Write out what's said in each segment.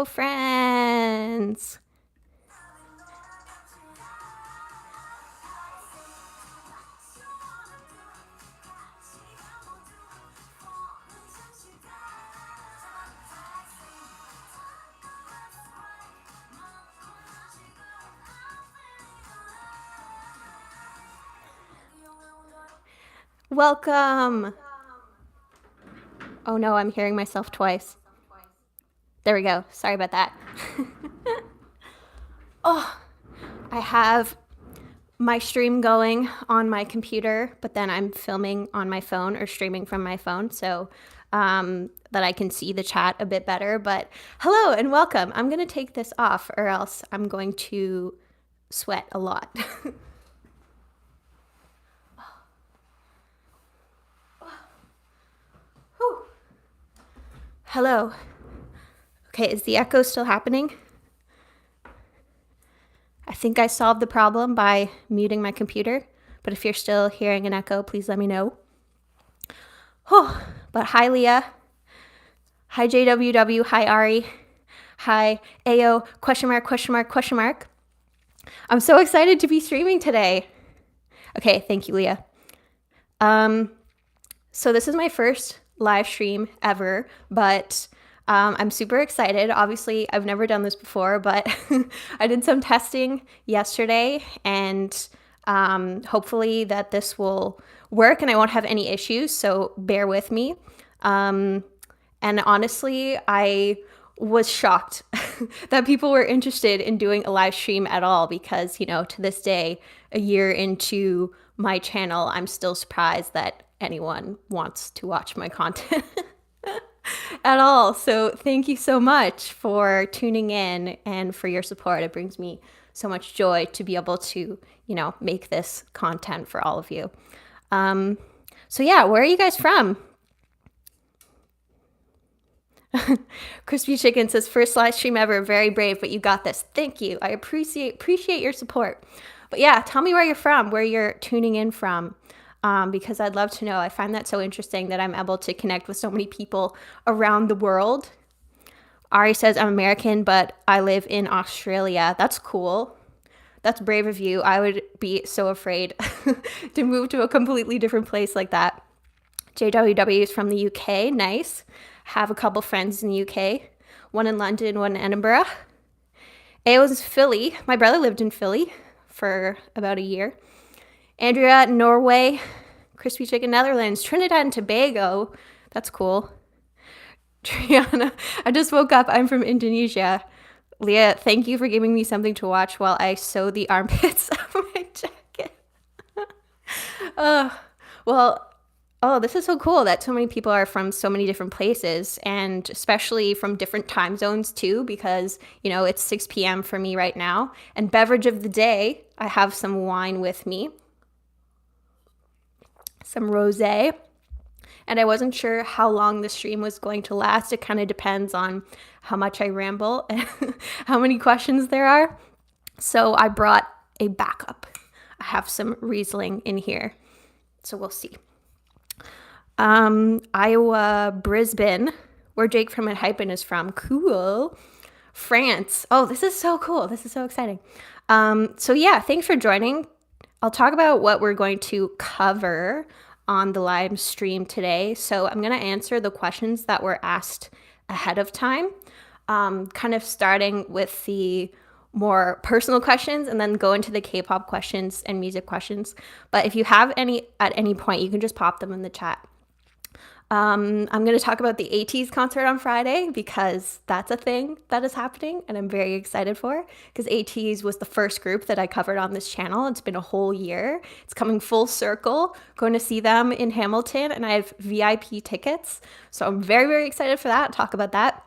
friends. Welcome. Oh no, I'm hearing myself twice. There we go. Sorry about that. Oh, I have my stream going on my computer, but then I'm filming on my phone or streaming from my phone so that I can see the chat a bit better. But hello and welcome. I'm going to take this off or else I'm going to sweat a lot. Hello. Okay, is the echo still happening? I think I solved the problem by muting my computer, but if you're still hearing an echo, please let me know. Oh, but hi, Leah. Hi, JWW. Hi, Ari. Hi, AO, question mark, question mark, question mark. I'm so excited to be streaming today. Okay, thank you, Leah. So this is my first live stream ever, but I'm super excited. Obviously, I've never done this before, but I did some testing yesterday, and hopefully that this will work and I won't have any issues, so bear with me. And honestly, I was shocked that people were interested in doing a live stream at all because, you know, to this day, a year into my channel, I'm still surprised that anyone wants to watch my content at all. So thank you so much for tuning in and for your support. It brings me so much joy to be able to, you know, make this content for all of you. So yeah, where are you guys from? Crispy Chicken says, first live stream ever, very brave, but you got this. Thank you. I appreciate your support. But yeah, tell me where you're from, where you're tuning in from, because I'd love to know. I find that so interesting that I'm able to connect with so many people around the world. Ari says, I'm American, but I live in Australia. That's cool. That's brave of you. I would be so afraid to move to a completely different place like that. JWW is from the UK. Nice. Have a couple friends in the UK. One in London, one in Edinburgh. AO's is Philly. My brother lived in Philly for about a year. Andrea, Norway. Crispy Chicken, Netherlands. Trinidad and Tobago. That's cool. Triana, I just woke up. I'm from Indonesia. Leah, thank you for giving me something to watch while I sew the armpits of my jacket. Oh, this is so cool that so many people are from so many different places and especially from different time zones too, because, you know, it's 6 p.m. for me right now. And beverage of the day, I have some wine with me, some rosé. And I wasn't sure how long the stream was going to last. It kind of depends on how much I ramble and how many questions there are. So I brought a backup. I have some Riesling in here. So we'll see. Iowa, Brisbane, where Jake from Hypen is from. Cool. France. Oh, this is so cool. This is so exciting. So yeah, thanks for joining. I'll talk about what we're going to cover on the live stream today. So I'm going to answer the questions that were asked ahead of time, kind of starting with the more personal questions and then go into the K-pop questions and music questions. But if you have any at any point, you can just pop them in the chat. I'm going to talk about the Ateez concert on Friday because that's a thing that is happening and I'm very excited for, because Ateez was the first group that I covered on this channel. It's been a whole year. It's coming full circle. Going to see them in Hamilton and I have VIP tickets. So I'm very, very excited for that. Talk about that.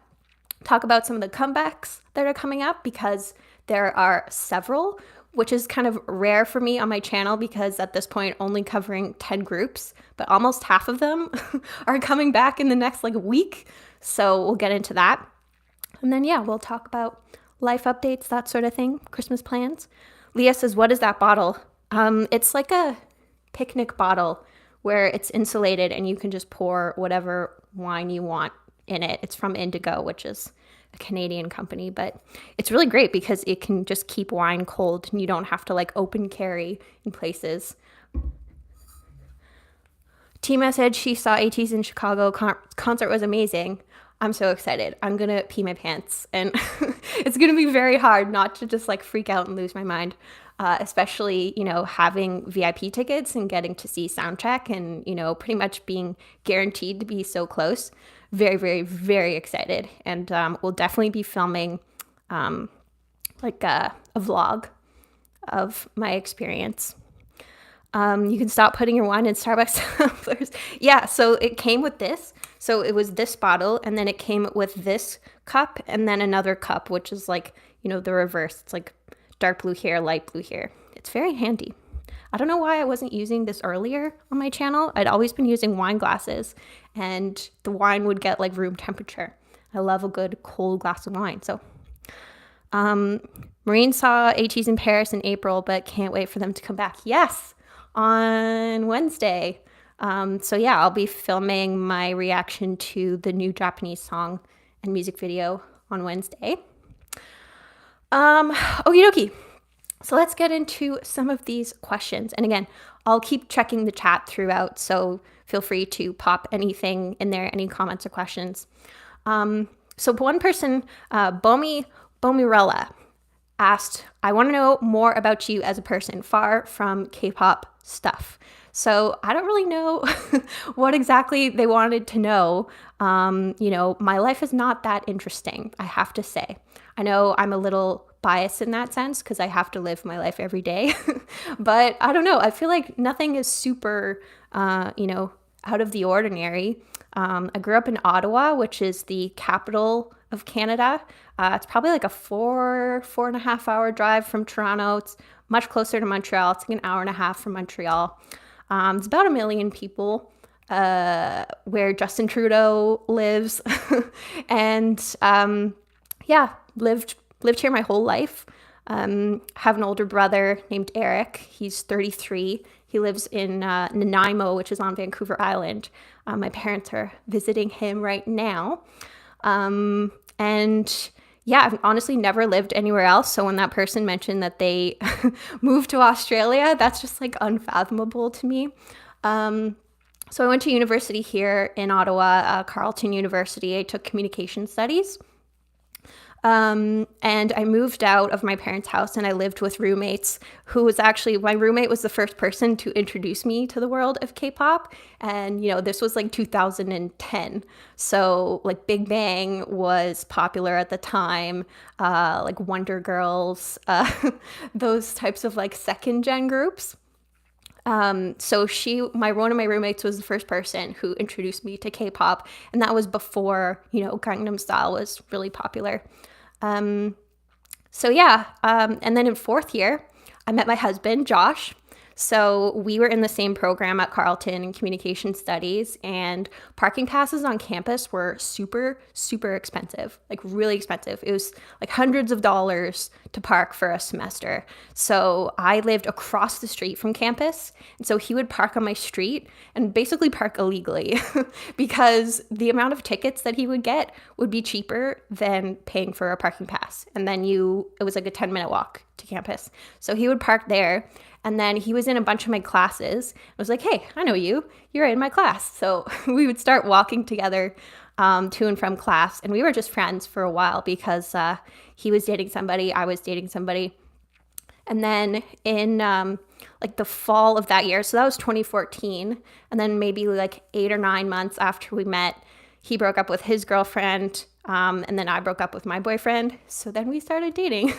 Talk about some of the comebacks that are coming up because there are several, which is kind of rare for me on my channel because at this point only covering 10 groups, but almost half of them are coming back in the next week. So we'll get into that. And then yeah, we'll talk about life updates, that sort of thing, Christmas plans. Leah says, what is that bottle? It's like a picnic bottle where it's insulated and you can just pour whatever wine you want in it. It's from Indigo, which is a Canadian company, but it's really great because it can just keep wine cold and you don't have to like open carry in places. Tima said she saw Ateez in Chicago. Concert was amazing. I'm so excited. I'm going to pee my pants. And it's going to be very hard not to just like freak out and lose my mind, especially, having VIP tickets and getting to see soundcheck and, pretty much being guaranteed to be so close. Very, very, very excited. And we'll definitely be filming like a vlog of my experience. You can stop putting your wine in Starbucks tumblers. Yeah, so it came with this. So it was this bottle, and then it came with this cup, and then another cup, which is like, the reverse. It's like dark blue here, light blue here. It's very handy. I don't know why I wasn't using this earlier on my channel. I'd always been using wine glasses, and the wine would get like room temperature. I love a good cold glass of wine. So Maureen saw Ateez in Paris in April, but can't wait for them to come back. Yes, on Wednesday. So yeah, I'll be filming my reaction to the new Japanese song and music video on Wednesday. Okie dokie. So let's get into some of these questions. And again, I'll keep checking the chat throughout, so feel free to pop anything in there, any comments or questions. So one person, Bomirella, asked, I want to know more about you as a person, far from K-pop stuff. So I don't really know what exactly they wanted to know. My life is not that interesting, I have to say. I know I'm a little biased in that sense because I have to live my life every day. But I don't know. I feel like nothing is super, out of the ordinary. I grew up in Ottawa, which is the capital of Canada. It's probably like a 4.5 hour drive from Toronto. It's much closer to Montreal. It's like an hour and a half from Montreal. It's about 1 million people, where Justin Trudeau lives. And lived here my whole life. Have an older brother named Eric. He's 33. He lives in Nanaimo, which is on Vancouver Island. My parents are visiting him right now. I've honestly never lived anywhere else. So when that person mentioned that they moved to Australia, that's just like unfathomable to me. So I went to university here in Ottawa, Carleton University. I took communication studies. And I moved out of my parents' house and I lived with roommates my roommate was the first person to introduce me to the world of K-pop. And, this was like 2010. So like Big Bang was popular at the time, like Wonder Girls, those types of like second gen groups. One of my roommates was the first person who introduced me to K-pop, and that was before, Gangnam Style was really popular. And then in fourth year, I met my husband, Josh. So we were in the same program at Carleton in communication studies, and parking passes on campus were super, super expensive, like really expensive. It was like hundreds of dollars to park for a semester. So I lived across the street from campus. And so he would park on my street and basically park illegally because the amount of tickets that he would get would be cheaper than paying for a parking pass. And then it was like a 10-minute walk to campus. So he would park there. And then he was in a bunch of my classes. I was like, hey, I know you. You're in my class. So we would start walking together to and from class. And we were just friends for a while because he was dating somebody, I was dating somebody. And then in like the fall of that year, so that was 2014. And then maybe like 8 or 9 months after we met, he broke up with his girlfriend. And then I broke up with my boyfriend. So then we started dating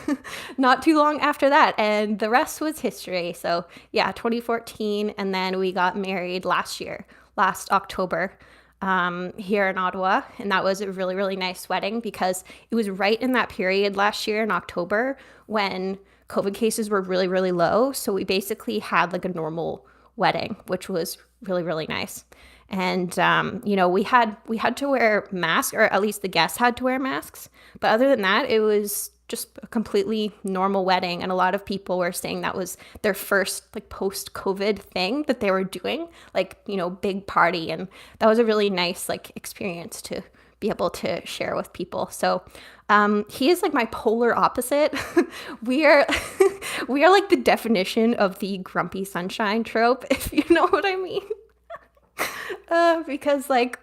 not too long after that. And the rest was history. So yeah, 2014. And then we got married last October, here in Ottawa. And that was a really, really nice wedding because it was right in that period last year in October when COVID cases were really, really low. So we basically had like a normal wedding, which was really, really nice. And, we had to wear masks, or at least the guests had to wear masks. But other than that, it was just a completely normal wedding. And a lot of people were saying that was their first like post-COVID thing that they were doing, like, big party. And that was a really nice like experience to be able to share with people. So he is like my polar opposite. we are we are like the definition of the grumpy sunshine trope, if you know what I mean. Because like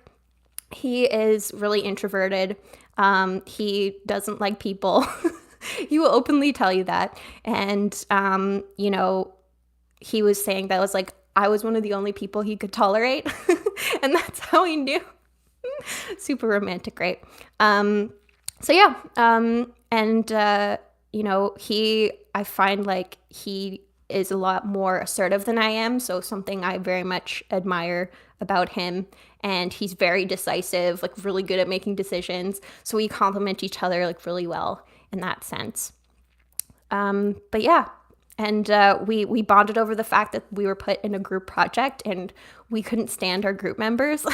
he is really introverted. He doesn't like people. He will openly tell you that. And he was saying that was like I was one of the only people he could tolerate. And that's how he knew. Super romantic, right? So yeah, I find like he is a lot more assertive than I am, so something I very much admire about him. And he's very decisive, like really good at making decisions, so we complement each other like really well in that sense. But yeah, and we bonded over the fact that we were put in a group project and we couldn't stand our group members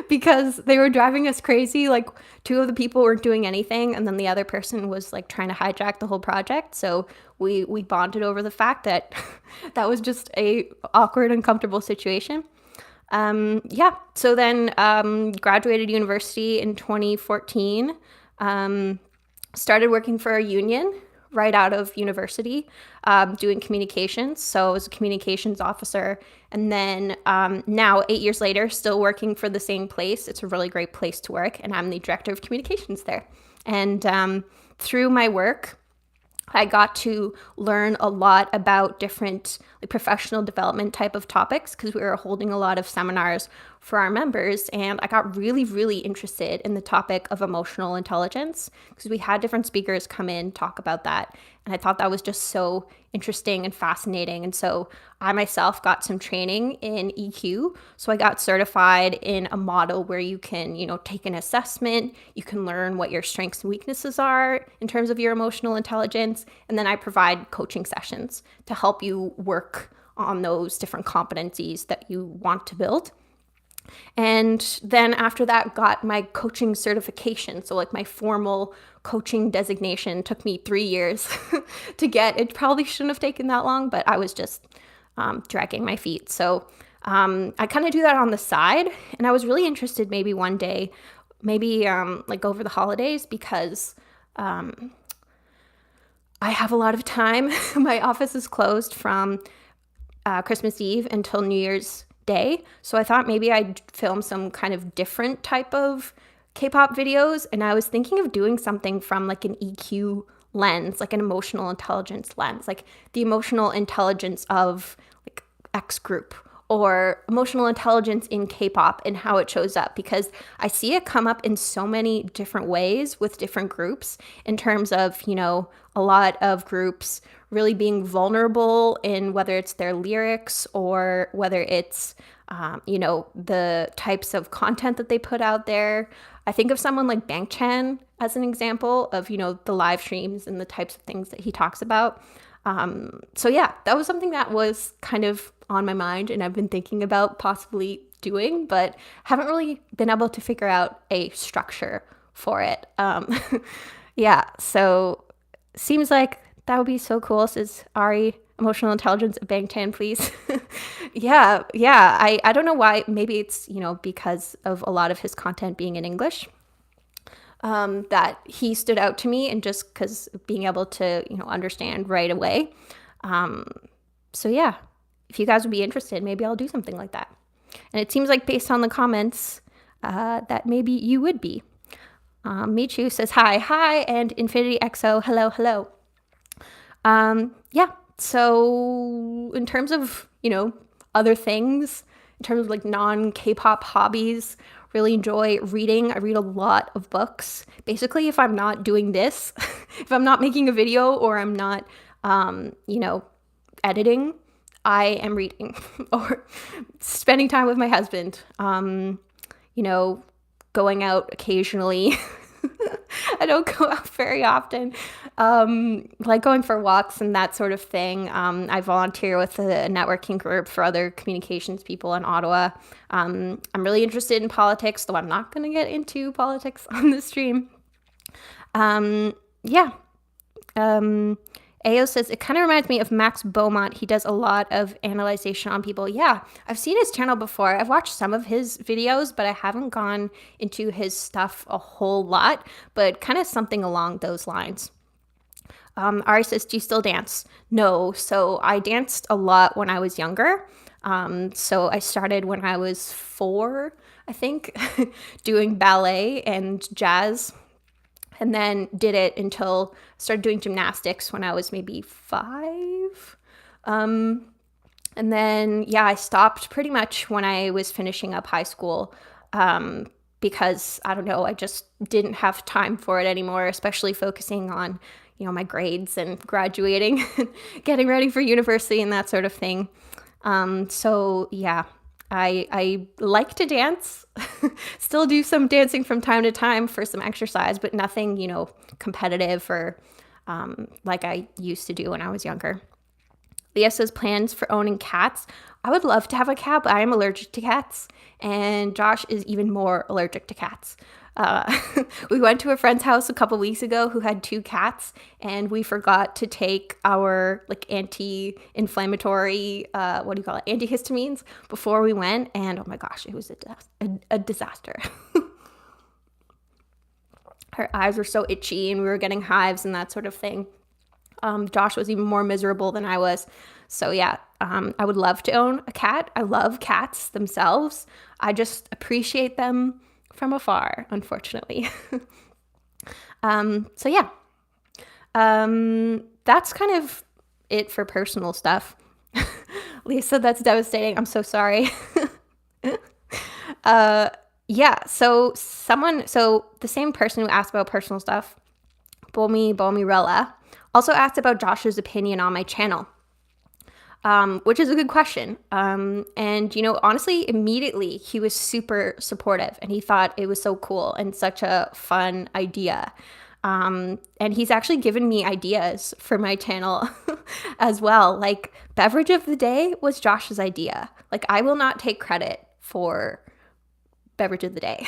because they were driving us crazy. Like two of the people weren't doing anything, and then the other person was like trying to hijack the whole project. So we bonded over the fact that that was just a awkward, uncomfortable situation. So then graduated university in 2014. Started working for a union right out of university, doing communications. So I was a communications officer. And then now, 8 years later, still working for the same place. It's a really great place to work. And I'm the director of communications there. And through my work, I got to learn a lot about different like professional development type of topics because we were holding a lot of seminars for our members. And I got really, really interested in the topic of emotional intelligence because we had different speakers come in, talk about that. And I thought that was just so interesting and fascinating. And so I myself got some training in EQ. So I got certified in a model where you can, take an assessment, you can learn what your strengths and weaknesses are in terms of your emotional intelligence. And then I provide coaching sessions to help you work on those different competencies that you want to build. And then after that, got my coaching certification. So like my formal coaching designation took me 3 years to get. It probably shouldn't have taken that long, but I was just dragging my feet. So I kind of do that on the side. And I was really interested maybe one day, like over the holidays, because I have a lot of time. My office is closed from Christmas Eve until New Year's Day. So I thought maybe I'd film some kind of different type of K-pop videos. And I was thinking of doing something from like an EQ lens, like an emotional intelligence lens, like the emotional intelligence of like X group or emotional intelligence in K-pop and how it shows up, because I see it come up in so many different ways with different groups in terms of, a lot of groups really being vulnerable in whether it's their lyrics or whether it's, the types of content that they put out there. I think of someone like Bangchan as an example of, the live streams and the types of things that he talks about. So yeah, that was something that was kind of on my mind and I've been thinking about possibly doing, but haven't really been able to figure out a structure for it. Yeah, so seems like that would be so cool, says Ari. Emotional intelligence at Bangtan, please. Yeah. I don't know why. Maybe it's, because of a lot of his content being in English, that he stood out to me, and just because being able to, understand right away. So yeah, if you guys would be interested, maybe I'll do something like that. And it seems like based on the comments, that maybe you would be. Michu says, hi, and Infinity XO, hello. Yeah, so in terms of, other things, in terms of like non-K-pop hobbies, really enjoy reading. I read a lot of books. Basically, if I'm not doing this, if I'm not making a video or I'm not, editing, I am reading or spending time with my husband, going out occasionally. I don't go out very often, like going for walks and that sort of thing. I volunteer with a networking group for other communications people in Ottawa. I'm really interested in politics, though I'm not going to get into politics on the stream. Yeah. AO says, it kind of reminds me of Max Beaumont. He does a lot of analyzation on people. Yeah, I've seen his channel before. I've watched some of his videos, but I haven't gone into his stuff a whole lot, but kind of something along those lines. Ari says, do you still dance? No. So I danced a lot when I was younger. So I started when I was 4, I think, doing ballet and jazz, and then did it until I started doing gymnastics when I was maybe 5. And then, yeah, I stopped pretty much when I was finishing up high school, because I don't know, I just didn't have time for it anymore, especially focusing on, my grades and graduating, getting ready for university and that sort of thing. So yeah, I like to dance, still do some dancing from time to time for some exercise, but nothing, competitive or like I used to do when I was younger. Leah says, plans for owning cats. I would love to have a cat, but I am allergic to cats. And Josh is even more allergic to cats. We went to a friend's house a couple weeks ago who had 2 cats, and we forgot to take our anti-inflammatory, antihistamines before we went. And oh my gosh, it was a disaster. Her eyes were so itchy and we were getting hives and that sort of thing. Josh was even more miserable than I was. So yeah, I would love to own a cat. I love cats themselves. I just appreciate them from afar, unfortunately. So yeah, that's kind of it for personal stuff. Lisa, that's devastating. I'm so sorry. Yeah, so the same person who asked about personal stuff, Bomirella, also asked about Josh's opinion on my channel, which is a good question. And, honestly, immediately he was super supportive and he thought it was so cool and such a fun idea. And he's actually given me ideas for my channel as well. Like, beverage of the day was Josh's idea. Like, I will not take credit for beverage of the day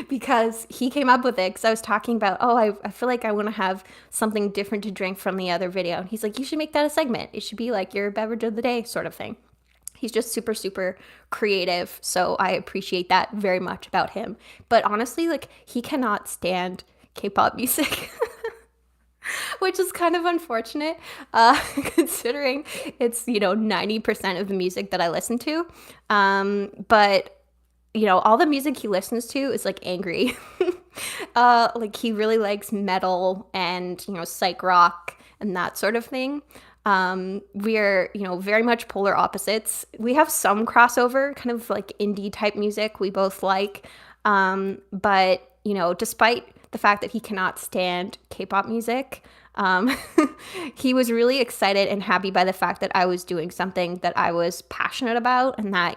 because he came up with it, because I was talking about, I feel like I want to have something different to drink from the other video. And he's like, you should make that a segment. It should be like your beverage of the day sort of thing. He's just super, super creative. So I appreciate that very much about him. But honestly, like, he cannot stand K-pop music. Which is kind of unfortunate, considering it's, 90% of the music that I listen to. But all the music he listens to is like angry. Like, he really likes metal and, psych rock and that sort of thing. We're, very much polar opposites. We have some crossover, kind of like indie type music we both like. But, despite the fact that he cannot stand K-pop music, he was really excited and happy by the fact that I was doing something that I was passionate about, and that,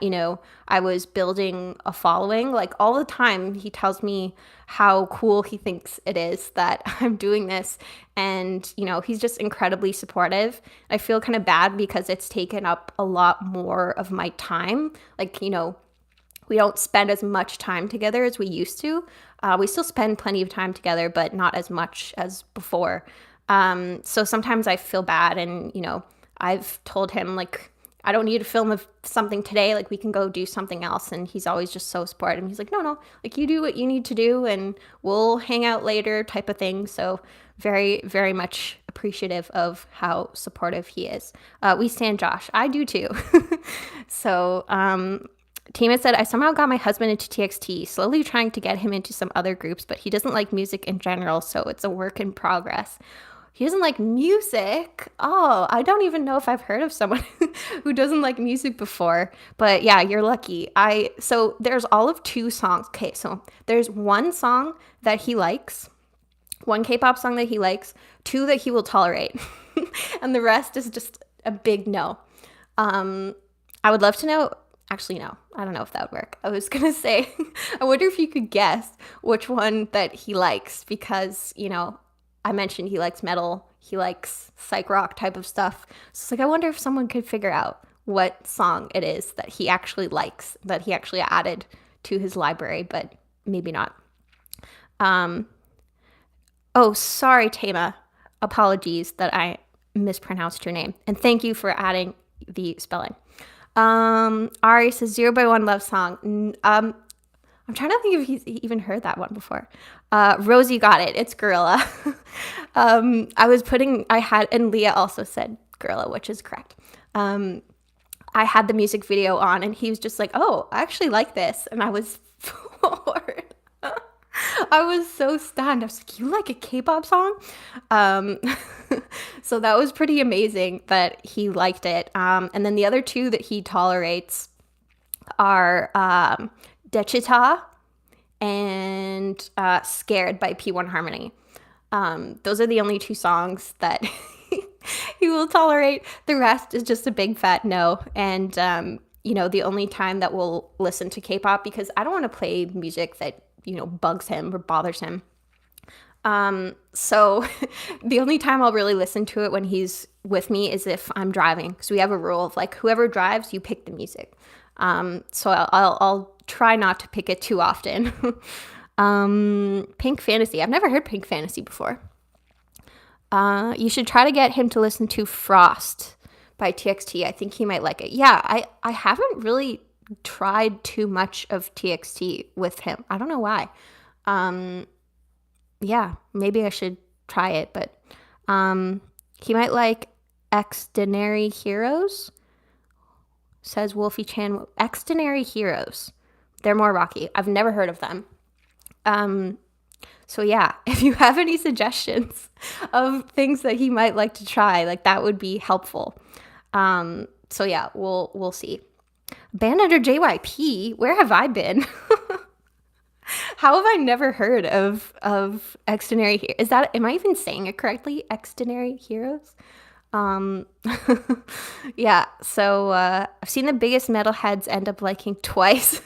I was building a following. Like, all the time he tells me how cool he thinks it is that I'm doing this. And, he's just incredibly supportive. I feel kind of bad because it's taken up a lot more of my time. Like, we don't spend as much time together as we used to. We still spend plenty of time together, but not as much as before. So sometimes I feel bad, and, I've told him, like, I don't need to film something today. Like, we can go do something else. And he's always just so supportive. He's like, no, like, you do what you need to do and we'll hang out later type of thing. So very, very much appreciative of how supportive he is. We stand Josh. I do too. So, Tima said, I somehow got my husband into TXT, slowly trying to get him into some other groups, but he doesn't like music in general, so it's a work in progress. He doesn't like music? Oh, I don't even know if I've heard of someone who doesn't like music before. But yeah, you're lucky. So there's all of 2 songs. Okay, so there's 1 song that he likes, 1 K-pop song that he likes, 2 that he will tolerate, and the rest is just a big no. I would love to know. Actually, no, I don't know if that would work. I was going to say, I wonder if you could guess which one that he likes, because, I mentioned he likes metal, he likes psych rock type of stuff. So it's like, I wonder if someone could figure out what song it is that he actually likes, that he actually added to his library, but maybe not. Oh, sorry, Tama. Apologies that I mispronounced your name. And thank you for adding the spelling. Ari says 0 by 1 love song. I'm trying to think if he's even heard that one before. Rosie got it. It's Gorilla. And Leah also said Gorilla, which is correct. I had the music video on and he was just like, oh, I actually like this. And I was floored. I was so stunned. I was like, you like a K-pop song? So that was pretty amazing that he liked it. And then the other two that he tolerates are Dechita and Scared by P1 Harmony. Those are the only two songs that he will tolerate. The rest is just a big fat no. And, the only time that we'll listen to K-pop, because I don't want to play music that, bugs him or bothers him. So the only time I'll really listen to it when he's with me is if I'm driving. So we have a rule of like, whoever drives, you pick the music. So I'll try not to pick it too often. Pink Fantasy. I've never heard Pink Fantasy before. You should try to get him to listen to Frost by TXT. I think he might like it. Yeah, I haven't really tried too much of TXT with him. I don't know why. Yeah, maybe I should try it, but he might like Extraordinary Heroes, says Wolfie Chan. Extraordinary Heroes. They're more rocky. I've never heard of them. So yeah, if you have any suggestions of things that he might like to try, like that would be helpful. So yeah, we'll see. Band under JYP, where have I been? How have I never heard of Extraordinary Heroes? Am I even saying it correctly? Extraordinary Heroes? Yeah, so I've seen the biggest metalheads end up liking Twice.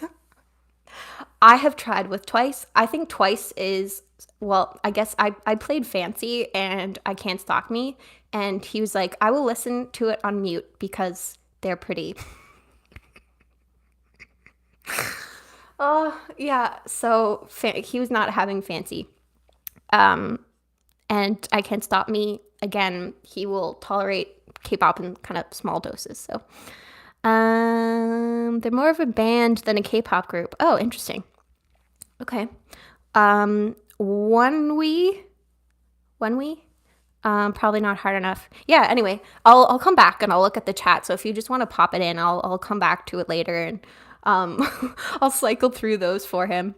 I have tried with Twice. I think Twice is, well, I guess I played Fancy and I Can't Stalk Me, and he was like, I will listen to it on mute because they're pretty. Oh, yeah, so he was not having Fancy. And I Can't Stop Me, again, he will tolerate K-pop in kind of small doses, so. They're more of a band than a K-pop group. Oh, interesting. Okay. One we? Probably not hard enough. Yeah, anyway, I'll come back and I'll look at the chat. So if you just want to pop it in, I'll come back to it later and I'll cycle through those for him.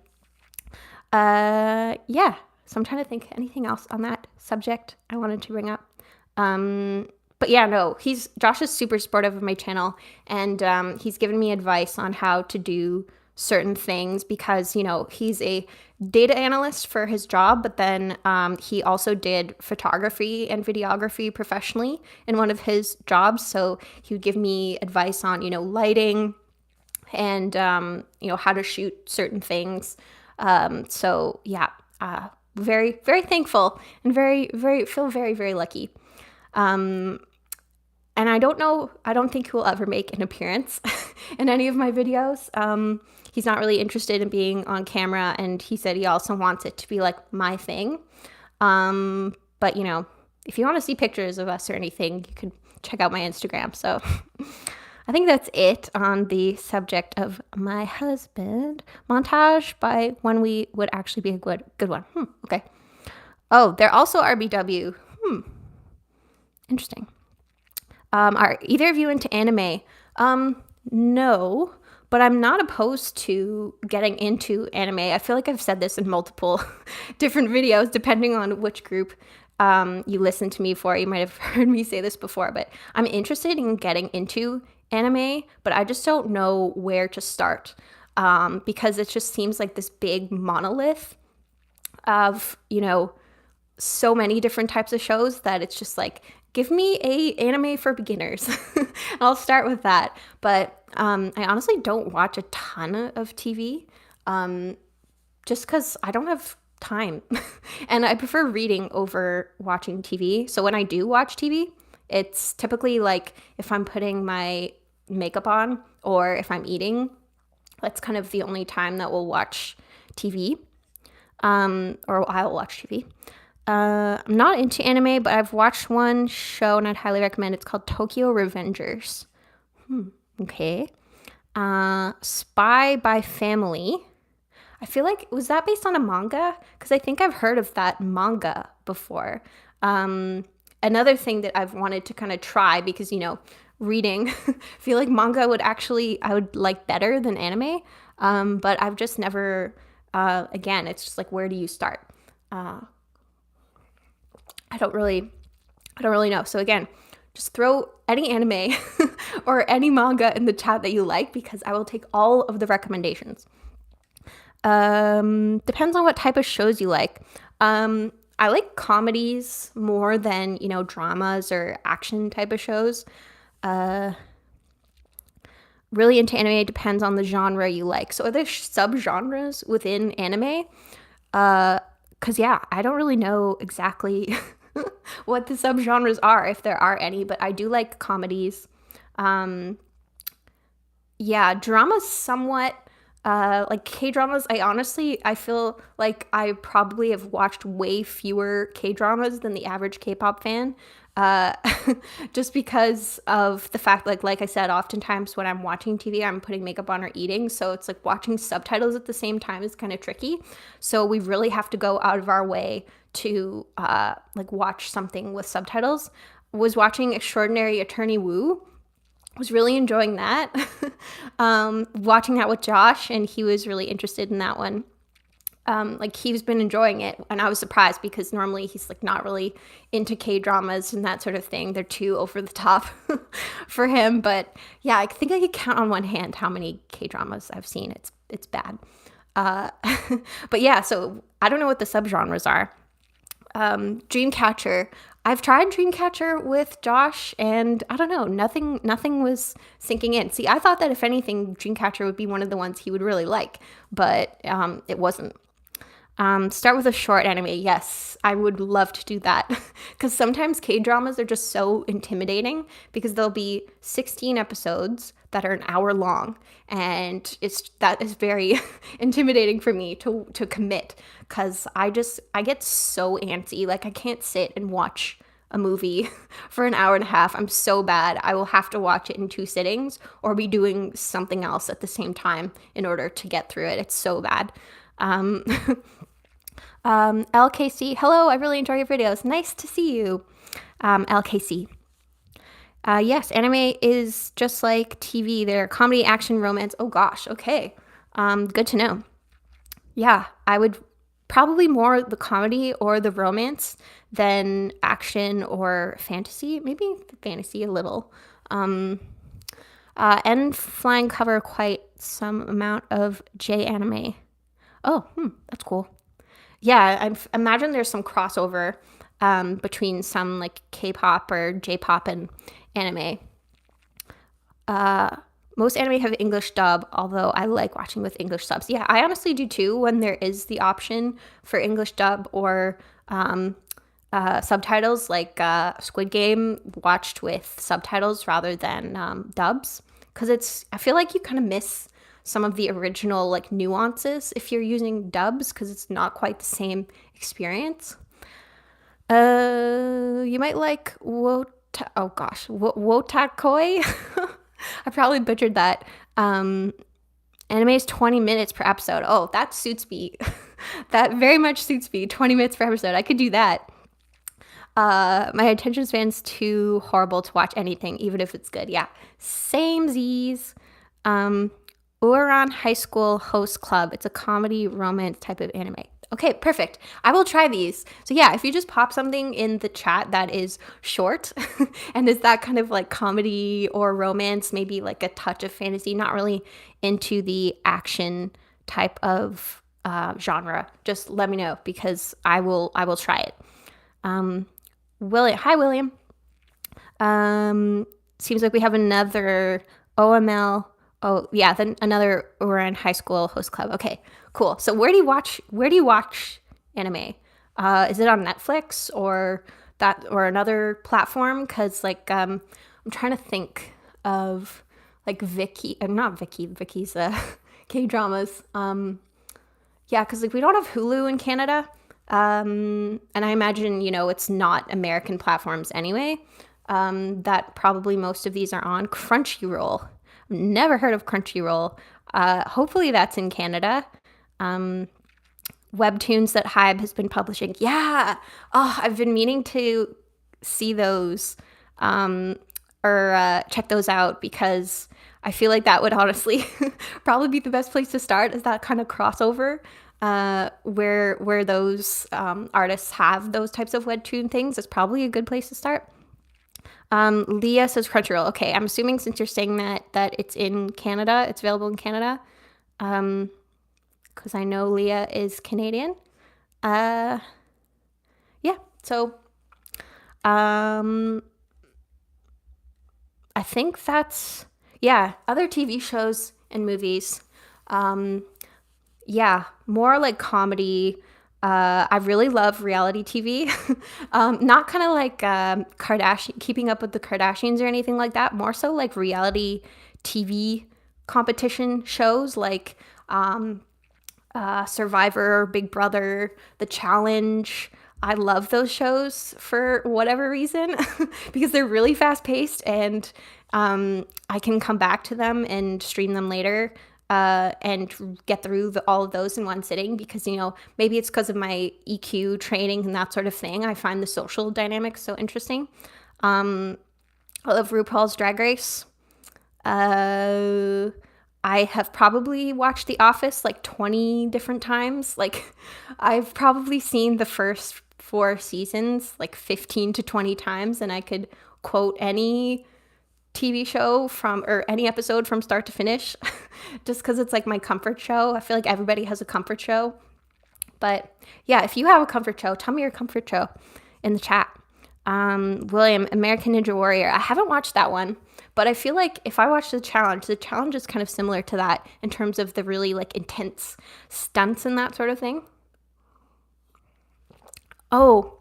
Yeah. So I'm trying to think anything else on that subject I wanted to bring up. But yeah, no, Josh is super supportive of my channel, and he's given me advice on how to do certain things because, he's a data analyst for his job, but then he also did photography and videography professionally in one of his jobs. So he would give me advice on, lighting and, how to shoot certain things. So yeah, very, very thankful and feel very, very lucky. And I don't think he'll ever make an appearance in any of my videos. He's not really interested in being on camera, and he said he also wants it to be like my thing. But if you want to see pictures of us or anything, you can check out my Instagram. So I think that's it on the subject of my husband. Montage by When We would actually be a good one. Okay. Oh, they're also RBW. Interesting. Are either of you into anime? No, but I'm not opposed to getting into anime. I feel like I've said this in multiple different videos, depending on which group you listen to me for. You might have heard me say this before, but I'm interested in getting into anime, but I just don't know where to start because it just seems like this big monolith of, so many different types of shows that it's just like, give me a anime for beginners. I'll start with that. But I honestly don't watch a ton of TV just because I don't have time. And I prefer reading over watching TV. So when I do watch TV, it's typically like if I'm putting my makeup on or if I'm eating. That's kind of the only time that we'll watch TV or I'll watch TV. I'm not into anime, but I've watched one show and I'd highly recommend. It's called Tokyo Revengers. Okay. Spy by Family. I feel like, was that based on a manga? Because I think I've heard of that manga before. Another thing that I've wanted to kind of try because, reading, I feel like manga I would like better than anime. But I've just never, again, it's just like, where do you start? I don't really know. So again, just throw any anime or any manga in the chat that you like because I will take all of the recommendations. Depends on what type of shows you like. I like comedies more than, dramas or action type of shows. Really into anime depends on the genre you like. So are there subgenres within anime? Because I don't really know exactly what the subgenres are, if there are any, but I do like comedies. Dramas somewhat. Like K-dramas, I feel like I probably have watched way fewer K-dramas than the average K-pop fan. Uh, just because of the fact, like I said, oftentimes when I'm watching TV, I'm putting makeup on or eating. So it's like watching subtitles at the same time is kind of tricky. So we really have to go out of our way to like watch something with subtitles. Was watching Extraordinary Attorney Woo, was really enjoying that. Watching that with Josh, and he was really interested in that one. Like he's been enjoying it, and I was surprised because normally he's like not really into K-dramas and that sort of thing. They're too over the top for him. But yeah, I think I could count on one hand how many K-dramas I've seen. It's bad. But yeah, so I don't know what the subgenres are. Dreamcatcher. I've tried Dreamcatcher with Josh, and I don't know, nothing was sinking in. See, I thought that if anything, Dreamcatcher would be one of the ones he would really like, but it wasn't. Start with a short anime. Yes, I would love to do that because sometimes K-dramas are just so intimidating because there'll be 16 episodes that are an hour long, and that is very intimidating for me to commit because I get so antsy. Like I can't sit and watch a movie for an hour and a half. I'm so bad. I will have to watch it in 2 sittings or be doing something else at the same time in order to get through it. It's so bad. LKC, hello, I really enjoy your videos. Nice to see you. LKC. Yes, anime is just like TV. They're comedy, action, romance. Oh gosh, okay. Good to know. Yeah, I would probably more the comedy or the romance than action or fantasy. Maybe fantasy a little. And flying cover quite some amount of J anime. Oh, that's cool. Yeah, I imagine there's some crossover between some like K-pop or J-pop and anime. Most anime have English dub, although I like watching with English subs. Yeah, I honestly do too when there is the option for English dub or subtitles, like Squid Game watched with subtitles rather than dubs. Because I feel like you kind of miss some of the original like nuances if you're using dubs because it's not quite the same experience. You might like Wotakoi. I probably butchered that. Anime is 20 minutes per episode. Oh, that suits me. That very much suits me. 20 minutes per episode. I could do that. My attention span's too horrible to watch anything, even if it's good. Yeah. Same Z's. Uran High School Host Club. It's a comedy romance type of anime. Okay, perfect. I will try these. So yeah, if you just pop something in the chat that is short and is that kind of like comedy or romance, maybe like a touch of fantasy, not really into the action type of genre, just let me know because I will try it. William, hi William. Seems like we have another OML. Oh yeah, then another Uran High School Host Club. Okay, cool. So where do you watch anime? Is it on Netflix or another platform? Because like I'm trying to think of like not Vicky. Vicky's K dramas. Yeah, because like we don't have Hulu in Canada. And I imagine, it's not American platforms anyway, that probably most of these are on. Crunchyroll. Never heard of Crunchyroll. Hopefully that's in Canada. Webtoons that Hybe has been publishing. Yeah. Oh, I've been meaning to see those, or check those out, because I feel like that would honestly probably be the best place to start, is that kind of crossover, where those artists have those types of webtoon things. Is probably a good place to start. Leah says Crunchyroll. Okay, I'm assuming since you're saying that it's in Canada, it's available in Canada. Because I know Leah is Canadian. Yeah. So, I think that's, yeah, other TV shows and movies. Yeah, more like comedy. I really love reality TV. Not kind of like Kardashian, Keeping Up with the Kardashians or anything like that. More so like reality TV competition shows, like Survivor, Big Brother, The Challenge. I love those shows for whatever reason because they're really fast paced, and I can come back to them and stream them later, and get through all of those in one sitting, because, maybe it's because of my EQ training and that sort of thing. I find the social dynamics so interesting. I love RuPaul's Drag Race. I have probably watched The Office like 20 different times. Like, I've probably seen the first 4 seasons like 15 to 20 times, and I could quote any TV show or any episode from start to finish, just because it's like my comfort show. I feel like everybody has a comfort show. But yeah, if you have a comfort show, tell me your comfort show in the chat. William, American Ninja Warrior. I haven't watched that one, but I feel like if I watch the challenge is kind of similar to that in terms of the really like intense stunts and that sort of thing. Oh,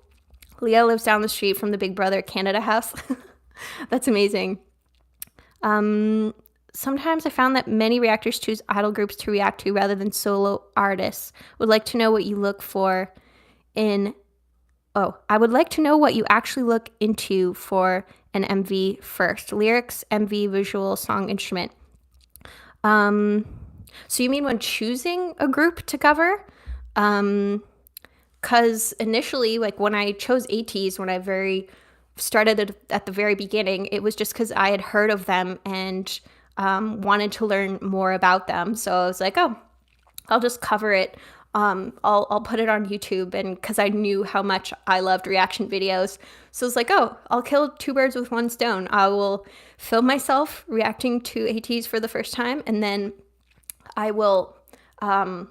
Leah lives down the street from the Big Brother Canada house. That's amazing. Sometimes I found that many reactors choose idol groups to react to rather than solo artists. Would like to know what you look for in I would like to know what you actually look into for an MV first. Lyrics, MV, visual, song, instrument. So you mean when choosing a group to cover? Because initially, like when I chose Ateez, when I started at the very beginning, it was just because I had heard of them and wanted to learn more about them. So I was like, oh, I'll just cover it. I'll put it on YouTube, and because I knew how much I loved reaction videos. So it's like, oh, I'll kill 2 birds with 1 stone. I will film myself reacting to Ateez for the first time, and then I will, where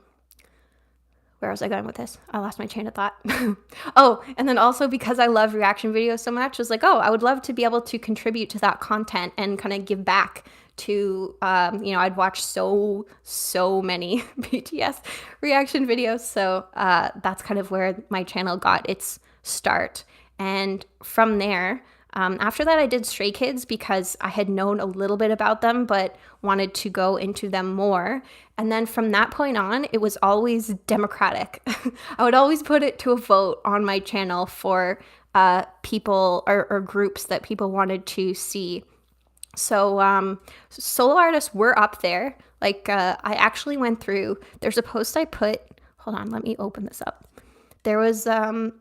was I going with this? I lost my train of thought. Oh, and then also because I love reaction videos so much, I was like, oh, I would love to be able to contribute to that content and kind of give back to, I'd watch so many BTS reaction videos. So that's kind of where my channel got its start. And from there, after that, I did Stray Kids because I had known a little bit about them, but wanted to go into them more. And then from that point on, it was always democratic. I would always put it to a vote on my channel for people or groups that people wanted to see. So solo artists were up there. Like I actually went through, there's a post I put, hold on, let me open this up. There was a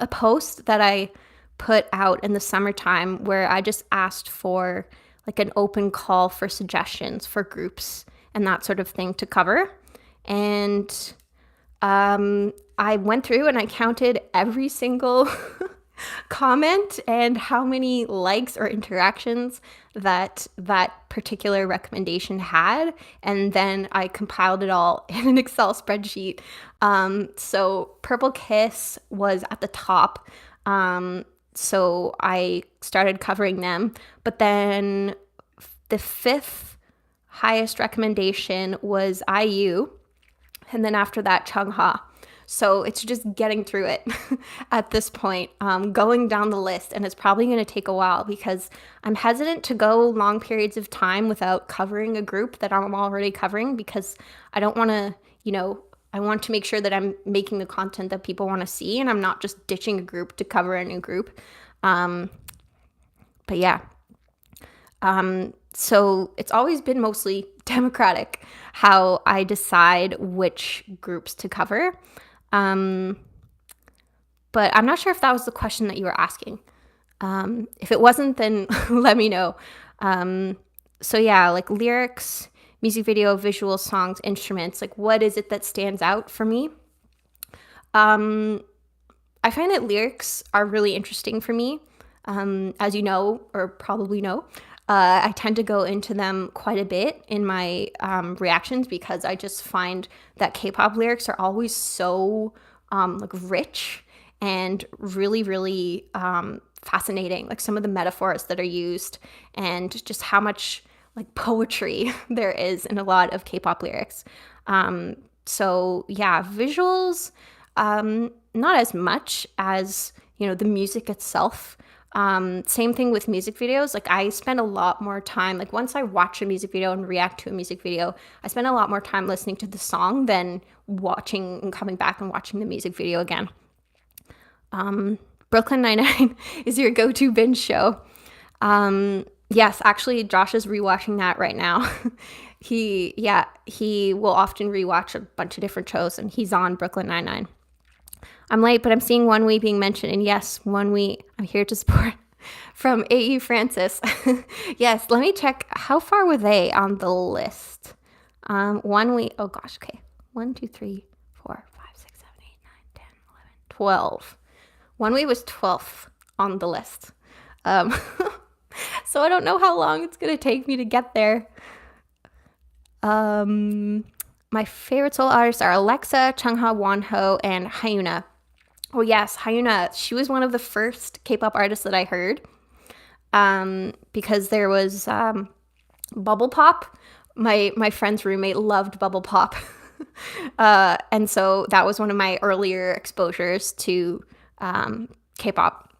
post that I put out in the summertime where I just asked for like an open call for suggestions for groups and that sort of thing to cover. And I went through and I counted every single comment and how many likes or interactions that particular recommendation had, and then I compiled it all in an Excel spreadsheet. So Purple Kiss was at the top, so I started covering them, but then the 5th highest recommendation was IU, and then after that Chungha. So it's just getting through it at this point, going down the list. And it's probably going to take a while because I'm hesitant to go long periods of time without covering a group that I'm already covering, because I don't want to, I want to make sure that I'm making the content that people want to see, and I'm not just ditching a group to cover a new group. But yeah. So it's always been mostly democratic how I decide which groups to cover. But I'm not sure if that was the question that you were asking. If it wasn't, then let me know. So yeah, like lyrics, music video, visual songs, instruments, like what is it that stands out for me? I find that lyrics are really interesting for me. As you know, or probably know, I tend to go into them quite a bit in my reactions because I just find that K-pop lyrics are always so like rich and really, really fascinating. Like some of the metaphors that are used and just how much like poetry there is in a lot of K-pop lyrics. So yeah, visuals, not as much as, the music itself. Same thing with music videos. Like I spend a lot more time, like once I watch a music video and react to a music video, I spend a lot more time listening to the song than watching and coming back and watching the music video again. Brooklyn Nine-Nine is your go-to binge show. Yes, actually Josh is rewatching that right now. He will often rewatch a bunch of different shows, and he's on Brooklyn Nine-Nine. I'm late, but I'm seeing One We being mentioned. And yes, One We, I'm here to support. From A.E. Francis. Yes, let me check. How far were they on the list? One We, oh gosh, okay. 1, 2, 3, 4, 5, 6, 7, 8, 9, 10, 11, 12. One We was 12th on the list. So I don't know how long it's going to take me to get there. My favorite solo artists are Alexa, Chungha, Wonho, and Hyuna. Oh yes, Hyuna. She was one of the first K-pop artists that I heard, because there was Bubble Pop. My friend's roommate loved Bubble Pop, and so that was one of my earlier exposures to K-pop.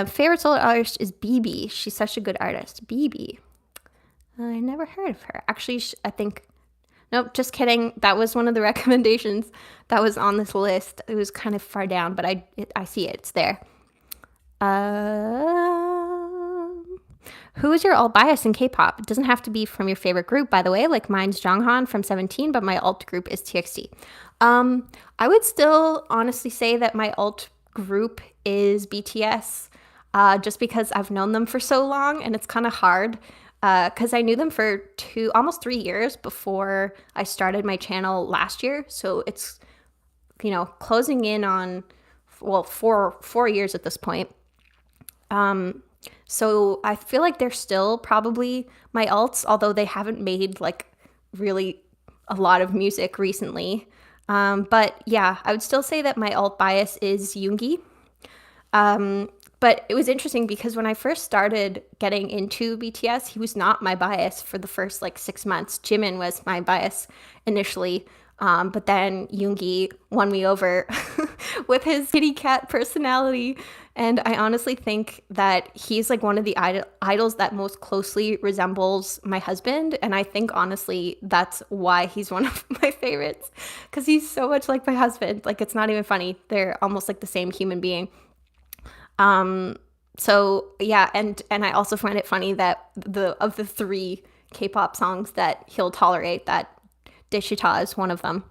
Favorite solo artist is BB. She's such a good artist. BB. I never heard of her. Actually, I think. Nope, just kidding. That was one of the recommendations that was on this list. It was kind of far down, but I see it. It's there. Who is your alt bias in K-pop? It doesn't have to be from your favorite group, by the way. Like mine's Jonghan from 17, but my alt group is TXT. I would still honestly say that my alt group is BTS, just because I've known them for so long, and it's kind of hard. Because I knew them for almost 3 years before I started my channel last year. So it's, closing in on, 4 years at this point. So I feel like they're still probably my alts, although they haven't made like really a lot of music recently. But yeah, I would still say that my alt bias is Yoongi. But it was interesting because when I first started getting into BTS, he was not my bias for the first 6 months. Jimin was my bias initially, but then Yoongi won me over with his kitty cat personality. And I honestly think that he's one of the idols that most closely resembles my husband. And I think honestly, that's why he's one of my favorites, because he's so much like my husband. It's not even funny. They're almost like the same human being. So yeah, and I also find it funny that of the 3 K-pop songs that he'll tolerate, that Deshita is one of them.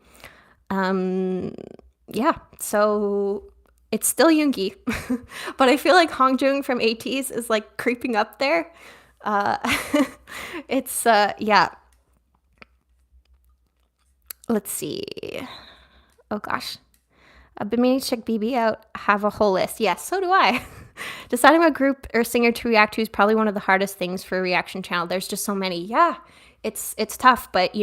Yeah, so it's still Yoongi, but I feel like Hongjoong from Ateez is creeping up there. It's, yeah. Let's see. Oh gosh. I've been meaning to check BB out. Have a whole list. Yes, so do I. Deciding what group or singer to react to is probably one of the hardest things for a reaction channel. There's just so many. Yeah, it's tough, but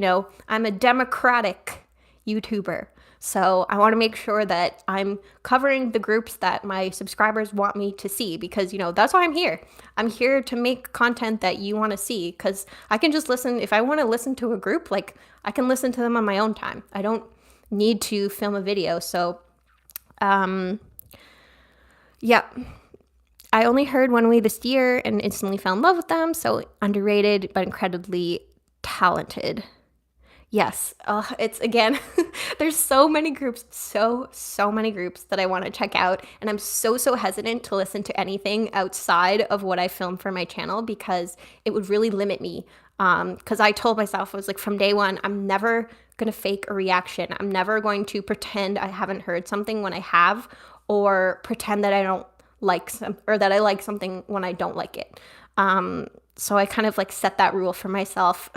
I'm a democratic YouTuber. So I want to make sure that I'm covering the groups that my subscribers want me to see, because, that's why I'm here. I'm here to make content that you want to see, because I can just listen. If I want to listen to a group, I can listen to them on my own time. I don't need to film a video. So yeah, I only heard One Way this year and instantly fell in love with them. So underrated, but incredibly talented. Yes, it's again, There's so many groups, so many groups that I want to check out. And I'm so hesitant to listen to anything outside of what I film for my channel because it would really limit me. Because I told myself, I was like, from day one, I'm never going to fake a reaction. I'm never going to pretend I haven't heard something when I have, or pretend that I don't like some, or that I like something when I don't like it. So I kind of like set that rule for myself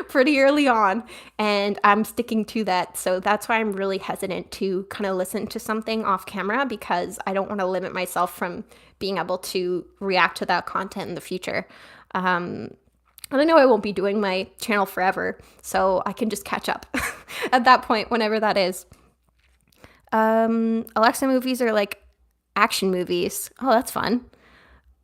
pretty early on, and I'm sticking to that. So that's why I'm really hesitant to kind of listen to something off camera, because I don't want to limit myself from being able to react to that content in the future. And I know I won't be doing my channel forever, so I can just catch up at that point, whenever that is. Alexa movies are like action movies. Oh, that's fun.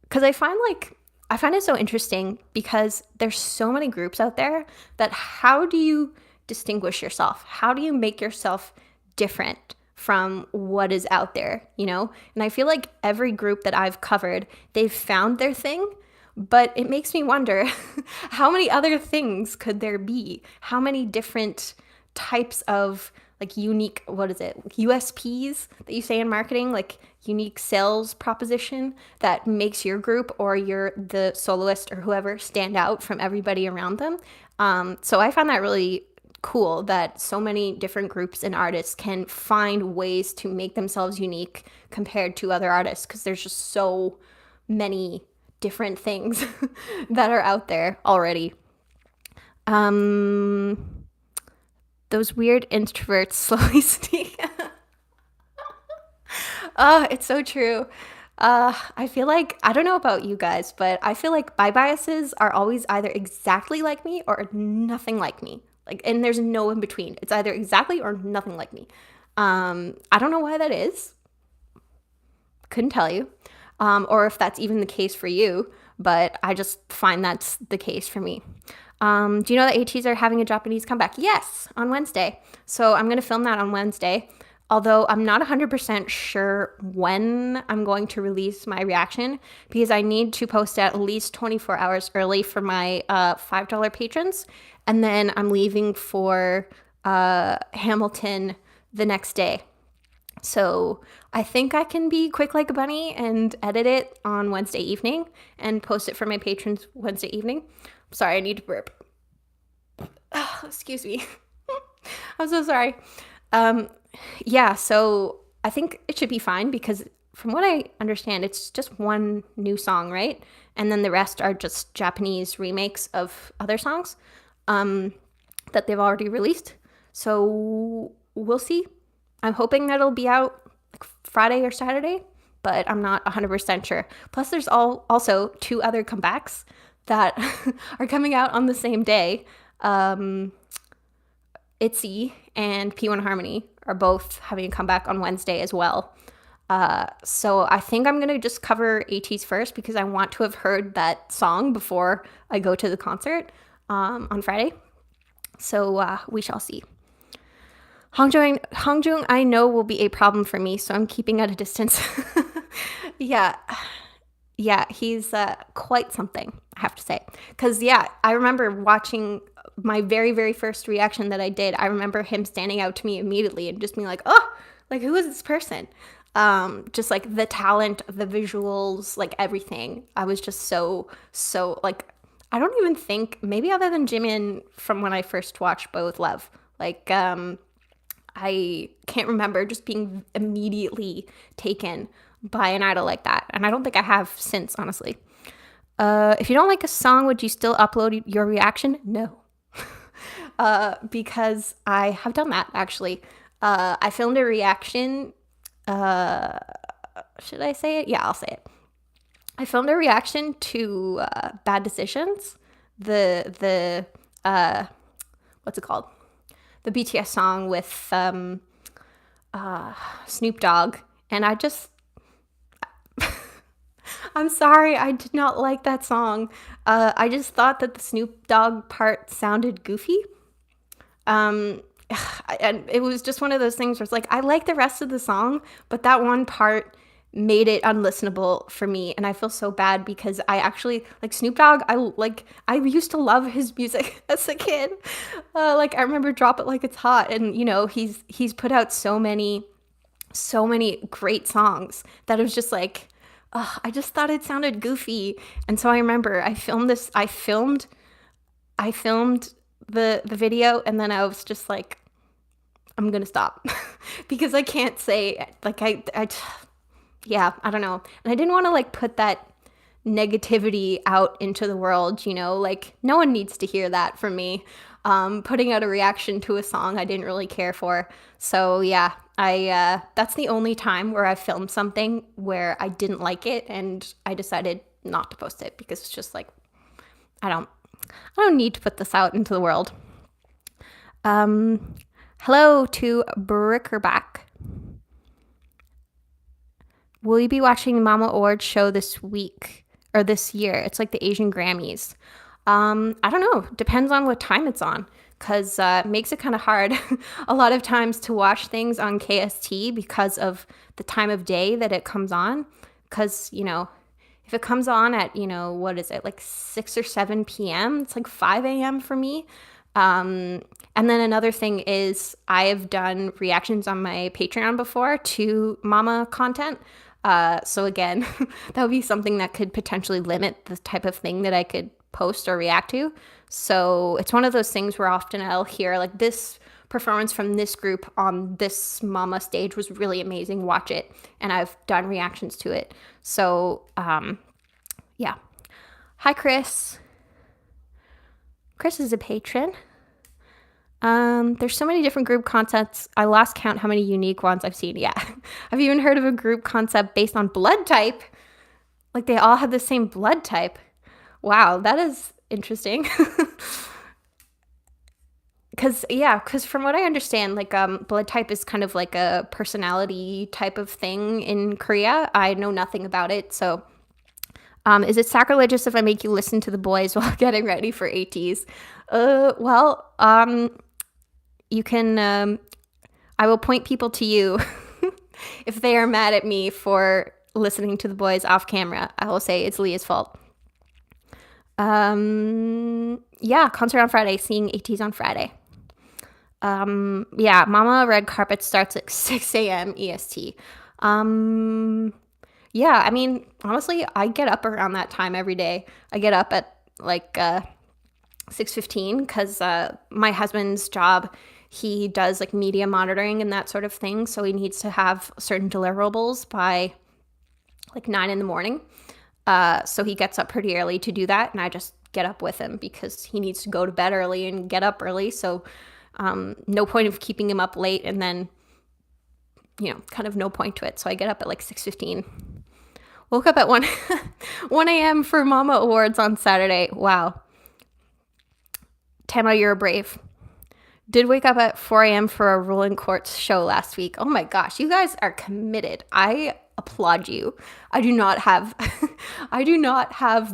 Because I find it so interesting because there's so many groups out there that how do you distinguish yourself? How do you make yourself different from what is out there, you know? And I feel like every group that I've covered, they've found their thing, but it makes me wonder how many other things could there be? How many different types of like unique, what is it, USPs that you say in marketing, like unique sales proposition that makes your group or you're the soloist or whoever stand out from everybody around them. So I find that really cool that so many different groups and artists can find ways to make themselves unique compared to other artists, because there's just so many different things that are out there already. Those weird introverts slowly sneak. Oh, it's so true. I feel like, I don't know about you guys, but I feel like my biases are always either exactly like me or nothing like me. Like, and there's no in between. It's either exactly or nothing like me. I don't know why that is. Couldn't tell you. Or if that's even the case for you, but I just find that's the case for me. Do you know that Ateez are having a Japanese comeback? Yes, on Wednesday. So I'm going to film that on Wednesday. Although I'm not 100% sure when I'm going to release my reaction, because I need to post it at least 24 hours early for my $5 patrons. And then I'm leaving for Hamilton the next day. So I think I can be quick like a bunny and edit it on Wednesday evening and post it for my patrons Wednesday evening. Sorry, I need to burp. Oh, excuse me. I'm so sorry. Yeah, so I think it should be fine, because from what I understand, it's just one new song, right? And then the rest are just Japanese remakes of other songs that they've already released. So we'll see. I'm hoping that it'll be out like Friday or Saturday, but I'm not 100% sure. Plus, there's also two other comebacks that are coming out on the same day. Itzy and P1 Harmony are both having a comeback on Wednesday as well. So I think I'm going to just cover Ateez first, because I want to have heard that song before I go to the concert on Friday. So we shall see. Hongjoong, I know, will be a problem for me, so I'm keeping at a distance. Yeah, he's quite something, I have to say. Because, yeah, I remember watching my very, very first reaction that I did. I remember him standing out to me immediately and just being like, oh, like, who is this person? Just like the talent, the visuals, like everything. I was just so like, I don't even think, maybe other than Jimin from when I first watched Boy With Love, like, I can't remember just being immediately taken by an idol like that. And I don't think I have since, honestly. If you don't like a song, would you still upload your reaction? No. Because I have done that, actually. I filmed a reaction. Should I say it? Yeah, I'll say it. I filmed a reaction to Bad Decisions. The what's it called? The BTS song with Snoop Dogg. And I just... I'm sorry, I did not like that song. I just thought that the Snoop Dogg part sounded goofy. And it was just one of those things where it's like, I like the rest of the song, but that one part made it unlistenable for me, and I feel so bad because I actually like Snoop Dogg. I used to love his music as a kid. Like I remember Drop It Like It's Hot, and he's put out so many great songs that it was just like, I just thought it sounded goofy. And so I remember I filmed the video, and then I was just like, I'm gonna stop because I can't say like yeah, I don't know. And I didn't want to like put that negativity out into the world, like no one needs to hear that from me. Putting out a reaction to a song I didn't really care for. So yeah, I that's the only time where I filmed something where I didn't like it, and I decided not to post it because it's just like I don't need to put this out into the world. Hello to Brickerback. Will you be watching the Mama Awards show this week or this year? It's like the Asian Grammys. I don't know. Depends on what time it's on, because it makes it kind of hard a lot of times to watch things on KST because of the time of day that it comes on. Because, if it comes on at, what is it, like 6 or 7 p.m., it's like 5 a.m. for me. And then another thing is I have done reactions on my Patreon before to Mama content. So again, that would be something that could potentially limit the type of thing that I could post or react to. So it's one of those things where often I'll hear like this performance from this group on this Mama stage was really amazing. Watch it. And I've done reactions to it. So, yeah. Hi, Chris. Chris is a patron. There's so many different group concepts. I lost count how many unique ones I've seen. Yeah. I've even heard of a group concept based on blood type. Like they all have the same blood type. Wow, that is interesting. Because from what I understand, like blood type is kind of like a personality type of thing in Korea. I know nothing about it. So is it sacrilegious if I make you listen to the boys while getting ready for Ateez? You can, I will point people to you if they are mad at me for listening to the boys off camera. I will say it's Leah's fault. Yeah, concert on Friday, seeing Ateez on Friday. Yeah, Mama Red Carpet starts at 6 a.m. EST. Yeah, I mean, honestly, I get up around that time every day. I get up at like 6:15 because my husband's job, he does like media monitoring and that sort of thing. So he needs to have certain deliverables by like 9 in the morning. So he gets up pretty early to do that. And I just get up with him because he needs to go to bed early and get up early. So no point of keeping him up late and then, kind of no point to it. So I get up at like 6:15. Woke up at 1 a.m. for Mama Awards on Saturday. Wow. Tama, you're brave. Did wake up at 4 a.m. for a Rolling Quartz show last week. Oh my gosh, you guys are committed. I applaud you. I do not have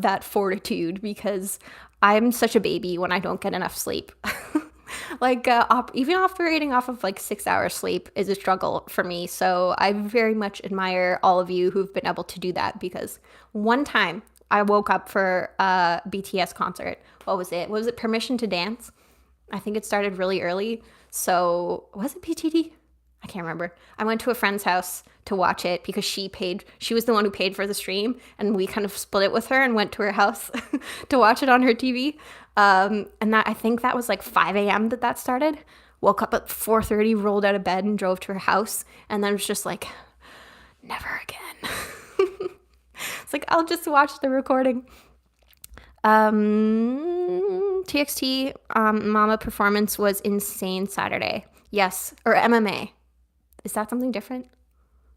that fortitude because I'm such a baby when I don't get enough sleep. Like even operating off of like 6 hours sleep is a struggle for me. So I very much admire all of you who've been able to do that, because one time I woke up for a BTS concert. What was it? Was it Permission to Dance? I think it started really early. So was it PTD? I can't remember. I went to a friend's house to watch it because she was the one who paid for the stream, and we kind of split it with her and went to her house to watch it on her TV. And I think that was like 5 a.m. that started. Woke up at 4:30, rolled out of bed and drove to her house. And then it was just like, never again. It's like, I'll just watch the recording. TXT Mama performance was insane Saturday. Yes. Or MMA. Is that something different?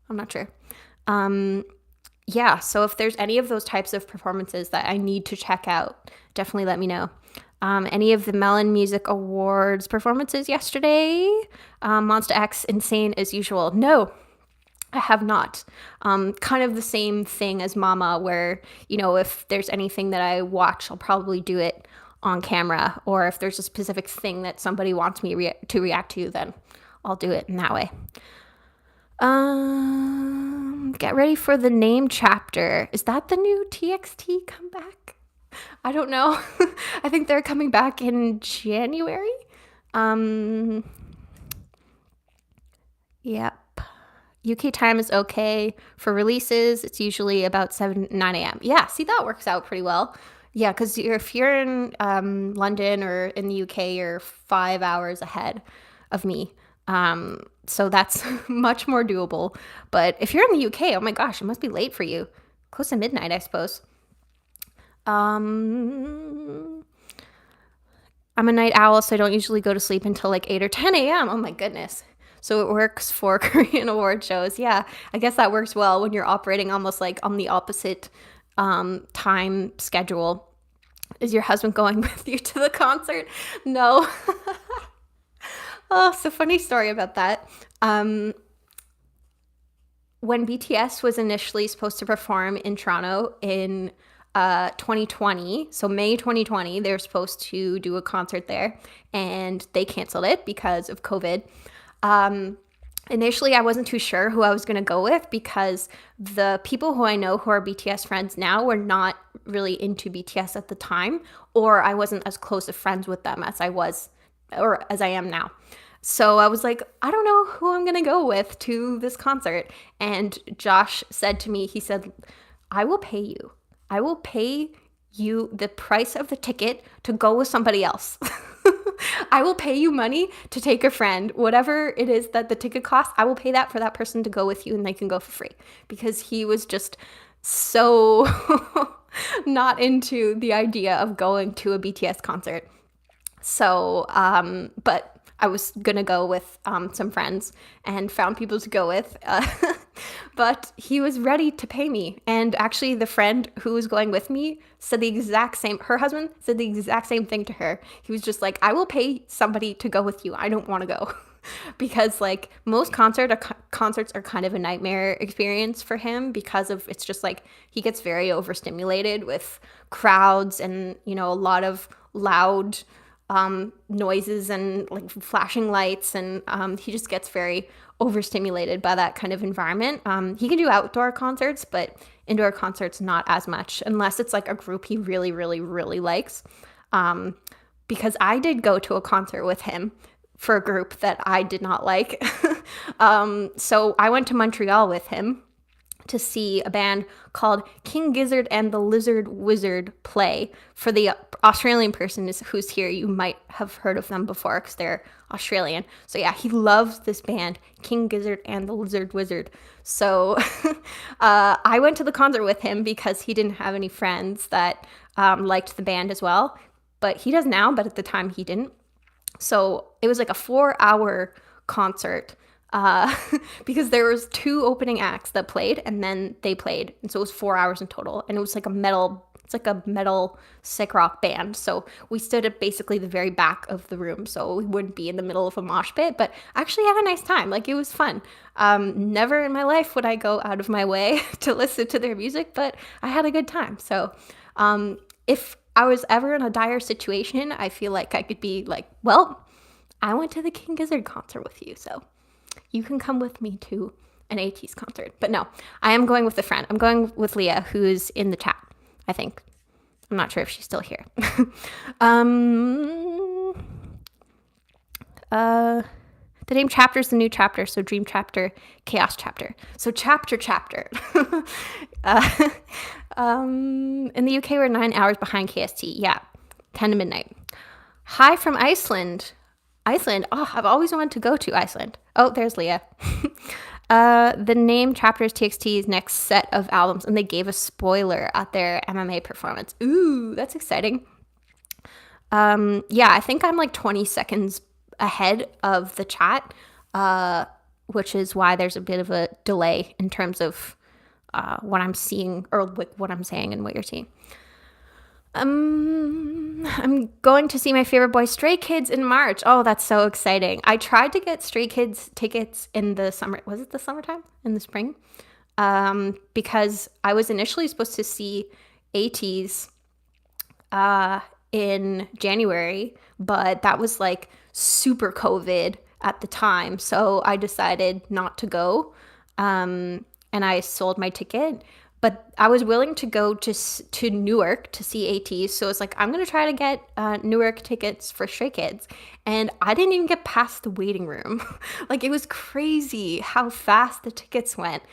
I'm not sure. Yeah, so if there's any of those types of performances that I need to check out, definitely let me know. Any of the Melon Music Awards performances yesterday? Monster X, insane as usual. No, I have not. Kind of the same thing as Mama, where, if there's anything that I watch, I'll probably do it on camera. Or if there's a specific thing that somebody wants me to react to, then I'll do it in that way. Get ready for the name chapter. Is that the new TXT comeback? I don't know. I think they're coming back in January. Yep. UK time is okay for releases. It's usually about 9 a.m. Yeah, see, that works out pretty well. Yeah, because if you're in London or in the UK, you're 5 hours ahead of me. So that's much more doable. But if you're in the UK, oh my gosh, it must be late for you. Close to midnight, I suppose. I'm a night owl, so I don't usually go to sleep until like 8 or 10 a.m. Oh my goodness. So it works for Korean award shows. Yeah, I guess that works well when you're operating almost like on the opposite time schedule. Is your husband going with you to the concert? No. Oh, so funny story about that. When BTS was initially supposed to perform in Toronto in 2020, so May 2020, they were supposed to do a concert there, and they canceled it because of COVID. Initially, I wasn't too sure who I was going to go with because the people who I know who are BTS friends now were not really into BTS at the time, or I wasn't as close of friends with them as I was, or as I am now. So I was like, I don't know who I'm going to go with to this concert. And Josh said to me, he said, I will pay you. I will pay you the price of the ticket to go with somebody else. I will pay you money to take a friend. Whatever it is that the ticket costs, I will pay that for that person to go with you and they can go for free. Because he was just so not into the idea of going to a BTS concert. So, but I was going to go with some friends and found people to go with. But he was ready to pay me. And actually, the friend who was going with me said the exact same, her husband said the exact same thing to her. He was just like, I will pay somebody to go with you. I don't want to go. Because like most concerts are kind of a nightmare experience for him because of it's just like he gets very overstimulated with crowds and, you know, a lot of loud noises and like flashing lights, and he just gets very overstimulated by that kind of environment. He can do outdoor concerts, but indoor concerts not as much unless it's like a group he really, really, really likes. Because I did go to a concert with him for a group that I did not like. So I went to Montreal with him to see a band called King Gizzard and the Lizard Wizard play. For the Australian person who's here, you might have heard of them before because they're Australian. So yeah, he loves this band, King Gizzard and the Lizard Wizard. So I went to the concert with him because he didn't have any friends that liked the band as well. But he does now, but at the time he didn't. So it was like a 4-hour concert. Because there was 2 opening acts that played and then they played, and so it was 4 hours in total, and it was like a metal sick rock band. So we stood at basically the very back of the room, so we wouldn't be in the middle of a mosh pit, but actually had a nice time. Like, it was fun. Never in my life would I go out of my way to listen to their music, but I had a good time. So if I was ever in a dire situation, I feel like I could be like, well, I went to the King Gizzard concert with you, so you can come with me to an Ateez concert. But no, I am going with a friend. I'm going with Leah, who's in the chat, I think. I'm not sure if she's still here. The name chapter is the new chapter, so dream chapter, chaos chapter. So chapter. In the UK, we're 9 hours behind KST. Yeah, 10 to midnight. Hi from Iceland. Iceland. Oh, I've always wanted to go to Iceland. Oh, there's Leah. The name chapters TXT's next set of albums, and they gave a spoiler at their MMA performance. Ooh, that's exciting. Yeah, I think I'm like 20 seconds ahead of the chat, which is why there's a bit of a delay in terms of what I'm seeing, or like what I'm saying and what you're seeing. I'm going to see my favorite boy, Stray Kids, in March. Oh, that's so exciting. I tried to get Stray Kids tickets in the summer. Was it the summertime? In the spring? Because I was initially supposed to see Ateez in January, but that was like super COVID at the time. So I decided not to go. And and I sold my ticket. But I was willing to go to Newark to see Ateez. So it's like, I'm going to try to get Newark tickets for Stray Kids. And I didn't even get past the waiting room. Like, it was crazy how fast the tickets went.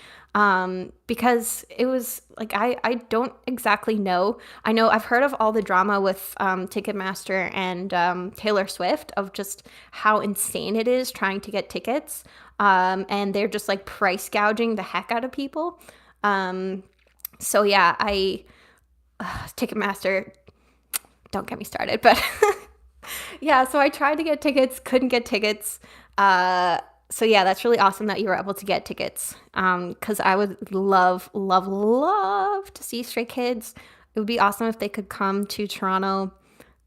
Because it was like, I don't exactly know. I know I've heard of all the drama with Ticketmaster and Taylor Swift of just how insane it is trying to get tickets. And they're just like price gouging the heck out of people. So yeah, Ticketmaster, don't get me started, but yeah, so I tried to get tickets, couldn't get tickets. So yeah, that's really awesome that you were able to get tickets. Cause I would love to see Stray Kids. It would be awesome if they could come to Toronto.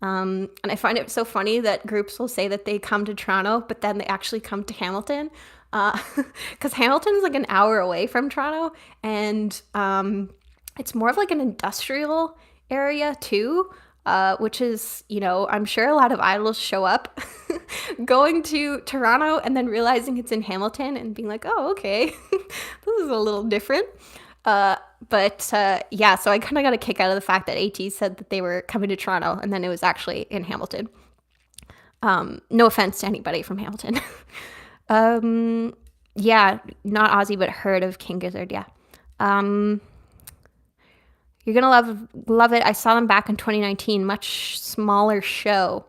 And I find it so funny that groups will say that they come to Toronto, but then they actually come to Hamilton. Because Hamilton's like an hour away from Toronto, and it's more of like an industrial area too, which is, I'm sure a lot of idols show up going to Toronto and then realizing it's in Hamilton and being like, oh, okay, this is a little different. But yeah, so I kind of got a kick out of the fact that Ateez said that they were coming to Toronto and then it was actually in Hamilton. No offense to anybody from Hamilton. Yeah, not Ozzy, but heard of King Gizzard. Yeah. You're gonna love it. I saw them back in 2019, much smaller show.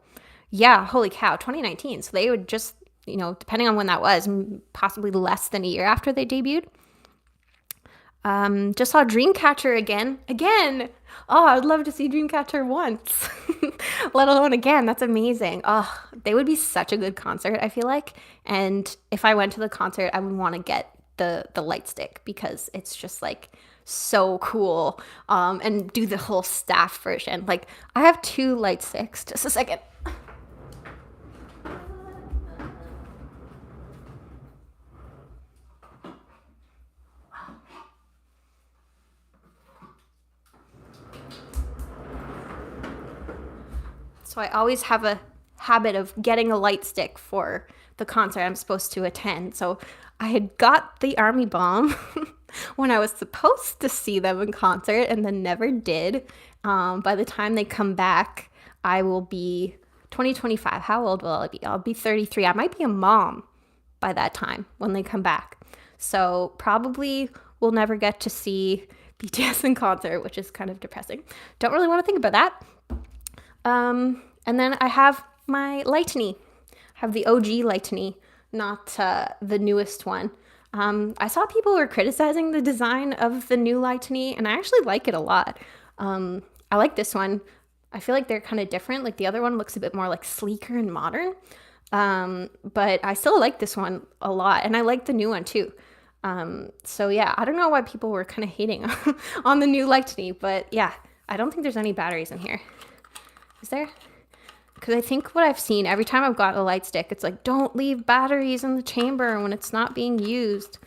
Yeah, holy cow, 2019. So they would just, depending on when that was, possibly less than a year after they debuted. Just saw Dreamcatcher again. Oh, I'd love to see Dreamcatcher once, let alone again. That's amazing. Oh, they would be such a good concert, I feel like. And if I went to the concert, I would want to get the light stick because it's just like so cool. And do the whole staff version. Like, I have 2 light sticks. Just a second. So I always have a habit of getting a light stick for the concert I'm supposed to attend. So I had got the Army Bomb when I was supposed to see them in concert and then never did. By the time they come back, I will be 2025. How old will I be? I'll be 33. I might be a mom by that time when they come back. So probably we'll never get to see BTS in concert, which is kind of depressing. Don't really want to think about that. And then I have my Lightning. I have the OG Lightning, not the newest one. I saw people were criticizing the design of the new Lightning, and I actually like it a lot. I like this one. I feel like they're kind of different. Like, the other one looks a bit more like sleeker and modern. But I still like this one a lot, and I like the new one too. So yeah, I don't know why people were kind of hating on the new Lightning, but yeah, I don't think there's any batteries in here. Is there? Because I think what I've seen every time I've got a light stick, it's like, don't leave batteries in the chamber when it's not being used.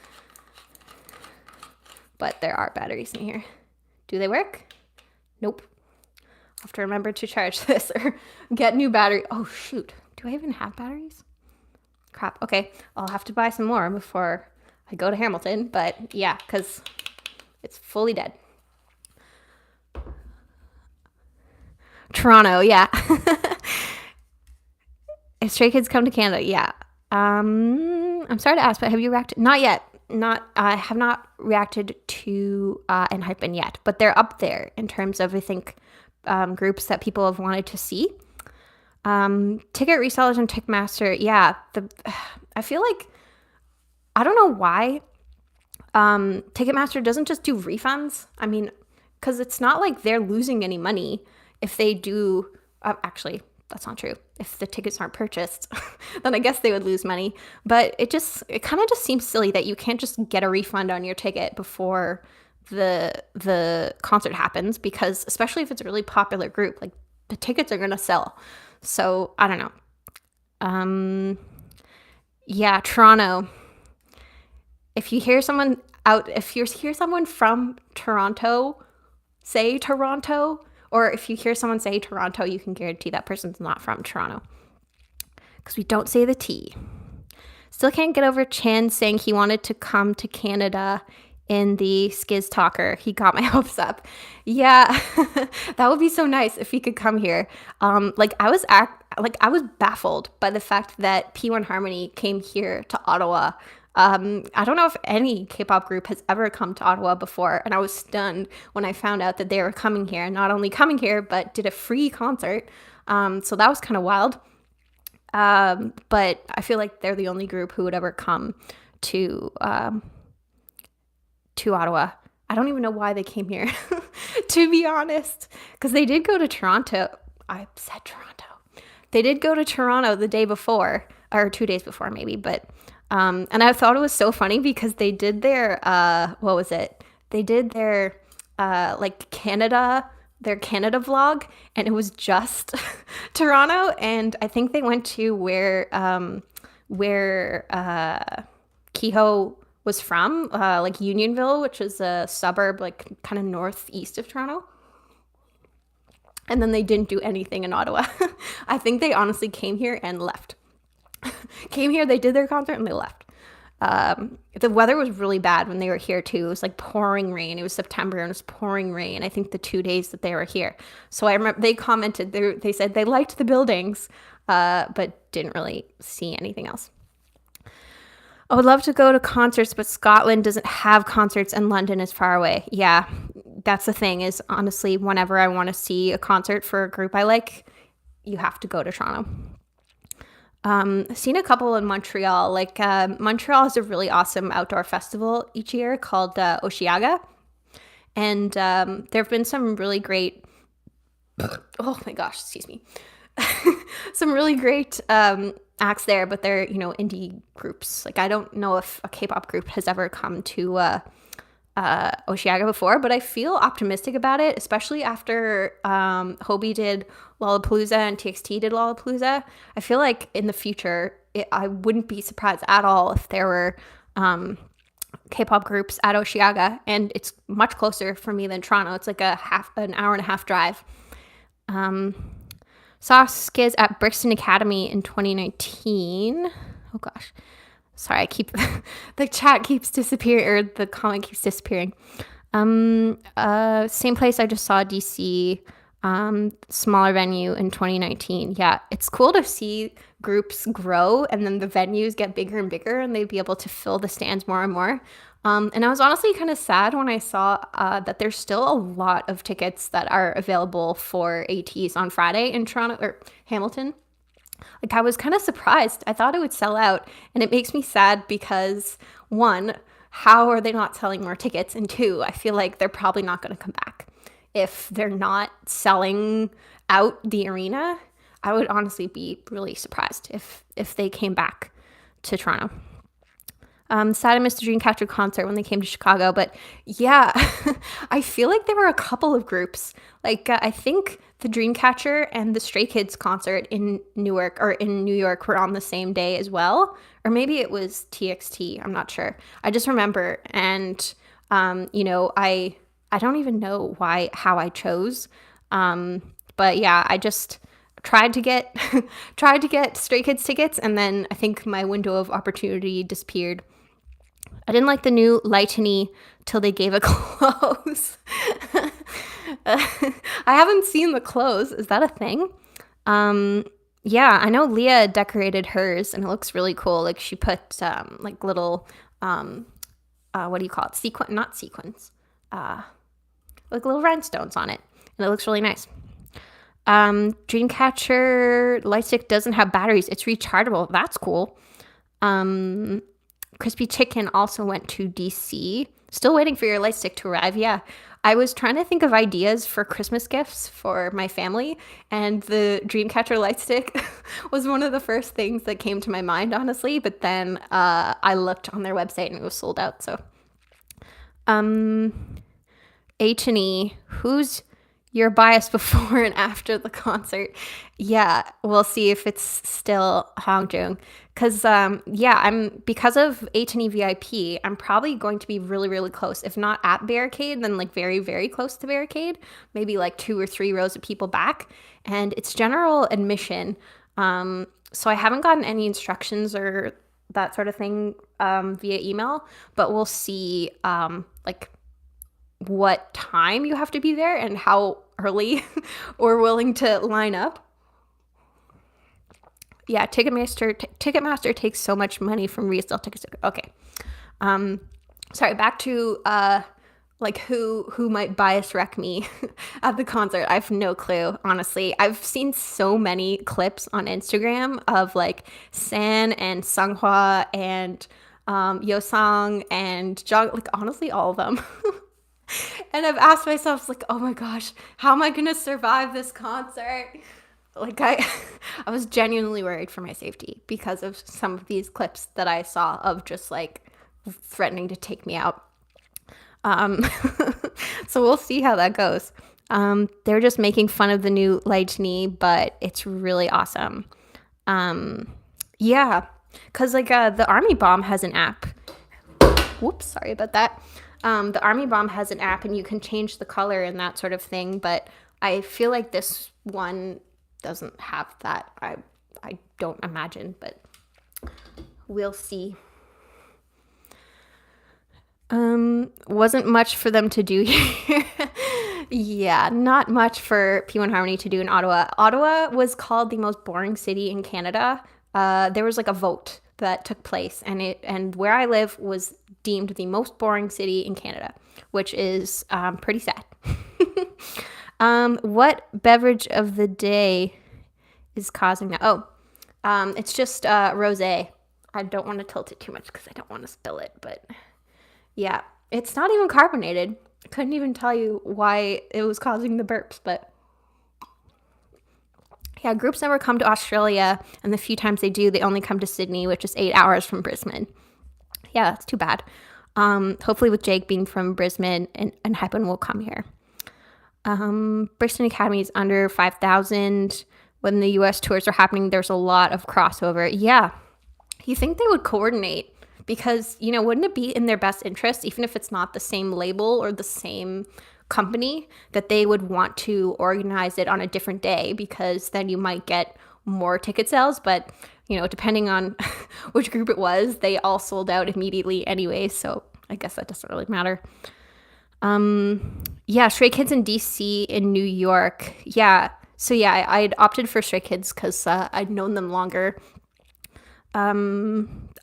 But there are batteries in here. Do they work? Nope. I'll have to remember to charge this or get new battery. Oh, shoot. Do I even have batteries? Crap. Okay. I'll have to buy some more before I go to Hamilton. But yeah, because it's fully dead. Toronto, yeah. If Stray Kids come to Canada, yeah. I'm sorry to ask, but have you reacted? Not yet. I have not reacted to Enhypen yet, but they're up there in terms of, I think, groups that people have wanted to see. Ticket resellers and Ticketmaster, yeah. I feel like, I don't know why Ticketmaster doesn't just do refunds. I mean, because it's not like they're losing any money. If they do, actually, that's not true. If the tickets aren't purchased, then I guess they would lose money. But it kind of just seems silly that you can't just get a refund on your ticket before the concert happens, because especially if it's a really popular group, like, the tickets are going to sell. So I don't know. Yeah, Toronto. If you hear someone from Toronto, say Toronto. Or if you hear someone say Toronto, you can guarantee that person's not from Toronto. Because we don't say the T. Still can't get over Chan saying he wanted to come to Canada in the Skiz Talker. He got my hopes up. Yeah, that would be so nice if he could come here. I was baffled by the fact that P1 Harmony came here to Ottawa. I don't know if any K-pop group has ever come to Ottawa before, and I was stunned when I found out that they were coming here. Not only coming here, but did a free concert. So that was kind of wild. But I feel like they're the only group who would ever come to Ottawa. I don't even know why they came here, to be honest, because they did go to Toronto. I said Toronto. They did go to Toronto the day before, or 2 days before maybe, but and I thought it was so funny because they did their what was it? They did their their Canada vlog, and it was just Toronto, and I think they went to where Kehoe was from, like Unionville, which is a suburb like kind of northeast of Toronto. And then they didn't do anything in Ottawa. I think they honestly came here and left. Came here, they did their concert, and they left. The weather was really bad when they were here too. It was like pouring rain. It was September and it was pouring rain, I think the 2 days that they were here. So I remember they commented, they said they liked the buildings, but didn't really see anything else. I would love to go to concerts, but Scotland doesn't have concerts and London is far away. Yeah, that's the thing, is honestly, whenever I want to see a concert for a group I like, you have to go to Toronto. I've seen a couple in Montreal. Montreal has a really awesome outdoor festival each year called Osheaga. And there have been some really great, oh my gosh, excuse me. Some really great acts there, but they're, indie groups. Like, I don't know if a K-pop group has ever come to Osheaga before, but I feel optimistic about it, especially after Hobie did Lollapalooza and TXT did Lollapalooza. I feel like in the future, I wouldn't be surprised at all if there were K-pop groups at Osheaga, and it's much closer for me than Toronto. It's like an hour and a half drive. Saw Skiz at Brixton Academy in 2019. Oh gosh. Sorry, the chat keeps disappearing, or the comment keeps disappearing. Same place I just saw DC, smaller venue in 2019. Yeah, it's cool to see groups grow and then the venues get bigger and bigger and they'd be able to fill the stands more and more. And I was honestly kind of sad when I saw that there's still a lot of tickets that are available for Ateez on Friday in Toronto or Hamilton. Like, I was kind of surprised. I thought it would sell out, and it makes me sad because, one, how are they not selling more tickets? And two, I feel like they're probably not going to come back. If they're not selling out the arena, I would honestly be really surprised if they came back to Toronto. Sad I missed the Dreamcatcher concert when they came to Chicago, but yeah, I feel like there were a couple of groups. Like, I think the Dreamcatcher and the Stray Kids concert in Newark or in New York were on the same day as well. Or maybe it was TXT. I'm not sure. I just remember. And, I don't even know how I chose. But yeah, I just tried to get Stray Kids tickets. And then I think my window of opportunity disappeared. I didn't like the new Lightning till they gave it clothes. I haven't seen the clothes. Is that a thing? Yeah, I know Leah decorated hers and it looks really cool. Like, she put like little what do you call it? Not sequins. Like little rhinestones on it. And it looks really nice. Dreamcatcher Lightstick doesn't have batteries. It's rechargeable. That's cool. Crispy Chicken also went to DC. Still waiting for your Lightstick to arrive. Yeah. I was trying to think of ideas for Christmas gifts for my family, and the Dreamcatcher Lightstick was one of the first things that came to my mind, honestly. But then I looked on their website and it was sold out. So, H&E, who's your bias before and after the concert? Yeah, we'll see if it's still Hongjoong. Because, because of H&E VIP, I'm probably going to be really, really close. If not at Barricade, then like very, very close to Barricade. Maybe like 2 or 3 rows of people back. And it's general admission. So I haven't gotten any instructions or that sort of thing via email, but we'll see like what time you have to be there and how early we're willing to line up. Yeah, Ticketmaster takes so much money from resale tickets. Okay. Sorry, back to like who might bias wreck me at the concert. I have no clue, honestly. I've seen so many clips on Instagram of like San and Sunghwa and Yosang and Jung, like honestly all of them. And I've asked myself, like, oh my gosh, how am I gonna survive this concert? Like I was genuinely worried for my safety because of some of these clips that I saw of just like threatening to take me out. So we'll see how that goes. They're just making fun of the new Lightning, but it's really awesome. Yeah, because like the Army Bomb has an app. Whoops, sorry about that. The Army Bomb has an app and you can change the color and that sort of thing, but I feel like this one doesn't have that. I don't imagine, but we'll see. Wasn't much for them to do here. Yeah, not much for P1 Harmony to do in Ottawa. Ottawa was called the most boring city in Canada. There was like a vote that took place, and where I live was deemed the most boring city in Canada, which is pretty sad. What beverage of the day is causing that? Oh, it's just rosé. I don't want to tilt it too much because I don't want to spill it, but yeah, it's not even carbonated. I couldn't even tell you why it was causing the burps, but yeah, groups never come to Australia, and the few times they do, they only come to Sydney, which is 8 hours from Brisbane. Yeah, that's too bad. Hopefully with Jake being from Brisbane and Hypen will come here. Brixton Academy is under 5,000. When the US tours are happening, there's a lot of crossover. Yeah, you think they would coordinate because, you know, wouldn't it be in their best interest, even if it's not the same label or the same company, that they would want to organize it on a different day because then you might get more ticket sales. But, you know, depending on which group it was, they all sold out immediately anyway. So I guess that doesn't really matter. Yeah, Stray Kids in DC in New York. Yeah. So yeah, I'd opted for Stray Kids because I'd known them longer.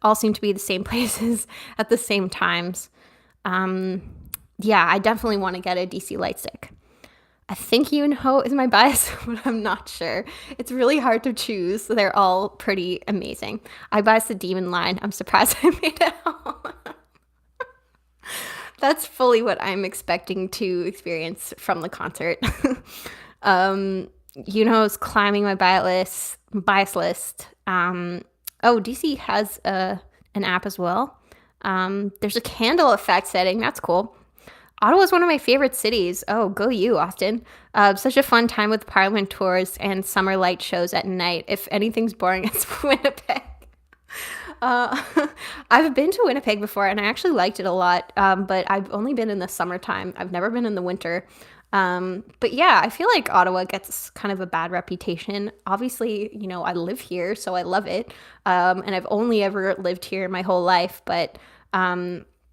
All seem to be the same places at the same times. Yeah, I definitely want to get a DC light stick. I think Yoonho is my bias, but I'm not sure. It's really hard to choose. They're all pretty amazing. I bias the Demon line. I'm surprised I made it home. That's fully what I'm expecting to experience from the concert. Yoonho's climbing my bias list. Oh, DC has an app as well. There's a candle effect setting. That's cool. Ottawa is one of my favorite cities. Oh, go you, Austin. Such a fun time with Parliament tours and summer light shows at night. If anything's boring, it's Winnipeg. I've been to Winnipeg before, and I actually liked it a lot, but I've only been in the summertime. I've never been in the winter. But yeah, I feel like Ottawa gets kind of a bad reputation. Obviously, you know, I live here, so I love it. And I've only ever lived here my whole life, but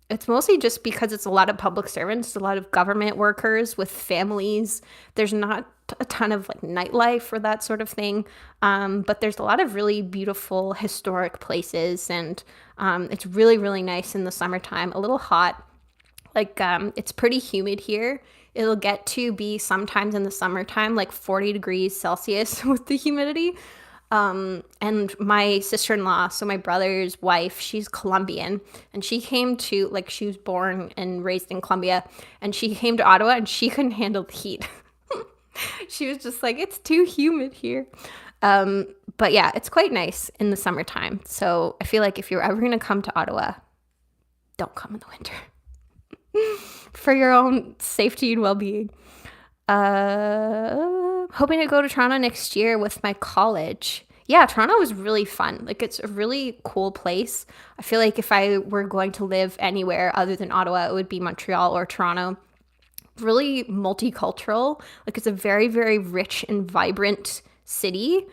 it's mostly just because it's a lot of public servants, a lot of government workers with families. There's not a ton of like nightlife or that sort of thing. But there's a lot of really beautiful historic places, and it's really, really nice in the summertime. A little hot. Like it's pretty humid here. It'll get to be sometimes in the summertime like 40 degrees Celsius with the humidity. And my sister-in-law, so my brother's wife, she's Colombian, and she came to, like, she was born and raised in Colombia, and she came to Ottawa and she couldn't handle the heat. She was just like, it's too humid here. But yeah, it's quite nice in the summertime. So I feel like if you're ever going to come to Ottawa, don't come in the winter for your own safety and well-being. Hoping to go to Toronto next year with my college. Yeah, Toronto is really fun. Like, it's a really cool place. I feel like if I were going to live anywhere other than Ottawa, it would be Montreal or Toronto. Really multicultural. Like, it's a very, very rich and vibrant city.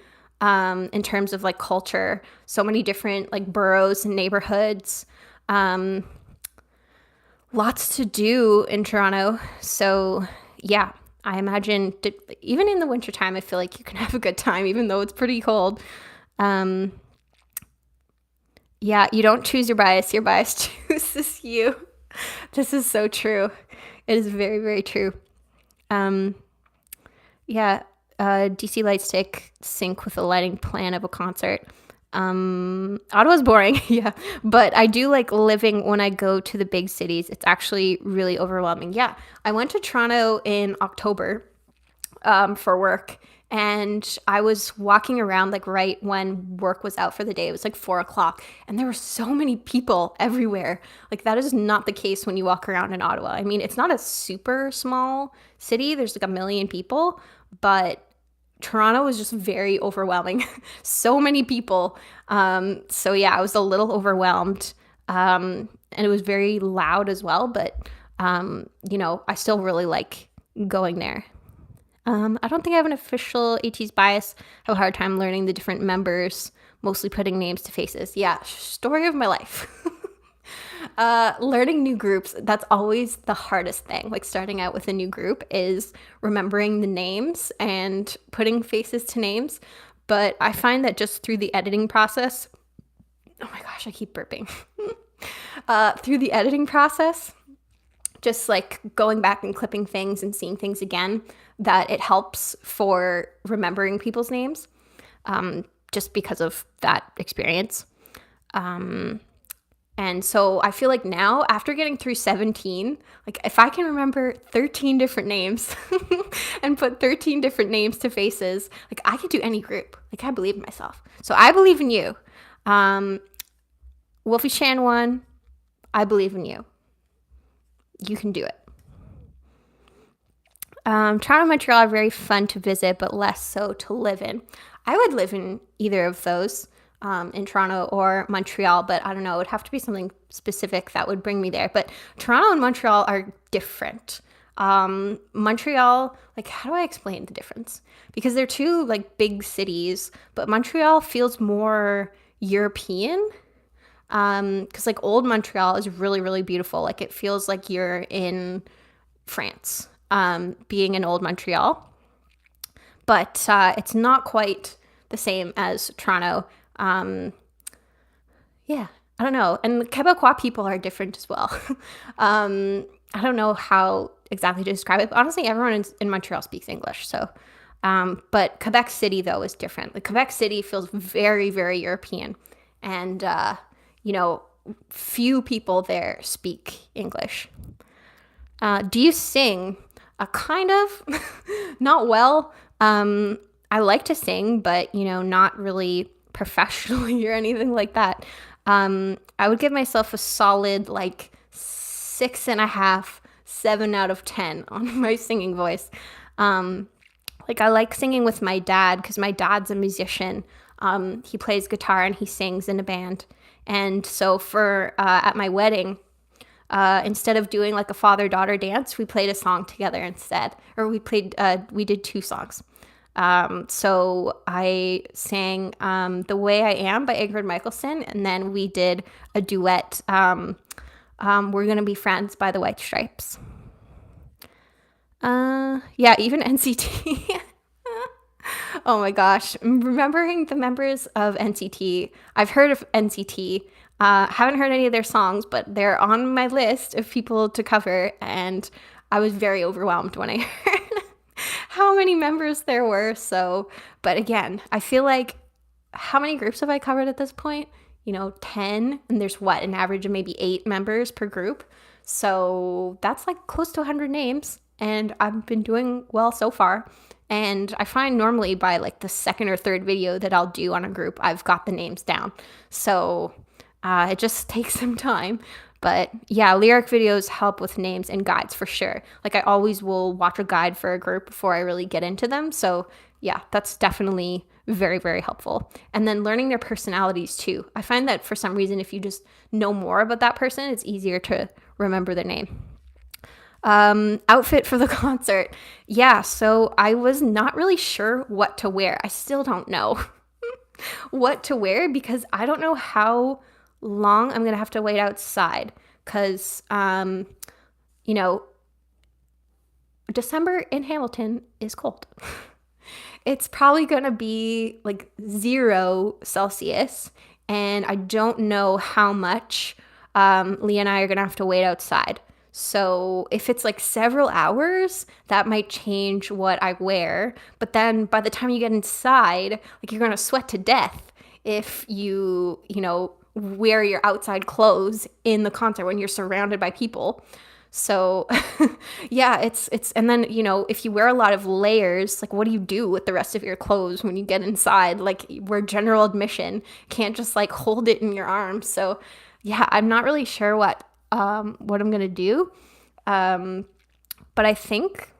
in terms of like culture. So many different like boroughs and neighborhoods. Lots to do in Toronto. So yeah, I imagine even in the wintertime, I feel like you can have a good time, even though it's pretty cold. Um, yeah, you don't choose your bias chooses you. This is so true. It is very, very true. Um, yeah, DC lights take sync with the lighting plan of a concert. Ottawa's boring, yeah, but I do like living when I go to the big cities. It's actually really overwhelming. Yeah, I went to Toronto in October for work. And I was walking around like right when work was out for the day. It was like 4 o'clock, and there were so many people everywhere. Like that is not the case when you walk around in Ottawa. I mean, it's not a super small city. There's like a million people, but Toronto was just very overwhelming. So many people. So yeah, I was a little overwhelmed. And it was very loud as well, but I still really like going there. I don't think I have an official Ateez bias. I have a hard time learning the different members, mostly putting names to faces. Yeah, story of my life. Learning new groups, that's always the hardest thing. Like starting out with a new group is remembering the names and putting faces to names. But I find that just through the editing process, oh my gosh, I keep burping. Through the editing process, just like going back and clipping things and seeing things again, that it helps for remembering people's names, just because of that experience. And so I feel like now, after getting through 17, like if I can remember 13 different names and put 13 different names to faces, like I could do any group. Like I believe in myself. So I believe in you. Wolfie Shan 1, I believe in you. You can do it. Toronto and Montreal are very fun to visit, but less so to live in. I would live in either of those, in Toronto or Montreal, but I don't know. It would have to be something specific that would bring me there. But Toronto and Montreal are different. Montreal, like, how do I explain the difference? Because they're two like big cities, but Montreal feels more European. Because like old Montreal is really, really beautiful. Like it feels like you're in France, being in old Montreal. But it's not quite the same as Toronto. Yeah, I don't know. And Quebecois people are different as well. I don't know how exactly to describe it. But honestly, everyone in Montreal speaks English. So, but Quebec City, though, is different. Like Quebec City feels very, very European. And, few people there speak English. Do you sing? Kind of, not well. I like to sing, but, not really professionally or anything like that. I would give myself a solid, like, 6.5, 7 out of 10 on my singing voice. Like, I like singing with my dad because my dad's a musician. He plays guitar and he sings in a band. And so for at my wedding, instead of doing like a father-daughter dance, we played a song together instead. Or we did 2 songs. So I sang The Way I Am by Ingrid Michaelson, and then we did a duet, We're Gonna Be Friends by the White Stripes. Yeah, even NCT. Oh my gosh. Remembering the members of NCT. I've heard of NCT. Haven't heard any of their songs, but they're on my list of people to cover, and I was very overwhelmed when I heard how many members there were. So, but again, I feel like how many groups have I covered at this point? 10, and there's an average of maybe 8 members per group. So that's like close to 100 names, and I've been doing well so far. And I find normally by like the second or third video that I'll do on a group, I've got the names down. So it just takes some time. But yeah, lyric videos help with names and guides for sure. Like I always will watch a guide for a group before I really get into them. So yeah, that's definitely very, very helpful. And then learning their personalities too. I find that for some reason, if you just know more about that person, it's easier to remember their name. Outfit for the concert. Yeah, so I was not really sure what to wear. I still don't know. what to wear because I don't know how long I'm gonna have to wait outside because you know, December in Hamilton is cold. It's probably gonna be like 0 Celsius, and I don't know how much Leah and I are gonna have to wait outside. So if it's like several hours, that might change what I wear. But then by the time you get inside, like you're gonna sweat to death if you wear your outside clothes in the concert when you're surrounded by people. So yeah, it's and then, if you wear a lot of layers, like what do you do with the rest of your clothes when you get inside? Like we're general admission, can't just like hold it in your arms. So yeah, I'm not really sure what I'm gonna do. But I think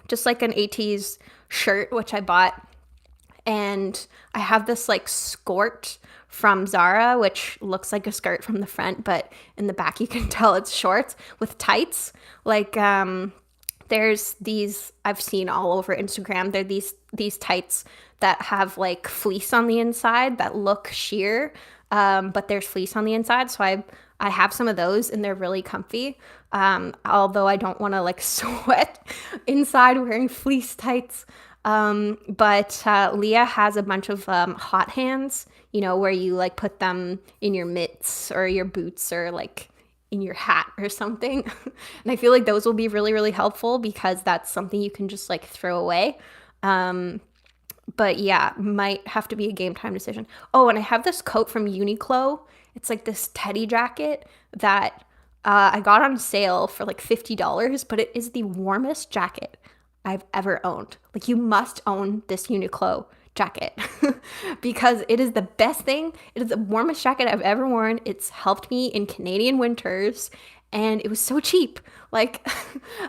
just like an Ateez shirt, which I bought, and I have this like skirt from Zara, which looks like a skirt from the front, but in the back you can tell it's shorts with tights. Like there's these I've seen all over Instagram. They're these tights that have like fleece on the inside that look sheer, but there's fleece on the inside. So I have some of those and they're really comfy. Although I don't want to like sweat inside wearing fleece tights. But Leah has a bunch of hot hands, where you like put them in your mitts or your boots or like in your hat or something. And I feel like those will be really, really helpful because that's something you can just like throw away. But yeah, might have to be a game time decision. Oh, and I have this coat from Uniqlo. It's like this teddy jacket that I got on sale for like $50, but it is the warmest jacket I've ever owned. Like you must own this Uniqlo jacket because it is the best thing. It is the warmest jacket I've ever worn. It's helped me in Canadian winters and it was so cheap. Like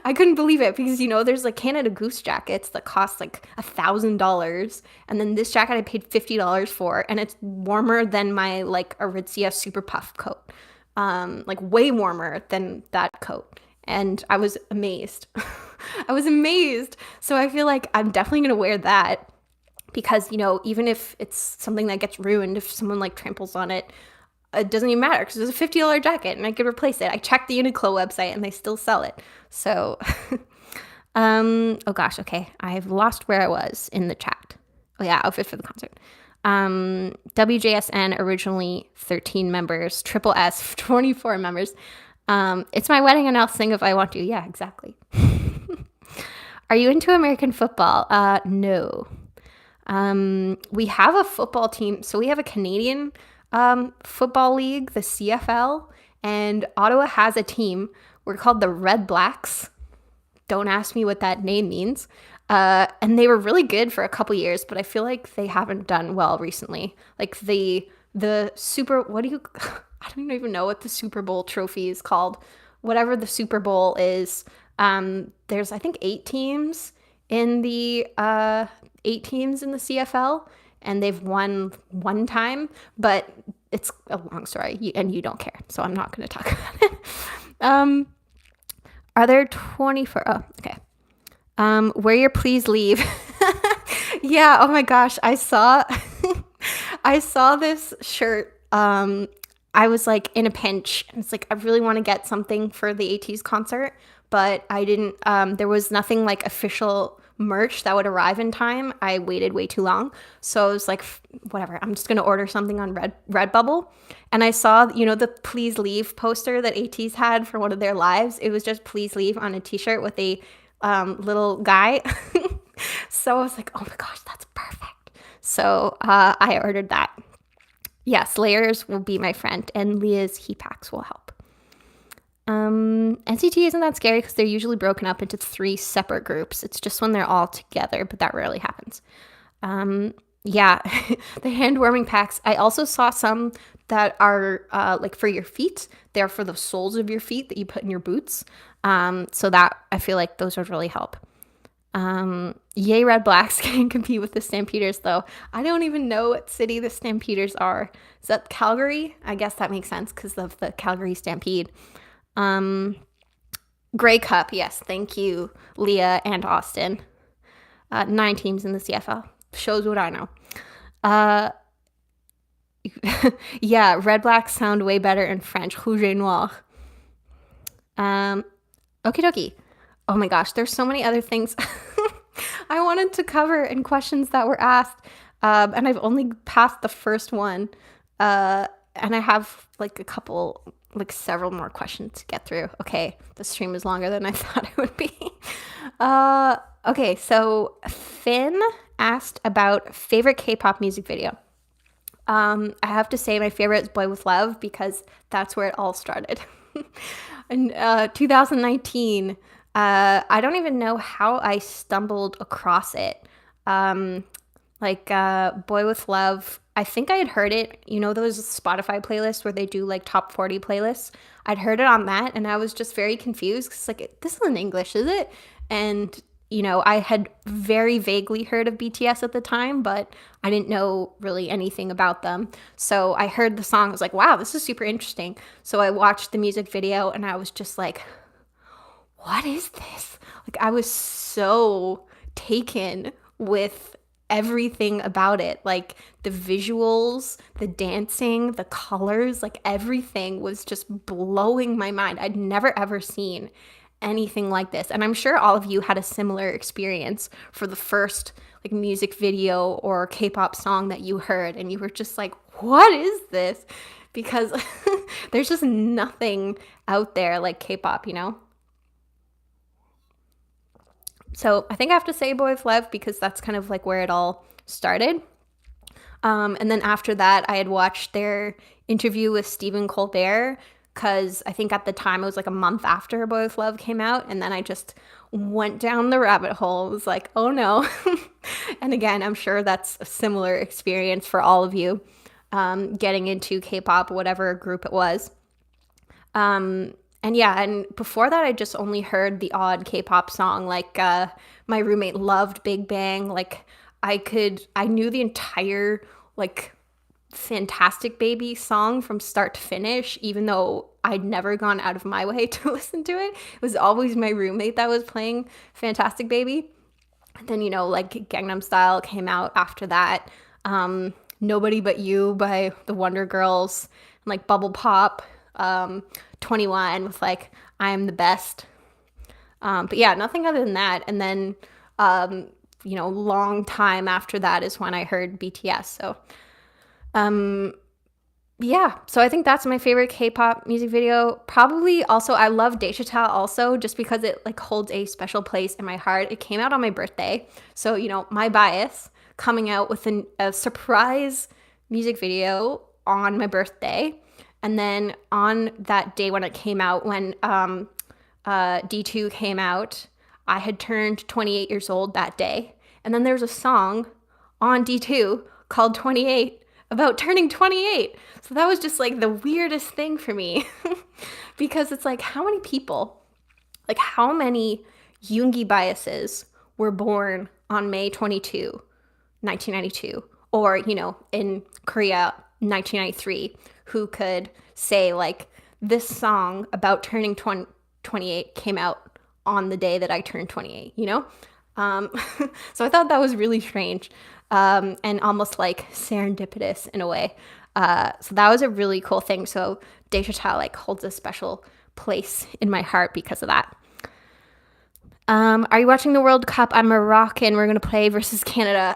I couldn't believe it because there's like Canada Goose jackets that cost like $1,000 and then this jacket I paid $50 for and it's warmer than my like Aritzia Super Puff coat. Like way warmer than that coat. And I was amazed. I was amazed. So I feel like I'm definitely going to wear that because, even if it's something that gets ruined, if someone like tramples on it, it doesn't even matter because it's a $50 jacket and I could replace it. I checked the Uniqlo website and they still sell it. So, oh gosh, okay. I've lost where I was in the chat. Oh yeah, outfit for the concert. WJSN originally 13 members, Triple S 24 members. It's my wedding and I'll sing if I want to. Yeah, exactly. Are you into American football? No. We have a football team. So we have a Canadian football league, the CFL, and Ottawa has a team. We're called the Red Blacks. Don't ask me what that name means. And they were really good for a couple years, but I feel like they haven't done well recently. Like the super, I don't even know what the Super Bowl trophy is called. Whatever the Super Bowl is, there's I think 8 teams in the CFL, and they've won one time, but it's a long story, and you don't care, so I'm not going to talk about it. Are there 24? Oh, okay. Wear your please leave. Yeah. Oh my gosh, I saw this shirt. I was like in a pinch and it's like, I really want to get something for the Ateez concert, but I didn't, there was nothing like official merch that would arrive in time. I waited way too long. So I was like, whatever, I'm just going to order something on Redbubble. And I saw, the please leave poster that Ateez had for one of their lives. It was just please leave on a t-shirt with a little guy. So I was like, oh my gosh, that's perfect. So I ordered that. Yes, layers will be my friend, and Leah's heat packs will help. NCT isn't that scary because they're usually broken up into 3 separate groups. It's just when they're all together, but that rarely happens. Yeah, the hand warming packs. I also saw some that are like for your feet. They're for the soles of your feet that you put in your boots. So that I feel like those would really help. Yay, Red Blacks can compete with the Stampeders, though. I don't even know what city the Stampeders are. Is that Calgary? I guess that makes sense because of the Calgary Stampede. Grey Cup, yes. Thank you, Leah and Austin. 9 teams in the CFL. Shows what I know. Uh, yeah, red blacks sound way better in French. Rouge et noir. Okie dokie. Oh my gosh, there's so many other things I wanted to cover in questions that were asked. And I've only passed the first one. And I have like several more questions to get through. Okay, the stream is longer than I thought it would be. Okay, so Finn asked about favorite K-pop music video. I have to say my favorite is Boy With Love because that's where it all started. In 2019, I don't even know how I stumbled across it. Boy With Love, I think I had heard it, those Spotify playlists where they do like top 40 playlists. I'd heard it on that and I was just very confused because like, this isn't English, is it? And I had very vaguely heard of BTS at the time, but I didn't know really anything about them. So I heard the song, I was like, wow, this is super interesting. So I watched the music video and I was just like, what is this? Like, I was so taken with everything about it. Like the visuals, the dancing, the colors, like everything was just blowing my mind. I'd never ever seen anything like this. And I'm sure all of you had a similar experience for the first like music video or K-pop song that you heard and you were just like, what is this? Because there's just nothing out there like K-pop, So I think I have to say Boy With Love because that's kind of like where it all started. And then after that, I had watched their interview with Stephen Colbert because I think at the time it was like a month after Boy With Love came out. And then I just went down the rabbit hole. It was like, oh no. And again, I'm sure that's a similar experience for all of you getting into K-pop, whatever group it was. And before that, I just only heard the odd K-pop song. Like my roommate loved Big Bang. Like I knew the entire like Fantastic Baby song from start to finish, even though I'd never gone out of my way to listen to it. It was always my roommate that was playing Fantastic Baby. And then, like Gangnam Style came out after that. Nobody But You by the Wonder Girls, and like Bubble Pop, 21 with like I Am the Best. But yeah, nothing other than that. And then, long time after that is when I heard BTS. So, so I think that's my favorite K-pop music video. Probably also, I love Daechwita also just because it like holds a special place in my heart. It came out on my birthday. So, my bias coming out with a surprise music video on my birthday. And then on that day when it came out, when D2 came out, I had turned 28 years old that day. And then there's a song on D2 called 28 about turning 28. So that was just like the weirdest thing for me because it's like how many Yoongi biases were born on May 22, 1992, or, in Korea, 1993, who could say like this song about turning 28 came out on the day that I turned 28, So I thought that was really strange and almost like serendipitous in a way. So that was a really cool thing. So Daechwita like holds a special place in my heart because of that. Are you watching the World Cup? I'm Moroccan. We're going to play versus Canada.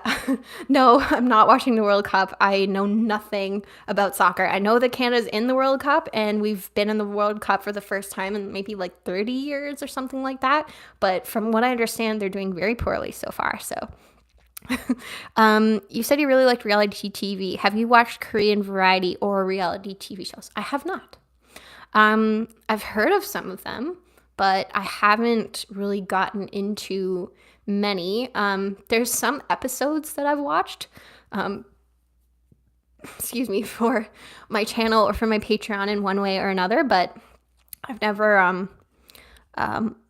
No, I'm not watching the World Cup. I know nothing about soccer. I know that Canada's in the World Cup and we've been in the World Cup for the first time in maybe like 30 years or something like that. But from what I understand, they're doing very poorly so far. So you said you really liked reality TV. Have you watched Korean variety or reality TV shows? I have not. I've heard of some of them, but I haven't really gotten into many. There's some episodes that I've watched, for my channel or for my Patreon in one way or another, but I've never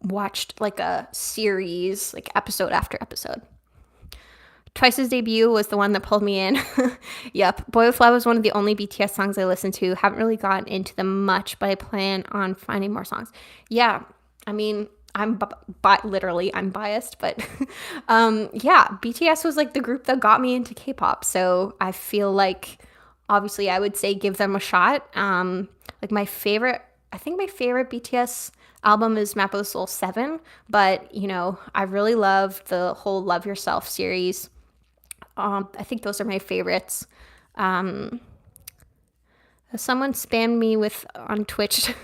watched like a series, like episode after episode. Twice's debut was the one that pulled me in. Yep. Boy With Love was one of the only BTS songs I listened to. Haven't really gotten into them much, but I plan on finding more songs. Yeah. I mean, literally I'm biased, but yeah, BTS was like the group that got me into K-pop. So I feel like obviously I would say give them a shot. Like I think my favorite BTS album is Map of the Soul 7, but you know, I really love the whole Love Yourself series. I think those are my favorites. Um, Someone spammed me with on Twitch,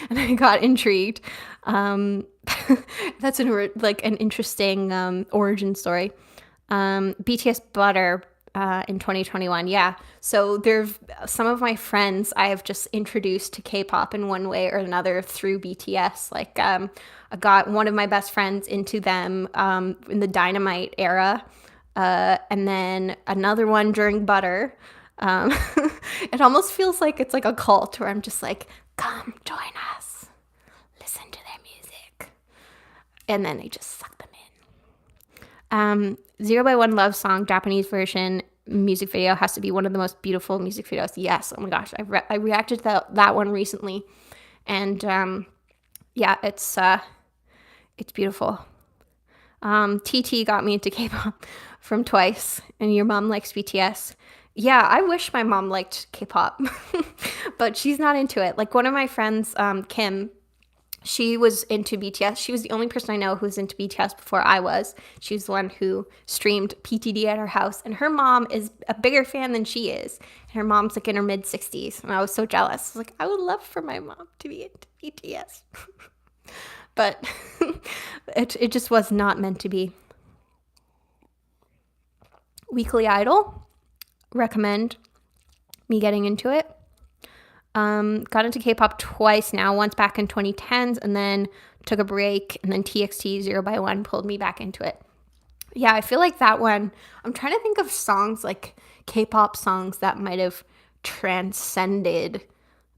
and I got intrigued. Um, that's like an interesting origin story. BTS Butter in 2021. Yeah. So there's some of my friends I have just introduced to K-pop in one way or another through BTS. Like I got one of my best friends into them in the Dynamite era, and then another one during Butter. Um, it almost feels like it's like a cult where I'm just like, come join us, listen to their music, and then they just suck them in. Zero by One Love Song, Japanese version music video has to be one of the most beautiful music videos. Yes, oh my gosh, I reacted to that one recently, and yeah, it's beautiful. TT got me into K-pop from Twice, and your mom likes BTS. Yeah, I wish my mom liked K-pop, but she's not into it. Like one of my friends, Kim, she was into BTS. She was the only person I know who was into BTS before I was. She was the one who streamed PTD at her house, and her mom is a bigger fan than she is. And her mom's like in her mid 60s, and I was so jealous. I was like, I would love for my mom to be into BTS. But it just was not meant to be. Weekly Idol, recommend me getting into it. Got into K-pop twice now, once back in 2010s and then took a break, and then TXT 0 by 1 pulled me back into it. Yeah, I feel like that one, I'm trying to think of songs, like K-pop songs that might have transcended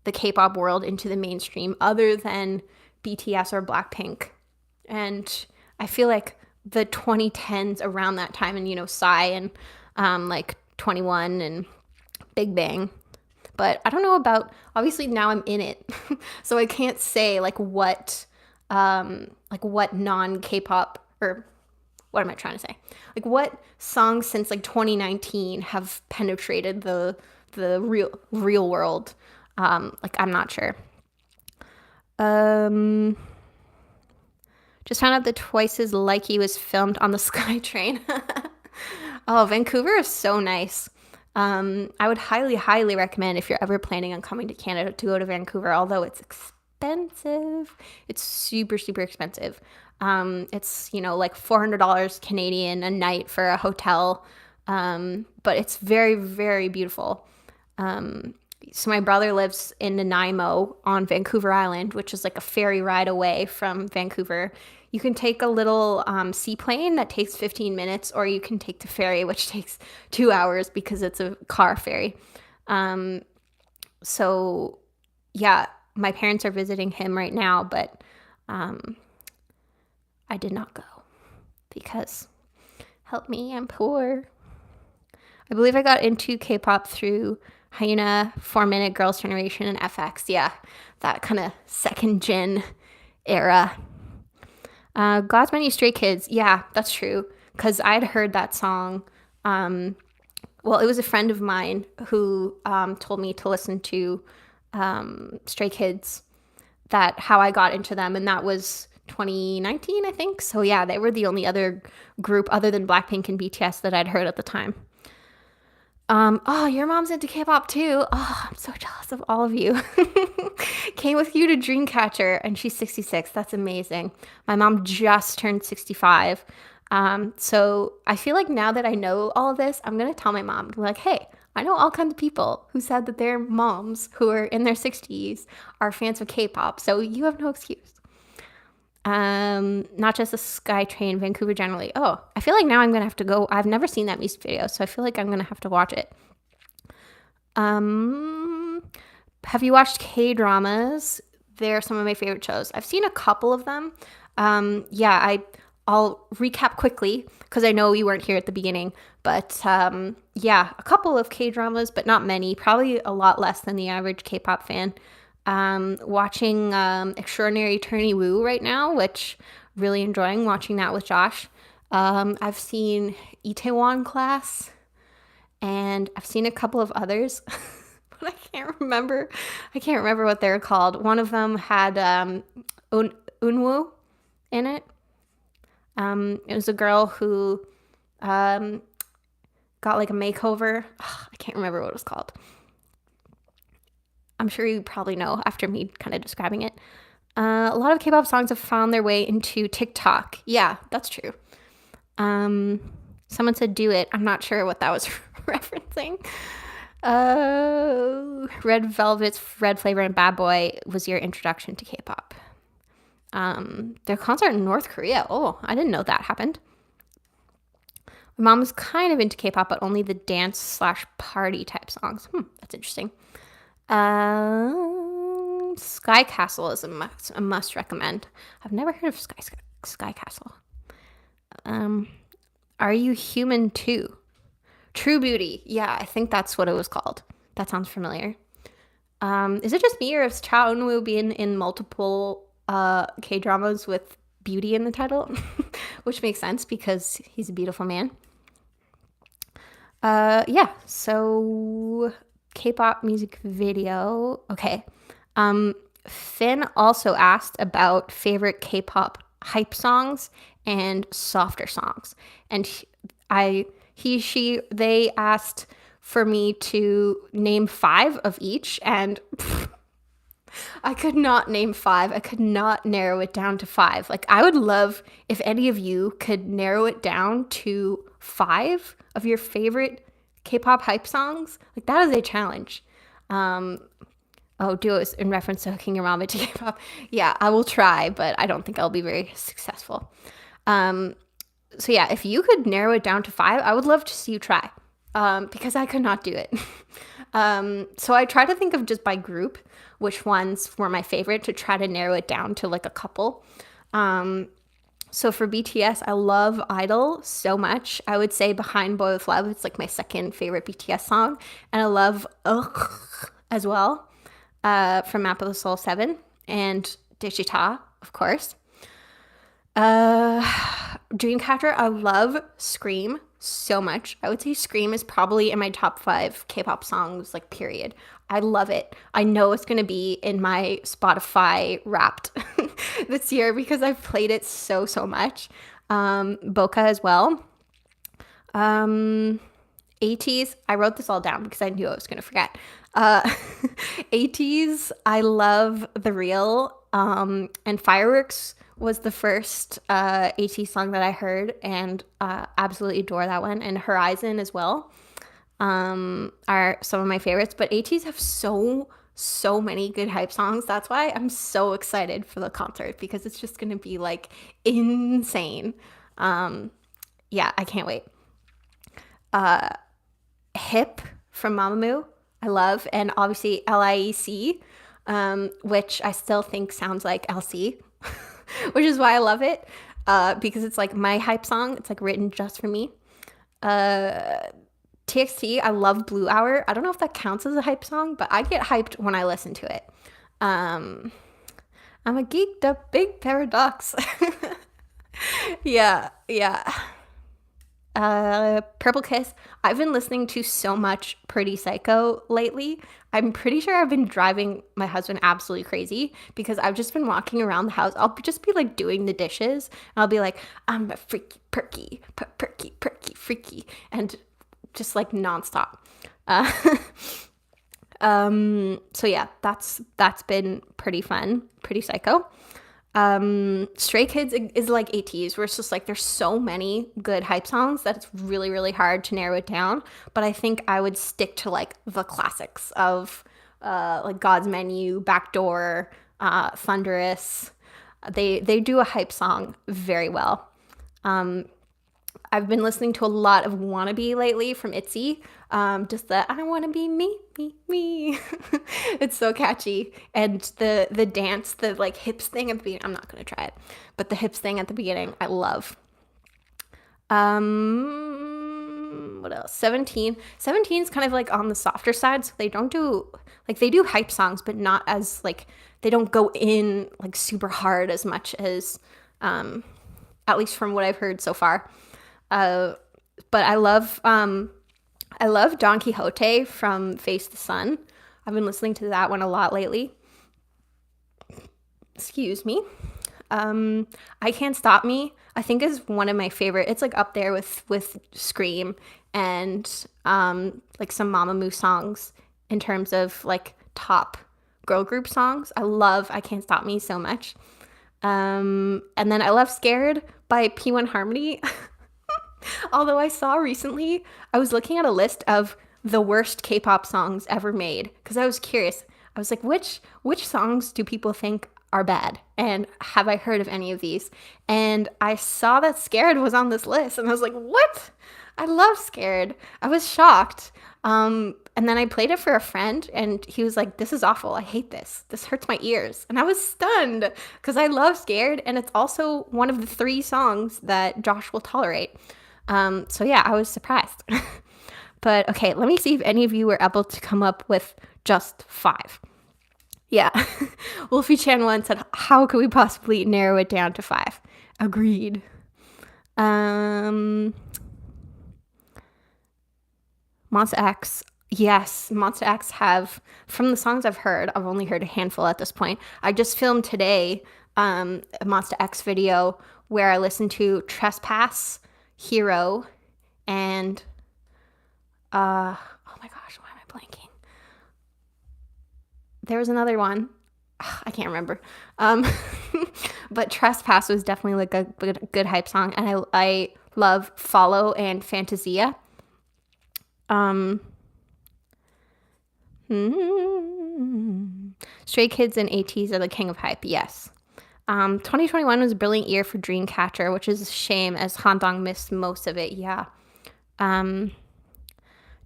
the K-pop world into the mainstream other than BTS or Blackpink. And I feel like the 2010s around that time, and you know, Psy and like 21 and Big Bang. But I don't know about, obviously now I'm in it, so I can't say like what non-K-pop, or what am I trying to say? Like what songs since like 2019 have penetrated the real world? Like I'm not sure. Just found out that Twice's Likey was filmed on the SkyTrain. Oh, Vancouver is so nice. I would highly recommend, if you're ever planning on coming to Canada, to go to Vancouver, although it's expensive. It's super expensive. It's, you know, like $400 Canadian a night for a hotel. But it's very beautiful. So my brother lives in Nanaimo on Vancouver Island, which is like a ferry ride away from Vancouver. You can take a little seaplane that takes 15 minutes, or you can take the ferry, which takes 2 hours because it's a car ferry. So yeah, my parents are visiting him right now, but I did not go because help me, I'm poor. I believe I got into K-pop through Hyena, 4 Minute, Girls' Generation, and FX. Yeah, that kind of second gen era. God's Many Stray Kids. Yeah, that's true. Because I'd heard that song. Well, it was a friend of mine who told me to listen to Stray Kids, that how I got into them. And that was 2019, I think. So yeah, they were the only other group other than Blackpink and BTS that I'd heard at the time. Oh, your mom's into K-pop too. Oh, I'm so jealous of all of you. Came with you to Dreamcatcher, and she's 66. That's amazing. My mom just turned 65. So I feel like now that I know all of this, I'm going to tell my mom, like, hey, I know all kinds of people who said that their moms who are in their 60s are fans of K-pop. So you have no excuse. Not just the SkyTrain, Vancouver generally. Oh, I feel like now I'm gonna have to go. I've never seen that music video, so I feel like I'm gonna have to watch it. Have you watched K-dramas? They're some of my favorite shows. I've seen a couple of them. Yeah, I'll recap quickly because I know you weren't here at the beginning. But yeah, a couple of K-dramas, but not many. Probably a lot less than the average K-pop fan. Watching Extraordinary Attorney Woo right now, which really enjoying watching that with Josh. I've seen Itaewon Class, and I've seen a couple of others, but I can't remember. I can't remember what they're called. One of them had Unwoo in it. It was a girl who got like a makeover. Ugh, I can't remember what it was called. I'm sure you probably know after me kind of describing it. A lot of K-pop songs have found their way into TikTok. Yeah, that's true. Someone said "Do It." I'm not sure what that was referencing. Red Velvet's Red Flavor and Bad Boy was your introduction to K-pop. Their concert in North Korea. Oh, I didn't know that happened. My mom was kind of into K-pop, but only the dance/party type songs. That's interesting. Sky Castle is a must recommend. I've never heard of Sky Castle. Are You Human Too? True Beauty. Yeah, I think that's what it was called. That sounds familiar. Is it just me, or is Cha Eun-woo being in multiple K-dramas with beauty in the title? Which makes sense because he's a beautiful man. Yeah, so K-pop music video. Okay. Finn also asked about favorite K-pop hype songs and softer songs. And they asked for me to name 5 of each, and I could not name 5. I could not narrow it down to 5. Like, I would love if any of you could narrow it down to 5 of your favorite K-pop hype songs. Like, that is a challenge. Duos in reference to hooking your mom into K-pop. Yeah, I will try, but I don't think I'll be very successful. So yeah, if you could narrow it down to 5, I would love to see you try, because I could not do it. So I try to think of just by group which ones were my favorite to try to narrow it down to like a couple. So for BTS, I love Idol so much. I would say Behind Boy with Love, it's like my second favorite BTS song. And I love Ugh as well, from Map of the Soul 7, and Deshita, of course. Dreamcatcher, I love Scream so much. I would say Scream is probably in my top 5 K-pop songs, like, period. I love it. I know it's going to be in my Spotify Wrapped this year because I've played it so much. Boca as well. Ateez, I wrote this all down because I knew I was going to forget. Ateez, I love The Real, and Fireworks was the first Ateez song that I heard, and absolutely adore that one. And Horizon as well are some of my favorites. But Ateez have so many good hype songs. That's why I'm so excited for the concert, because it's just going to be like insane. Yeah, I can't wait. Hip from Mamamoo, I love, and obviously LIEC, which I still think sounds like LC, which is why I love it, because it's like my hype song. It's like written just for me. TXT, I love Blue Hour. I don't know if that counts as a hype song, but I get hyped when I listen to it. I'm a geeked up big paradox. Yeah. Purple Kiss. I've been listening to so much Pretty Psycho lately. I'm pretty sure I've been driving my husband absolutely crazy because I've just been walking around the house. I'll just be like doing the dishes, and I'll be like, I'm a freaky, perky, freaky, and just like nonstop. So yeah, that's been pretty fun. Pretty Psycho. Stray Kids is like Ateez, where it's just like there's so many good hype songs that it's really hard to narrow it down. But I think I would stick to like the classics of like God's Menu, Backdoor, Thunderous. They do a hype song very well. I've been listening to a lot of Wannabe lately from ITZY. Just the I want to be me. It's so catchy. And the dance, the like hips thing at the beginning, I'm not going to try it, but the hips thing at the beginning, I love. What else? 17. 17 is kind of like on the softer side, so they don't do like they do hype songs, but not as like they don't go in like super hard as much as at least from what I've heard so far. But I love Don Quixote from Face the Sun. I've been listening to that one a lot lately. Excuse me. I Can't Stop Me, I think, is one of my favorite. It's like up there with Scream and like some Mamamoo songs in terms of like top girl group songs. I love I Can't Stop Me so much. And then I love Scared by P1 Harmony. Although I saw recently, I was looking at a list of the worst K-pop songs ever made because I was curious. I was like, which songs do people think are bad? And have I heard of any of these? And I saw that Scared was on this list and I was like, what? I love Scared. I was shocked. And then I played it for a friend and he was like, this is awful. I hate this. This hurts my ears. And I was stunned because I love Scared. And it's also one of the 3 songs that Josh will tolerate. So yeah, I was surprised. But okay, let me see if any of you were able to come up with just 5. Yeah. Wolfie Chan once said, how could we possibly narrow it down to 5? Agreed. Monsta X. Yes, Monsta X have, from the songs I've only heard a handful at this point. I just filmed today a Monsta X video where I listened to Trespass, Hero, and oh my gosh, why am I blanking? There was another one. I can't remember. But Trespass was definitely like a good hype song. And I love Follow and Fantasia. Stray Kids and Ateez are the king of hype. Yes. 2021 was a brilliant year for Dreamcatcher, which is a shame as Handong missed most of it. Yeah. Don't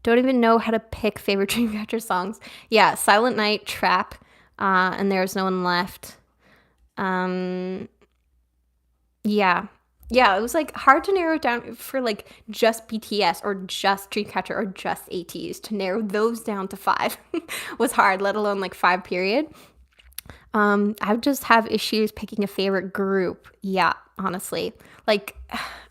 even know how to pick favorite Dreamcatcher songs. Yeah, Silent Night, Trap, and There's No One Left. Yeah, it was like hard to narrow it down for like just BTS or just Dreamcatcher or just Ateez. To narrow those down to 5 was hard, let alone like 5 period. I just have issues picking a favorite group. Yeah, honestly. Like,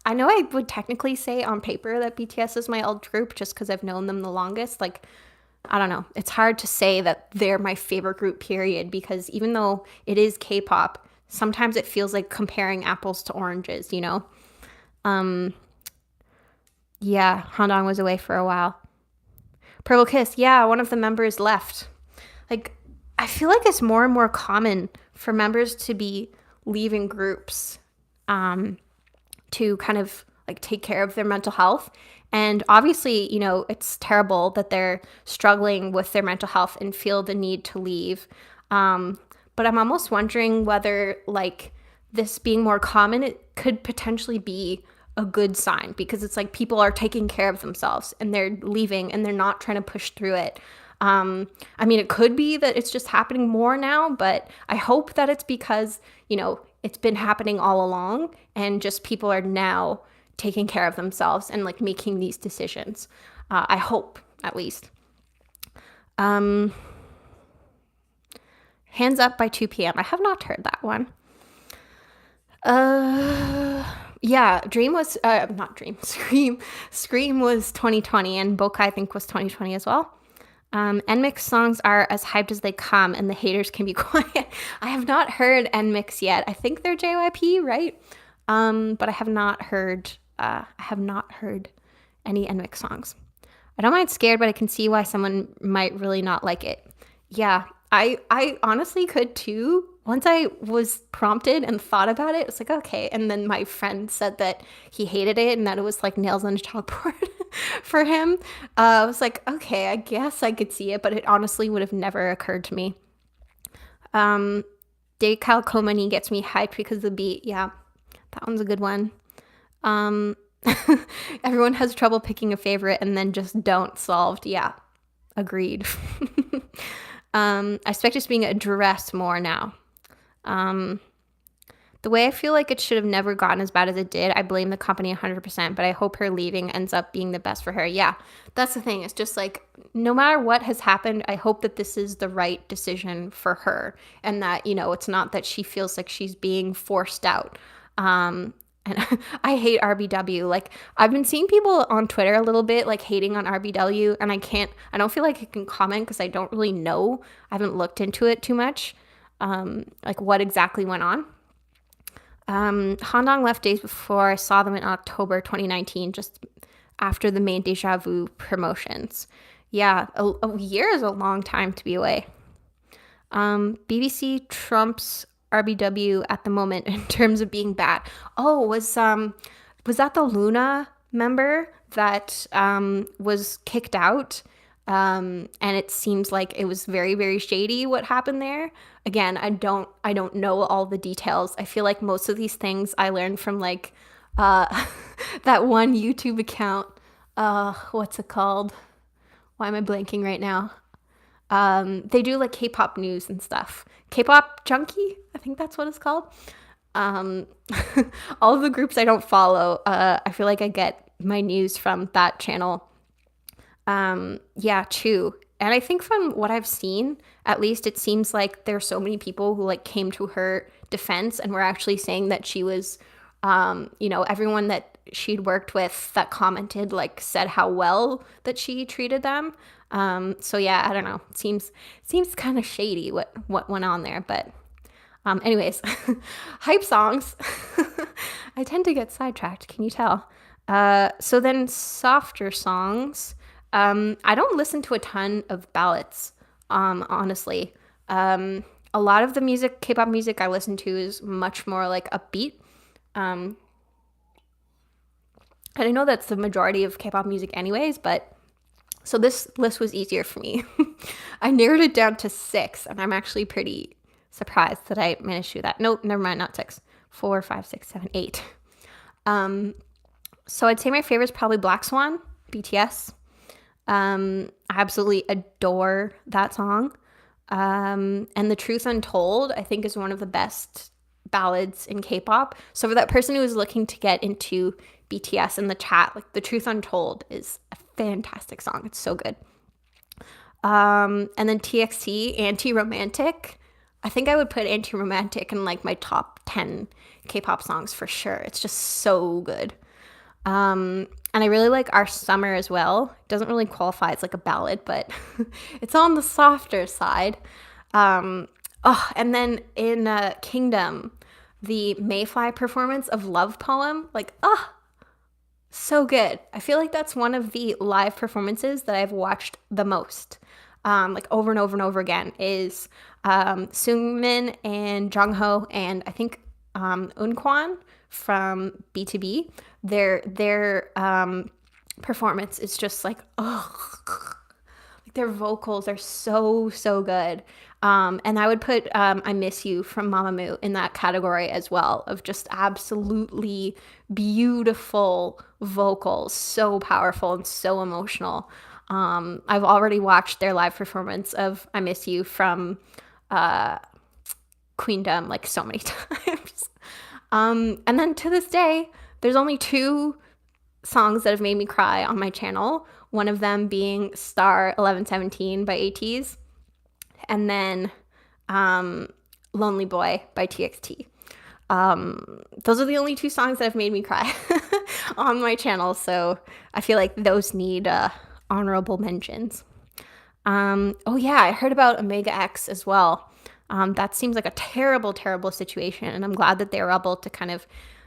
I know I would technically say on paper that BTS is my old group just because I've known them the longest. Like, I don't know. It's hard to say that they're my favorite group, period, because even though it is K-pop, sometimes it feels like comparing apples to oranges, you know? Yeah, Handong was away for a while. Purple Kiss, yeah, one of the members left. Like, I feel like it's more and more common for members to be leaving groups to kind of like take care of their mental health. And obviously, you know, it's terrible that they're struggling with their mental health and feel the need to leave. But I'm almost wondering whether like this being more common, it could potentially be a good sign because it's like people are taking care of themselves and they're leaving and they're not trying to push through it. I mean, it could be that it's just happening more now, but I hope that it's because, you know, it's been happening all along and just people are now taking care of themselves and like making these decisions. I hope, at least. Hands Up by 2 p.m. I have not heard that one. Yeah, Scream was 2020 and Bokai I think was 2020 as well. NMIXX songs are as hyped as they come and the haters can be quiet. I have not heard NMIXX yet. I think they're JYP, right? But I have not heard any NMIXX songs. I don't mind Scared, but I can see why someone might really not like it. Yeah, I honestly could too. Once I was prompted and thought about it, it's like, okay. And then my friend said that he hated it and that it was like nails on a chalkboard for him. I was like, okay, I guess I could see it, but it honestly would have never occurred to me. Day Kyle Komani gets me hyped because of the beat. Yeah, that one's a good one. Everyone has trouble picking a favorite and then just don't solved. Yeah, agreed. I expect it's being addressed more now. The way I feel like it should have never gotten as bad as it did, I blame the company 100%, but I hope her leaving ends up being the best for her. Yeah, that's the thing. It's just like, no matter what has happened, I hope that this is the right decision for her and that, it's not that she feels like she's being forced out. And I hate RBW. Like, I've been seeing people on Twitter a little bit like hating on RBW, and I don't feel like I can comment because I don't really know. I haven't looked into it too much, like what exactly went on. Handong left days before I saw them in October 2019, just after the main Deja Vu promotions. Yeah, a year is a long time to be away. BBC trumps RBW at the moment in terms of being bad. Oh, was that the Luna member that was kicked out? And it seems like it was very, very shady what happened there. Again, I don't know all the details. I feel like most of these things I learned from like that one YouTube account. What's it called? Why am I blanking right now? They do like K-pop news and stuff. K-pop junkie, I think that's what it's called. All of the groups I don't follow, I feel like I get my news from that channel. Yeah, too. And I think from what I've seen, at least it seems like there's so many people who like came to her defense and were actually saying that she was, everyone that she'd worked with that commented like said how well that she treated them. So yeah, I don't know. It seems kind of shady what went on there, but anyways, hype songs. I tend to get sidetracked, can you tell? So then softer songs. I don't listen to a ton of ballads, honestly. A lot of the music, K-pop music I listen to is much more like upbeat. And I know that's the majority of K-pop music anyways, but so this list was easier for me. I narrowed it down to 6, and I'm actually pretty surprised that I managed to do that. No, never mind, not 6. 4, 5, 6, 7, 8. So I'd say my favorite is probably Black Swan, BTS. I absolutely adore that song. And The Truth Untold, I think, is one of the best ballads in K-pop. So for that person who is looking to get into BTS in the chat, like The Truth Untold is a fantastic song. It's so good. And then TXT, Anti-Romantic. I think I would put Anti-Romantic in like my top 10 K-pop songs for sure. It's just so good. And I really like Our Summer as well. It doesn't really qualify as like a ballad, but it's on the softer side. And then in Kingdom, the Mayfly performance of Love Poem, like, so good. I feel like that's one of the live performances that I've watched the most, like over and over and over again, is Seungmin and Jongho and I think Eunkwon from B2B. Their performance is just like, like their vocals are so good. And I would put I Miss You from Mamamoo in that category as well, of just absolutely beautiful vocals, so powerful and so emotional. I've already watched their live performance of I Miss You from Queendom like so many times. And then to this day, there's only 2 songs that have made me cry on my channel. One of them being Star 1117 by Ateez, and then Lonely Boy by TXT. Those are the only 2 songs that have made me cry on my channel, so I feel like those need honorable mentions. Oh yeah, I heard about Omega X as well. That seems like a terrible, terrible situation, and I'm glad that they were able to kind of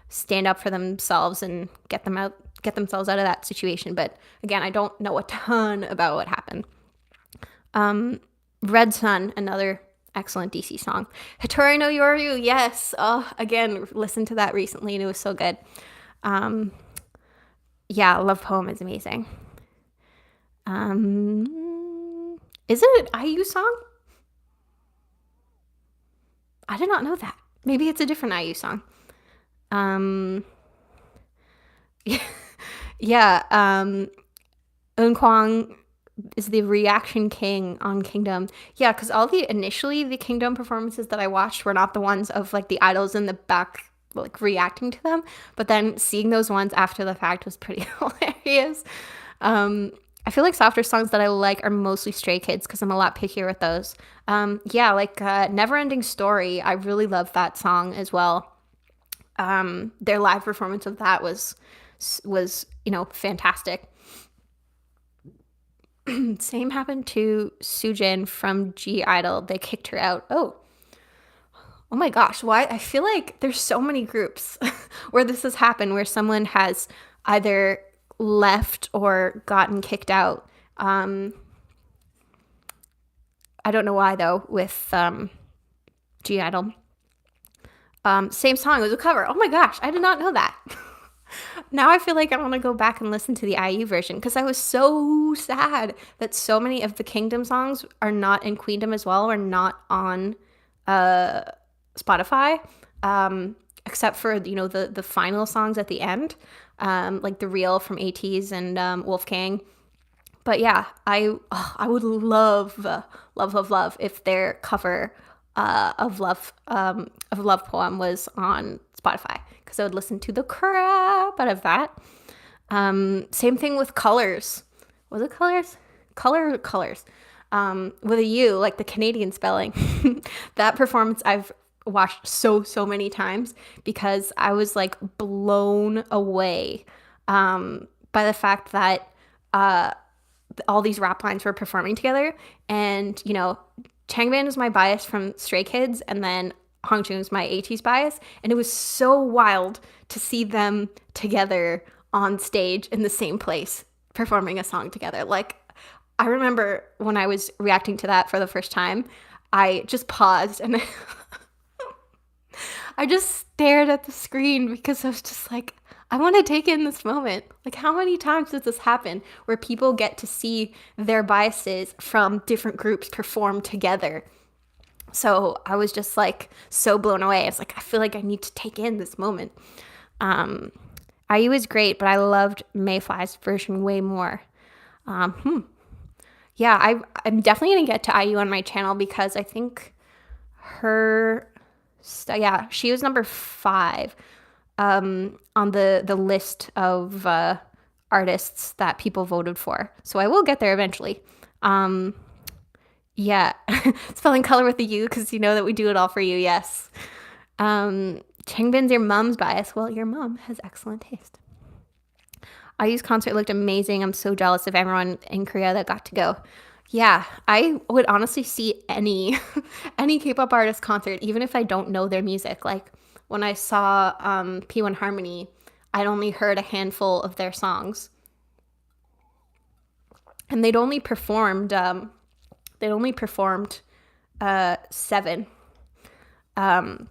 stand up for themselves and get themselves out of that situation. But again, I don't know a ton about what happened. Red Sun, another excellent DC song. Hattori no Yoru, yes. Oh, again, listened to that recently and it was so good. Yeah, Love Poem is amazing. Is it an IU song? I did not know that. Maybe it's a different IU song. Yeah. Eunkwang is the reaction king on Kingdom. Yeah, because all the initially the Kingdom performances that I watched were not the ones of like the idols in the back like reacting to them, but then seeing those ones after the fact was pretty hilarious. I feel like softer songs that I like are mostly Stray Kids because I'm a lot pickier with those. Yeah, like Never Ending Story. I really love that song as well. Their live performance of that was fantastic. Same happened to Sujin from G Idol. They kicked her out. Oh my gosh, why? I feel like there's so many groups where this has happened, where someone has either left or gotten kicked out. I don't know why though, with G Idol. Same song, it was a cover. Oh my gosh, I did not know that. Now I feel like I want to go back and listen to the IU version because I was so sad that so many of the Kingdom songs are not in Queendom as well, or not on Spotify, except for the final songs at the end, like the Real from Ateez and Wolfgang. But yeah, I would love if their cover of Love Poem was on Spotify because I would listen to the crap out of that. Same thing with Colors. Was it Colors? Colors. With a U, like the Canadian spelling. That performance I've watched so many times because I was like blown away by the fact that all these rap lines were performing together. And, Changbin is my bias from Stray Kids, and then Hongjoong is my Ateez bias. And it was so wild to see them together on stage in the same place performing a song together. Like, I remember when I was reacting to that for the first time, I just paused and I just stared at the screen because I was just like, I want to take in this moment. Like, how many times does this happen where people get to see their biases from different groups perform together? So I was just like so blown away. I was like, I feel like I need to take in this moment. IU is great, but I loved Mayfly's version way more. Yeah, I'm definitely going to get to IU on my channel because I think she was number 5 on the list of artists that people voted for. So I will get there eventually. Yeah, spelling color with a U because you know that we do it all for you. Yes. Changbin's your mom's bias. Well, your mom has excellent taste. IU's concert looked amazing. I'm so jealous of everyone in Korea that got to go. Yeah, I would honestly see any any K-pop artist concert, even if I don't know their music. Like when I saw P1 Harmony, I'd only heard a handful of their songs, and they'd only performed 7, and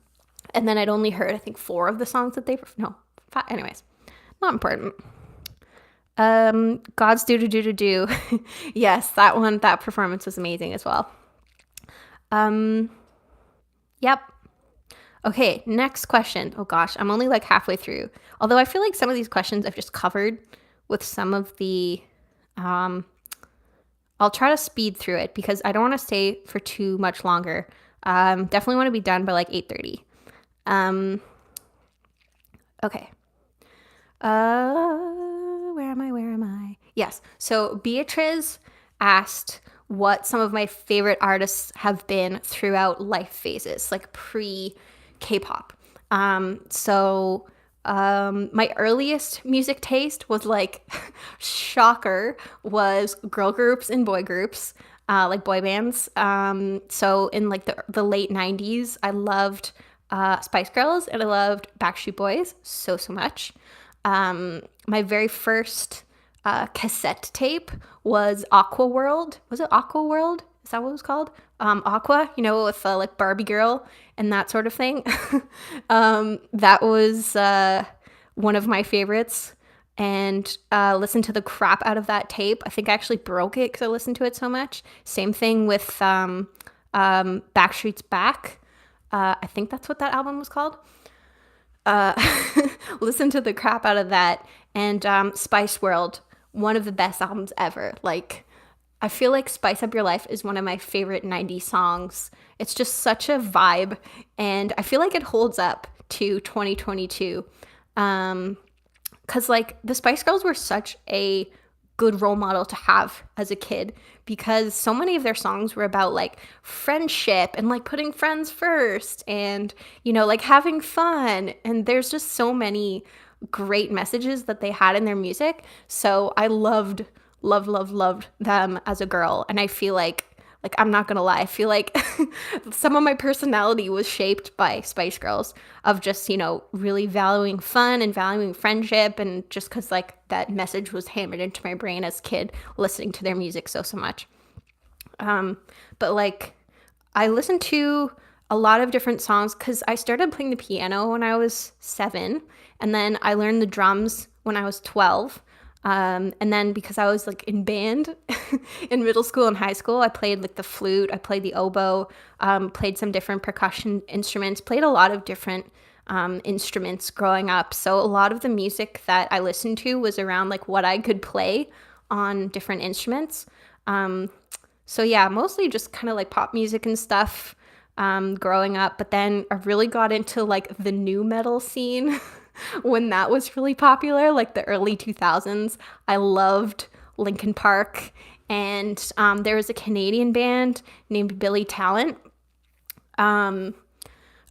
then I'd only heard I think 4 of the songs that no 5. Anyways, not important. God's do. Yes, that performance was amazing as well. Yep. Okay, next question. Oh gosh, I'm only like halfway through. Although I feel like some of these questions I've just covered with some of the I'll try to speed through it because I don't want to stay for too much longer. Definitely want to be done by like 8:30. Okay. Where am I? Yes. So Beatrice asked what some of my favorite artists have been throughout life phases, like pre-K-pop. My earliest music taste was like, shocker, was girl groups and boy groups, like boy bands. So in like the late 90s, I loved Spice Girls and I loved Backstreet Boys so much. My very first cassette tape was Aqua World. Was it Aqua World? Is that what it was called? Aqua, with like Barbie Girl and that sort of thing. That was one of my favorites, and listened to the crap out of that tape. I think I actually broke it because I listened to it so much. Same thing with Backstreet's Back. I think that's what that album was called. Listen to the crap out of that. And Spice World, one of the best albums ever. Like, I feel like Spice Up Your Life is one of my favorite 90s songs. It's just such a vibe, and I feel like it holds up to 2022. Because, like, the Spice Girls were such a good role model to have as a kid, because so many of their songs were about like friendship and like putting friends first and, you know, like having fun. And there's just so many great messages that they had in their music. So I loved, loved them as a girl. And I feel like I'm not gonna lie, I feel like some of my personality was shaped by Spice Girls, of just, you know, really valuing fun and valuing friendship, and just because like that message was hammered into my brain as a kid, listening to their music so much. But like, I listened to a lot of different songs because I started playing the piano when I was 7, and then I learned the drums when I was 12. And then because I was like in band in middle school and high school, I played like the flute, I played the oboe, played some different percussion instruments, played a lot of different instruments growing up. So a lot of the music that I listened to was around like what I could play on different instruments. So yeah, mostly just kind of like pop music and stuff growing up. But then I really got into like the new metal scene when that was really popular, like the early 2000s. I loved Linkin Park, and there was a Canadian band named Billy Talent. I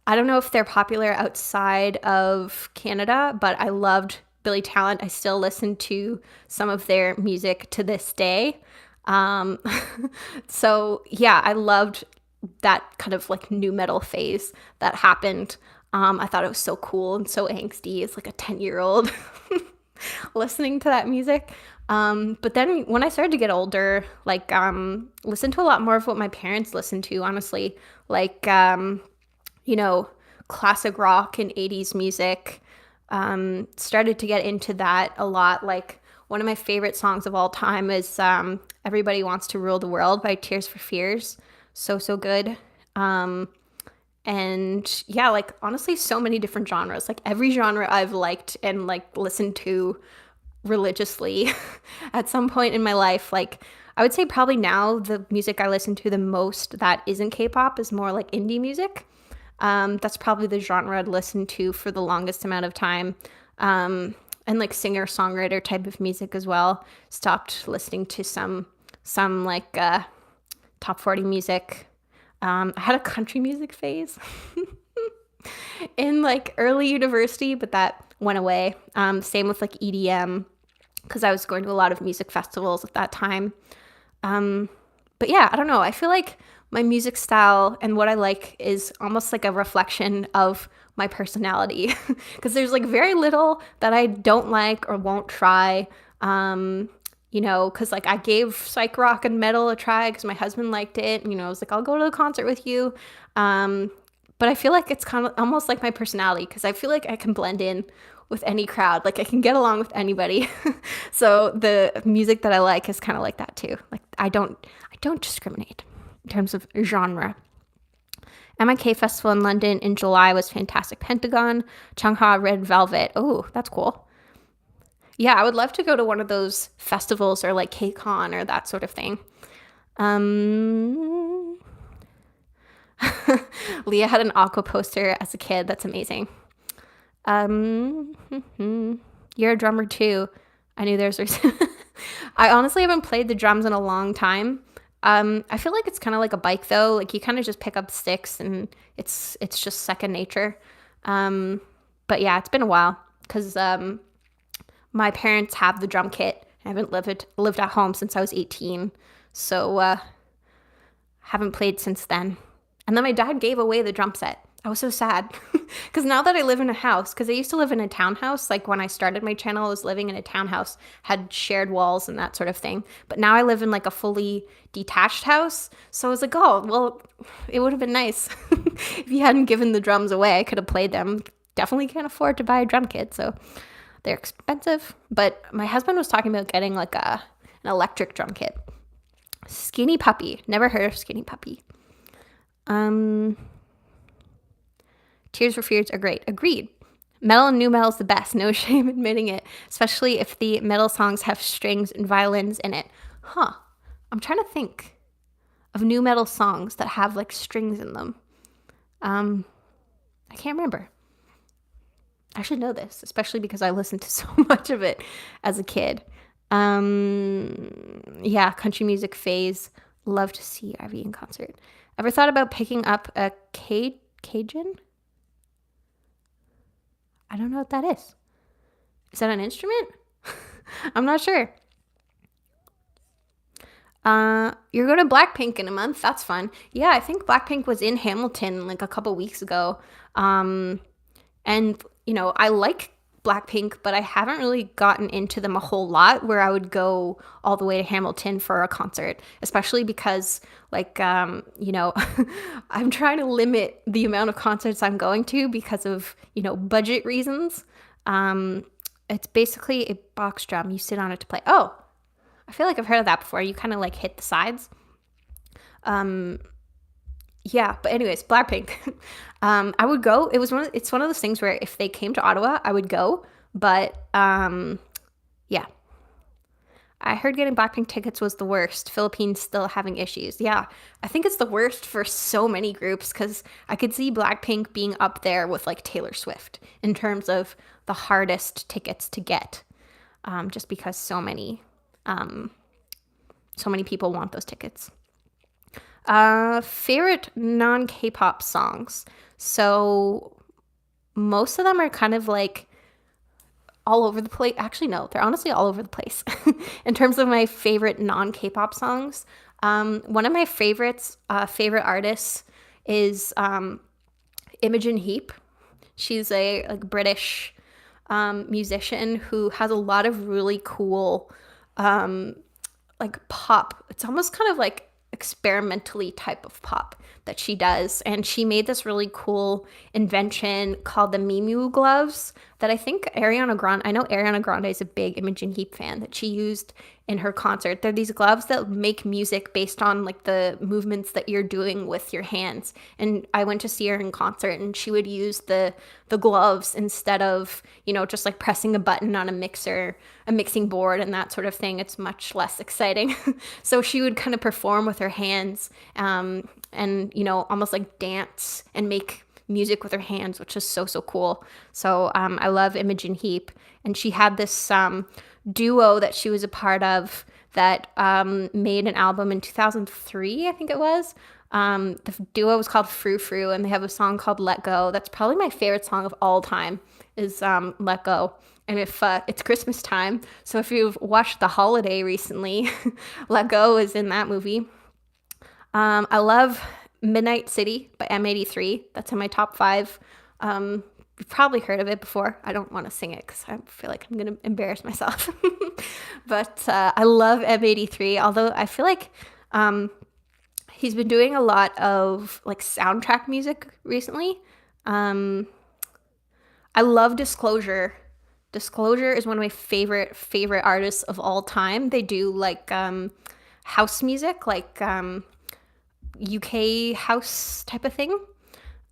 don't know if they're popular outside of Canada, but I loved Billy Talent. I still listen to some of their music to this day. So yeah, I loved that kind of like new metal phase that happened. I thought it was so cool and so angsty as like a 10-year-old listening to that music. But then when I started to get older, like listened to a lot more of what my parents listened to, honestly, like you know, classic rock and 80s music. Started to get into that a lot. Like one of my favorite songs of all time is Everybody Wants to Rule the World by Tears for Fears. So good. And yeah, like honestly, so many different genres, like every genre I've liked and like listened to religiously at some point in my life. Like I would say probably now the music I listen to the most that isn't K-pop is more like indie music. That's probably the genre I'd listen to for the longest amount of time. And like singer-songwriter type of music as well. Stopped listening to some like top 40 music. I had a country music phase in like early university, but that went away. Same with like EDM, because I was going to a lot of music festivals at that time. But yeah, I don't know. I feel like my music style and what I like is almost like a reflection of my personality, because there's like very little that I don't like or won't try. You know, because like I gave psych rock and metal a try because my husband liked it. And, you know, I was like, I'll go to the concert with you. But I feel like it's kind of almost like my personality, because I feel like I can blend in with any crowd. Like I can get along with anybody. So the music that I like is kind of like that too. Like I don't discriminate in terms of genre. MIK Festival in London in July was fantastic. Pentagon, Changhua, Red Velvet. Oh, that's cool. Yeah, I would love to go to one of those festivals or like KCON or that sort of thing. Leah had an Aqua poster as a kid. That's amazing. You're a drummer too. I knew there's I honestly haven't played the drums in a long time. I feel like it's kind of like a bike though. Like you kind of just pick up sticks and it's just second nature. But yeah, it's been a while because my parents have the drum kit. I haven't lived at home since I was 18, so haven't played since then. And then my dad gave away the drum set. I was so sad because now that I live in a house, because I used to live in a townhouse, like when I started my channel, I was living in a townhouse, had shared walls and that sort of thing. But now I live in like a fully detached house. So I was like, oh, well, it would have been nice if you hadn't given the drums away. I could have played them. Definitely can't afford to buy a drum kit, so they're expensive. But my husband was talking about getting like an electric drum kit. Skinny Puppy. Never heard of Skinny Puppy. Tears for Fears are great. Agreed. Metal and new metal is the best. No shame admitting it. Especially if the metal songs have strings and violins in it. Huh. I'm trying to think of new metal songs that have like strings in them. I can't remember. I should know this, especially because I listened to so much of it as a kid. Yeah, country music phase. Love to see Ivy in concert. Ever thought about picking up a Cajun? I don't know what that is. Is that an instrument? I'm not sure. You're going to Blackpink in a month. That's fun. Yeah, I think Blackpink was in Hamilton like a couple weeks ago. And, I like Blackpink, but I haven't really gotten into them a whole lot where I would go all the way to Hamilton for a concert, especially because, I'm trying to limit the amount of concerts I'm going to because of, budget reasons. It's basically a box drum. You sit on it to play. Oh, I feel like I've heard of that before. You kind of like hit the sides. Yeah, but anyways, Blackpink. I would go. It's one of those things where if they came to Ottawa, I would go. But yeah, I heard getting Blackpink tickets was the worst. Philippines still having issues. Yeah, I think it's the worst for so many groups because I could see Blackpink being up there with like Taylor Swift in terms of the hardest tickets to get, just because so many people want those tickets. Favorite non-K-pop songs. So most of them are kind of like all over the place. Actually, no, they're honestly all over the place in terms of my favorite non-K-pop songs. One of my favorite artists is Imogen Heap. She's a like British musician who has a lot of really cool like pop. It's almost kind of like experimentally type of pop that she does, and she made this really cool invention called the Mimu gloves that I know Ariana Grande is a big Imogen Heap fan, that she used in her concert. They're these gloves that make music based on like the movements that you're doing with your hands. And I went to see her in concert, and she would use the gloves instead of, just like pressing a button on a mixing board and that sort of thing. It's much less exciting. So she would kind of perform with her hands, and almost like dance and make music with her hands, which is so cool. So I love Imogen Heap, and she had this duo that she was a part of that made an album in 2003, I think it was. The duo was called Frou Frou, and they have a song called Let Go. That's probably my favorite song of all time, is Let Go. And if it's Christmas time, so if you've watched The Holiday recently, Let Go is in that movie. I love Midnight City by M83. That's in my top 5. You've probably heard of it before. I don't want to sing it because I feel like I'm going to embarrass myself. But I love M83, although I feel like he's been doing a lot of like soundtrack music recently. I love Disclosure. Disclosure is one of my favorite artists of all time. They do like house music, like UK house type of thing.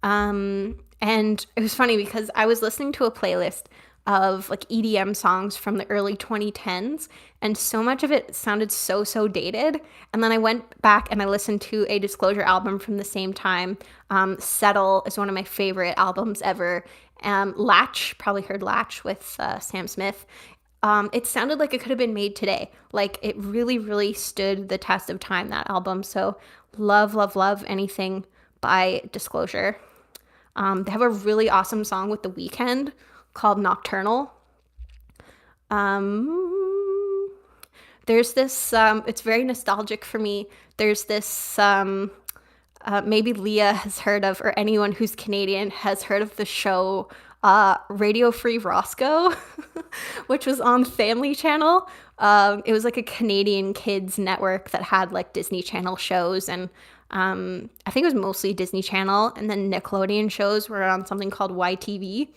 And it was funny because I was listening to a playlist of like EDM songs from the early 2010s, and so much of it sounded so dated. And then I went back and I listened to a Disclosure album from the same time. Settle is one of my favorite albums ever. Latch, probably heard Latch with Sam Smith. It sounded like it could have been made today. Like it really stood the test of time, that album. So love anything by Disclosure. They have a really awesome song with The Weeknd called Nocturnal. There's this, it's very nostalgic for me. There's this, maybe Leah has heard of, or anyone who's Canadian has heard of the show Radio Free Roscoe, which was on Family Channel. It was like a Canadian kids network that had like Disney Channel shows, and I think it was mostly Disney Channel, and then Nickelodeon shows were on something called YTV.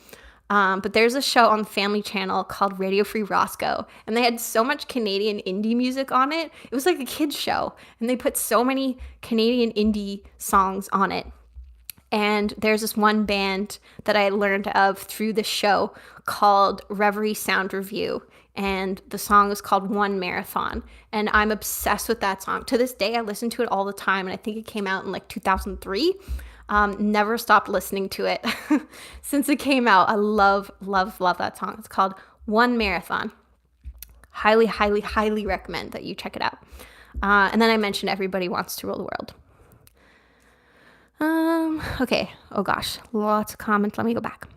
But there's a show on Family Channel called Radio Free Roscoe, and they had so much Canadian indie music on it. It was like a kids show, and they put so many Canadian indie songs on it. And there's this one band that I learned of through the show called Reverie Sound Review. And the song is called One Marathon. And I'm obsessed with that song. To this day, I listen to it all the time. And I think it came out in like 2003. Never stopped listening to it since it came out. I love, love, love that song. It's called One Marathon. Highly, highly, highly recommend that you check it out. And then I mentioned Everybody Wants to Rule the World. Okay. Oh gosh, lots of comments. Let me go back.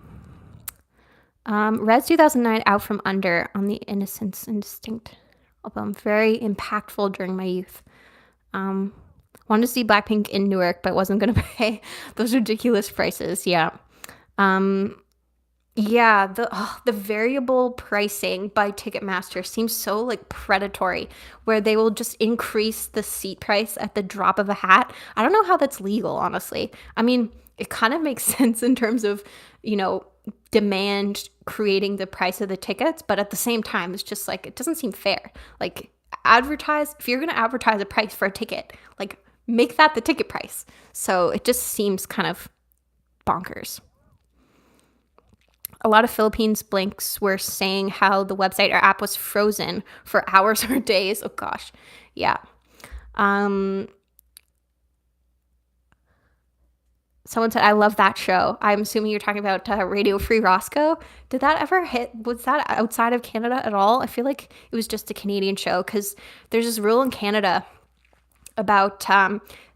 Red's 2009 Out From Under on the Innocence Instinct album. Very impactful during my youth. Wanted to see Blackpink in Newark, but wasn't going to pay those ridiculous prices. Yeah. Yeah, the variable pricing by Ticketmaster seems so like predatory, where they will just increase the seat price at the drop of a hat. I don't know how that's legal, honestly. I mean, it kind of makes sense in terms of, demand creating the price of the tickets, but at the same time, it's just like, it doesn't seem fair. Like, if you're going to advertise a price for a ticket, like, make that the ticket price. So it just seems kind of bonkers. A lot of Philippines blinks were saying how the website or app was frozen for hours or days. Oh gosh. Yeah. Someone said, I love that show. I'm assuming you're talking about Radio Free Roscoe. Did that ever hit? Was that outside of Canada at all? I feel like it was just a Canadian show because there's this rule in Canada about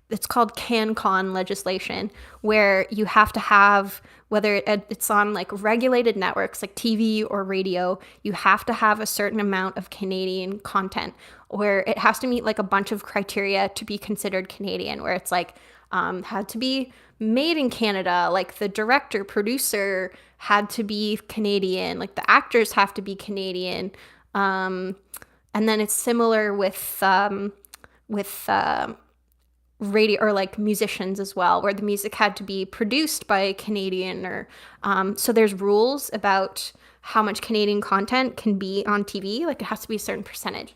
it's called CanCon legislation, where you have to have, whether it's on like regulated networks like TV or radio, you have to have a certain amount of Canadian content, where it has to meet like a bunch of criteria to be considered Canadian, where it's like had to be made in Canada, like the director, producer had to be Canadian, like the actors have to be Canadian. And then it's similar with radio or like musicians as well, where the music had to be produced by a Canadian or so there's rules about how much Canadian content can be on TV. Like it has to be a certain percentage.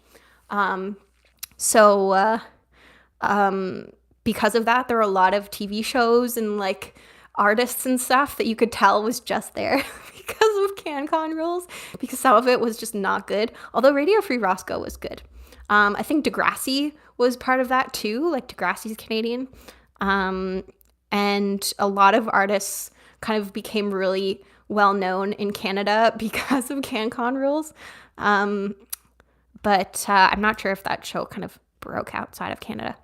Because of that, there are a lot of TV shows and like artists and stuff that you could tell was just there because of CanCon rules, because some of it was just not good. Although Radio Free Roscoe was good. I think Degrassi was part of that too. Like Degrassi's Canadian. And a lot of artists kind of became really well known in Canada because of CanCon rules. But I'm not sure if that show kind of broke outside of Canada.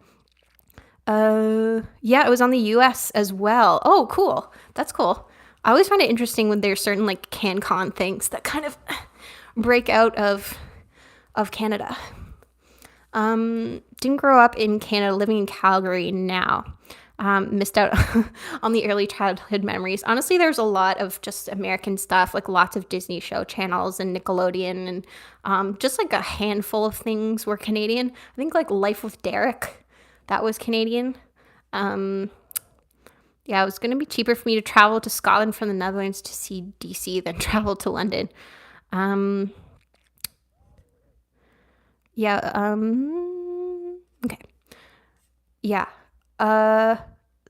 Yeah, it was on the US as well. Oh, cool. That's cool. I always find it interesting when there's certain like CanCon things that kind of break out of Canada. Didn't grow up in Canada, living in Calgary now. Missed out on the early childhood memories. Honestly, there's a lot of just American stuff, like lots of Disney show channels and Nickelodeon, and just like a handful of things were Canadian. I think like Life with Derek, that was Canadian. Yeah, it was going to be cheaper for me to travel to Scotland from the Netherlands to see DC than travel to London. Okay. Yeah.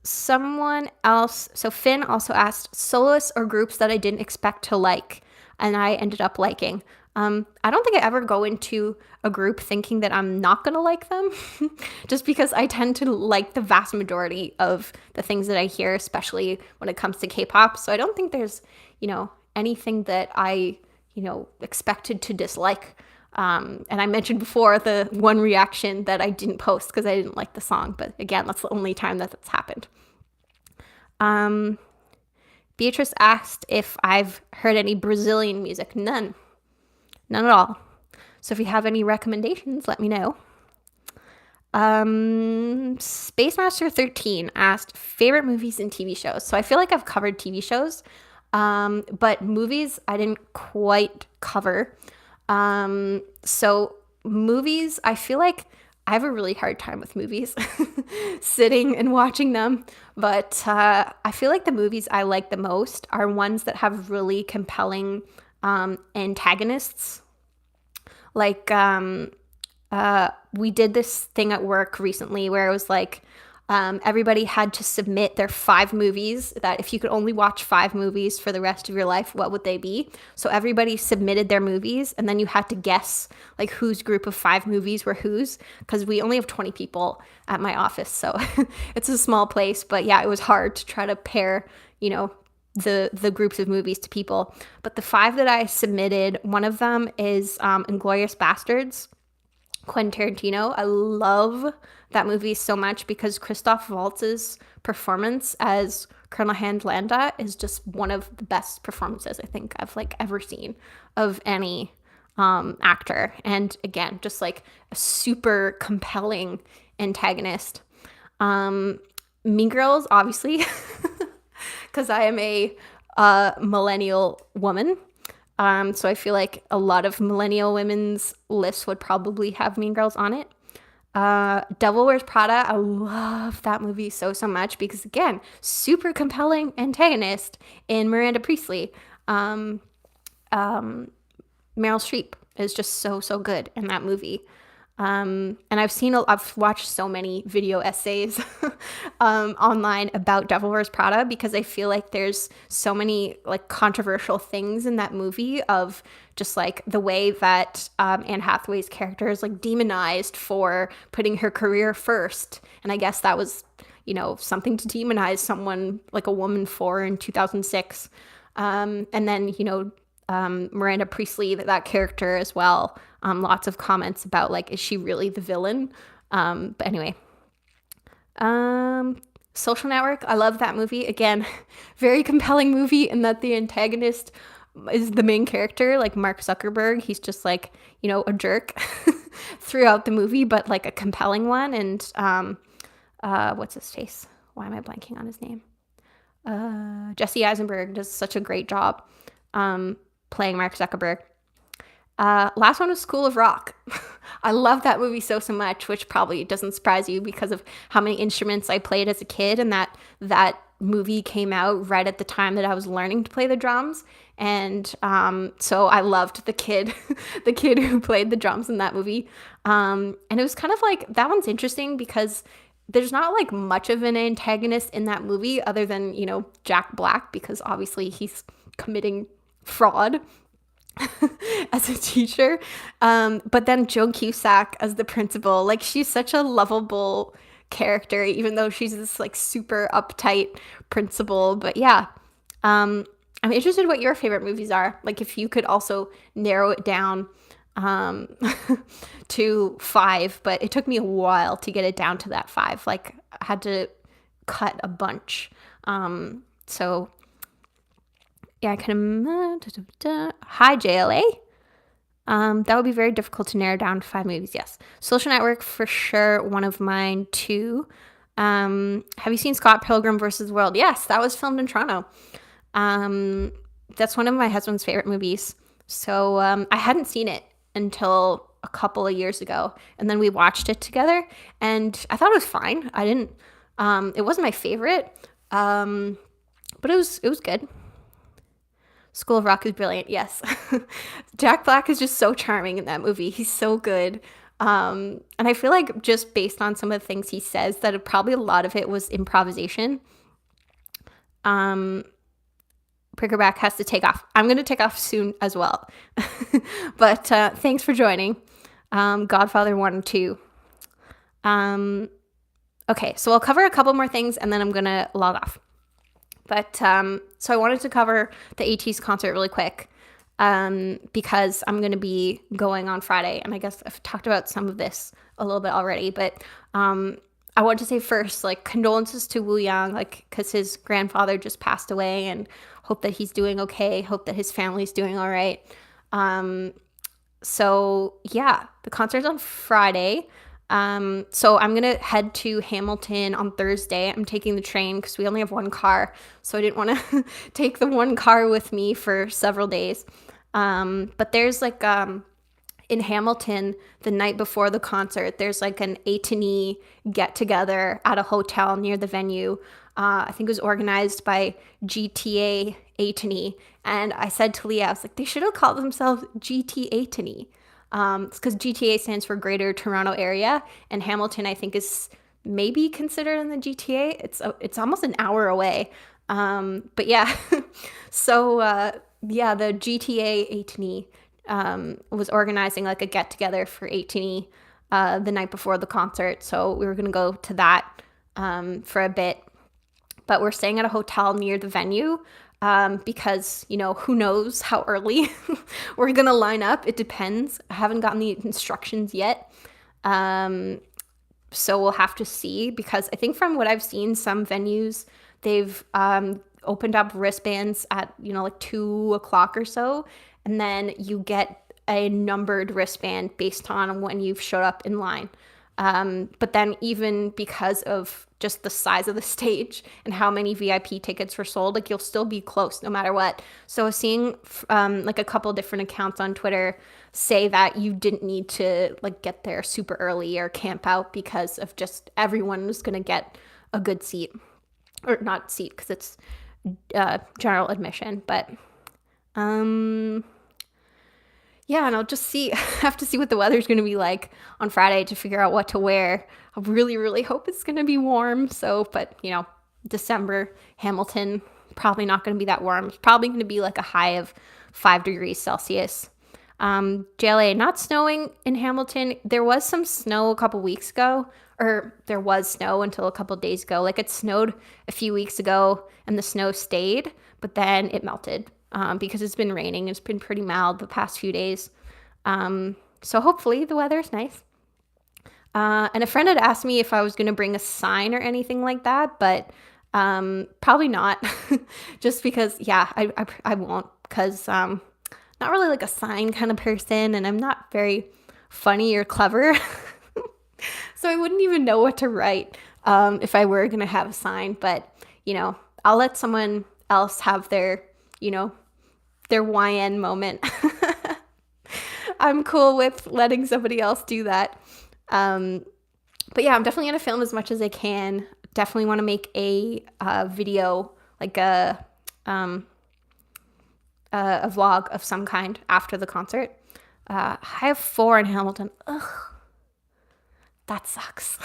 Someone else, so Finn also asked soloists or groups that I didn't expect to like, and I ended up liking. I don't think I ever go into a group thinking that I'm not going to like them, just because I tend to like the vast majority of the things that I hear, especially when it comes to K-pop. So I don't think there's, anything that I, expected to dislike. And I mentioned before the one reaction that I didn't post because I didn't like the song. But again, that's the only time that that's happened. Beatrice asked if I've heard any Brazilian music. None at all. So if you have any recommendations, let me know. Space Master 13 asked favorite movies and TV shows. So I feel like I've covered TV shows, but movies I didn't quite cover. So movies, I feel like I have a really hard time with movies sitting and watching them, but I feel like the movies I like the most are ones that have really compelling antagonists. Like we did this thing at work recently where it was like Everybody had to submit their 5 movies, that if you could only watch 5 movies for the rest of your life, what would they be? So everybody submitted their movies, and then you had to guess like whose group of 5 movies were whose, because we only have 20 people at my office, so it's a small place. But yeah, it was hard to try to pair, the groups of movies to people. But the 5 that I submitted, one of them is Inglourious Bastards, Quentin Tarantino. I love that movie so much because Christoph Waltz's performance as Colonel Hans Landa is just one of the best performances I think I've like ever seen of any actor. And again, just like a super compelling antagonist. Mean Girls, obviously, because I am a millennial woman. So I feel like a lot of millennial women's lists would probably have Mean Girls on it. Devil Wears Prada, I love that movie so much because, again, super compelling antagonist in Miranda Priestley. Meryl Streep is just so good in that movie. And I've watched so many video essays online about Devil Wears Prada because I feel like there's so many like controversial things in that movie, of just like the way that Anne Hathaway's character is like demonized for putting her career first. And I guess that was, something to demonize someone like a woman for in 2006. And then, Miranda Priestley, that character as well. Lots of comments about like, is she really the villain? But anyway, Social Network. I love that movie. Again, very compelling movie in that the antagonist is the main character, like Mark Zuckerberg. He's just like, a jerk throughout the movie, but like a compelling one. And what's his face? Why am I blanking on his name? Jesse Eisenberg does such a great job playing Mark Zuckerberg. Last one was School of Rock. I love that movie so much, which probably doesn't surprise you because of how many instruments I played as a kid, and that movie came out right at the time that I was learning to play the drums. And so I loved the kid who played the drums in that movie. And it was kind of like, that one's interesting because there's not like much of an antagonist in that movie other than, Jack Black, because obviously he's committing fraud as a teacher. But then Joan Cusack as the principal, like she's such a lovable character, even though she's this like super uptight principal. But yeah, I'm interested in what your favorite movies are. Like if you could also narrow it down to 5, but it took me a while to get it down to that 5. Like I had to cut a bunch. So yeah, I can Hi, JLA. That would be very difficult to narrow down to 5 movies. Yes. Social Network for sure. One of mine too. Have you seen Scott Pilgrim versus the World? Yes, that was filmed in Toronto. That's one of my husband's favorite movies. So I hadn't seen it until a couple of years ago, and then we watched it together, and I thought it was fine. I didn't. It wasn't my favorite, but it was good. School of Rock is brilliant. Yes. Jack Black is just so charming in that movie. He's so good. And I feel like just based on some of the things he says, that probably a lot of it was improvisation. Prickerback has to take off. I'm going to take off soon as well. But thanks for joining. Godfather 1 and 2. Okay, so I'll cover a couple more things and then I'm going to log off. But so I wanted to cover the Ateez concert really quick because I'm going to be going on Friday. And I guess I've talked about some of this a little bit already. But I want to say first, like, condolences to Wu Yang, like, because his grandfather just passed away, and hope that he's doing okay. Hope that his family's doing all right. So yeah, the concert's on Friday. So I'm going to head to Hamilton on Thursday. I'm taking the train because we only have one car. So I didn't want to take the one car with me for several days. But there's like, in Hamilton, the night before the concert, there's like an A&E get together at a hotel near the venue. I think it was organized by GTA A&E. And I said to Leah, I was like, they should have called themselves GT A&E. It's because GTA stands for Greater Toronto Area, and Hamilton, I think, is maybe considered in the GTA. It's almost an hour away. But yeah, so yeah, the GTA 18 was organizing like a get together for 18 the night before the concert. So we were gonna go to that for a bit, but we're staying at a hotel near the venue. Because, who knows how early we're going to line up. It depends. I haven't gotten the instructions yet. So we'll have to see, because I think from what I've seen, some venues, they've opened up wristbands at, like 2 o'clock or so. And then you get a numbered wristband based on when you've showed up in line. But then even because of just the size of the stage and how many VIP tickets were sold, like you'll still be close no matter what. So seeing like a couple different accounts on Twitter say that you didn't need to like get there super early or camp out because of just everyone was going to get a good seat, or not seat because it's general admission. But yeah, and I'll just have to see what the weather's going to be like on Friday to figure out what to wear. I really, really hope it's going to be warm. So, but December, Hamilton, probably not going to be that warm. It's probably going to be like a high of 5 degrees Celsius. JLA, not snowing in Hamilton. There was some snow a couple weeks ago, or there was snow until a couple days ago. Like it snowed a few weeks ago and the snow stayed, but then it melted. Because it's been raining. It's been pretty mild the past few days. So hopefully the weather is nice. And a friend had asked me if I was going to bring a sign or anything like that, but probably not. Just because, yeah, I won't, because not really like a sign kind of person, and I'm not very funny or clever. So I wouldn't even know what to write if I were going to have a sign. But, I'll let someone else have their YN moment. I'm cool with letting somebody else do that. But yeah, I'm definitely going to film as much as I can. Definitely want to make a video, like a vlog of some kind after the concert. I have 4 in Hamilton. Ugh, that sucks.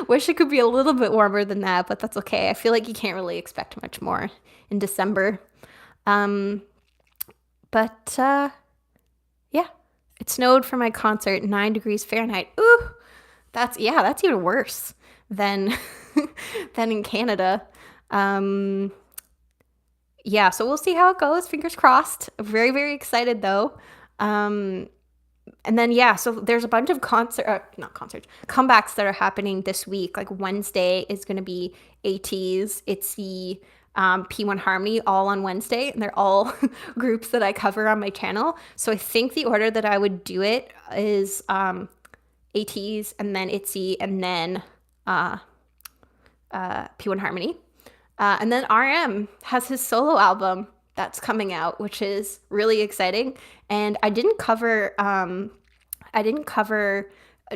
Wish it could be a little bit warmer than that, but that's okay. I feel like you can't really expect much more in December. But yeah, it snowed for my concert, 9 degrees Fahrenheit. Ooh, that's even worse than than in Canada. Yeah, so we'll see how it goes. Fingers crossed. Very, very excited though. And then yeah, so there's a bunch of comebacks that are happening this week. Like Wednesday is going to be Ateez. It's the P1 Harmony all on Wednesday, and they're all groups that I cover on my channel. So I think the order that I would do it is Ateez, and then ITZY, and then P1 Harmony. And then RM has his solo album that's coming out, which is really exciting. And I didn't cover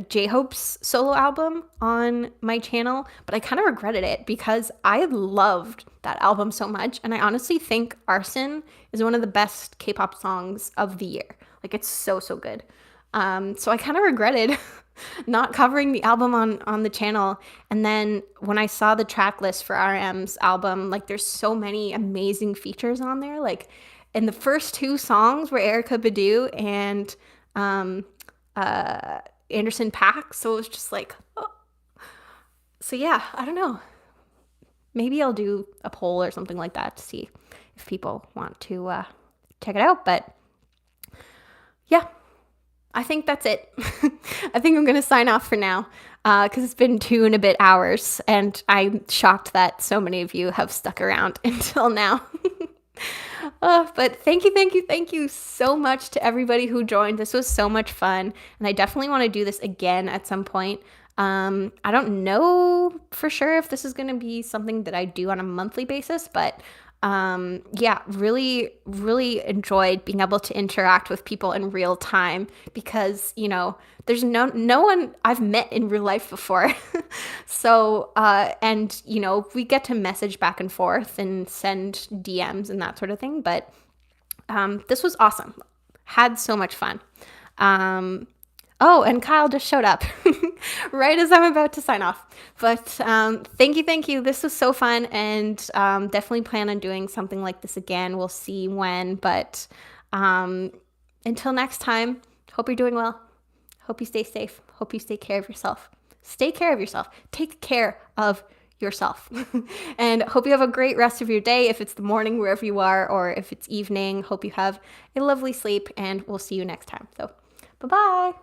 J-Hope's solo album on my channel, but I kind of regretted it because I loved that album so much. And I honestly think Arson is one of the best K-pop songs of the year. Like it's so, so good. So I kind of regretted not covering the album on the channel. And then when I saw the track list for RM's album, like there's so many amazing features on there. Like in the first 2 songs were Erykah Badu and Anderson .Paak, so it was just like, oh. So yeah, I don't know. Maybe I'll do a poll or something like that to see if people want to check it out. But yeah, I think that's it. I think I'm gonna sign off for now because it's been 2 and a bit hours, and I'm shocked that so many of you have stuck around until now. But thank you so much to everybody who joined. This was so much fun, and I definitely want to do this again at some point. I don't know for sure if this is going to be something that I do on a monthly basis, but yeah, really, really enjoyed being able to interact with people in real time because, there's no one I've met in real life before. So, and, we get to message back and forth and send DMs and that sort of thing. But this was awesome. Had so much fun. Oh, and Kyle just showed up right as I'm about to sign off. But thank you. This was so fun, and definitely plan on doing something like this again. We'll see when, but until next time, hope you're doing well. Hope you stay safe. Hope you take care of yourself. Stay care of yourself. Take care of yourself. And hope you have a great rest of your day. If it's the morning, wherever you are, or if it's evening, hope you have a lovely sleep, and we'll see you next time. So, bye-bye.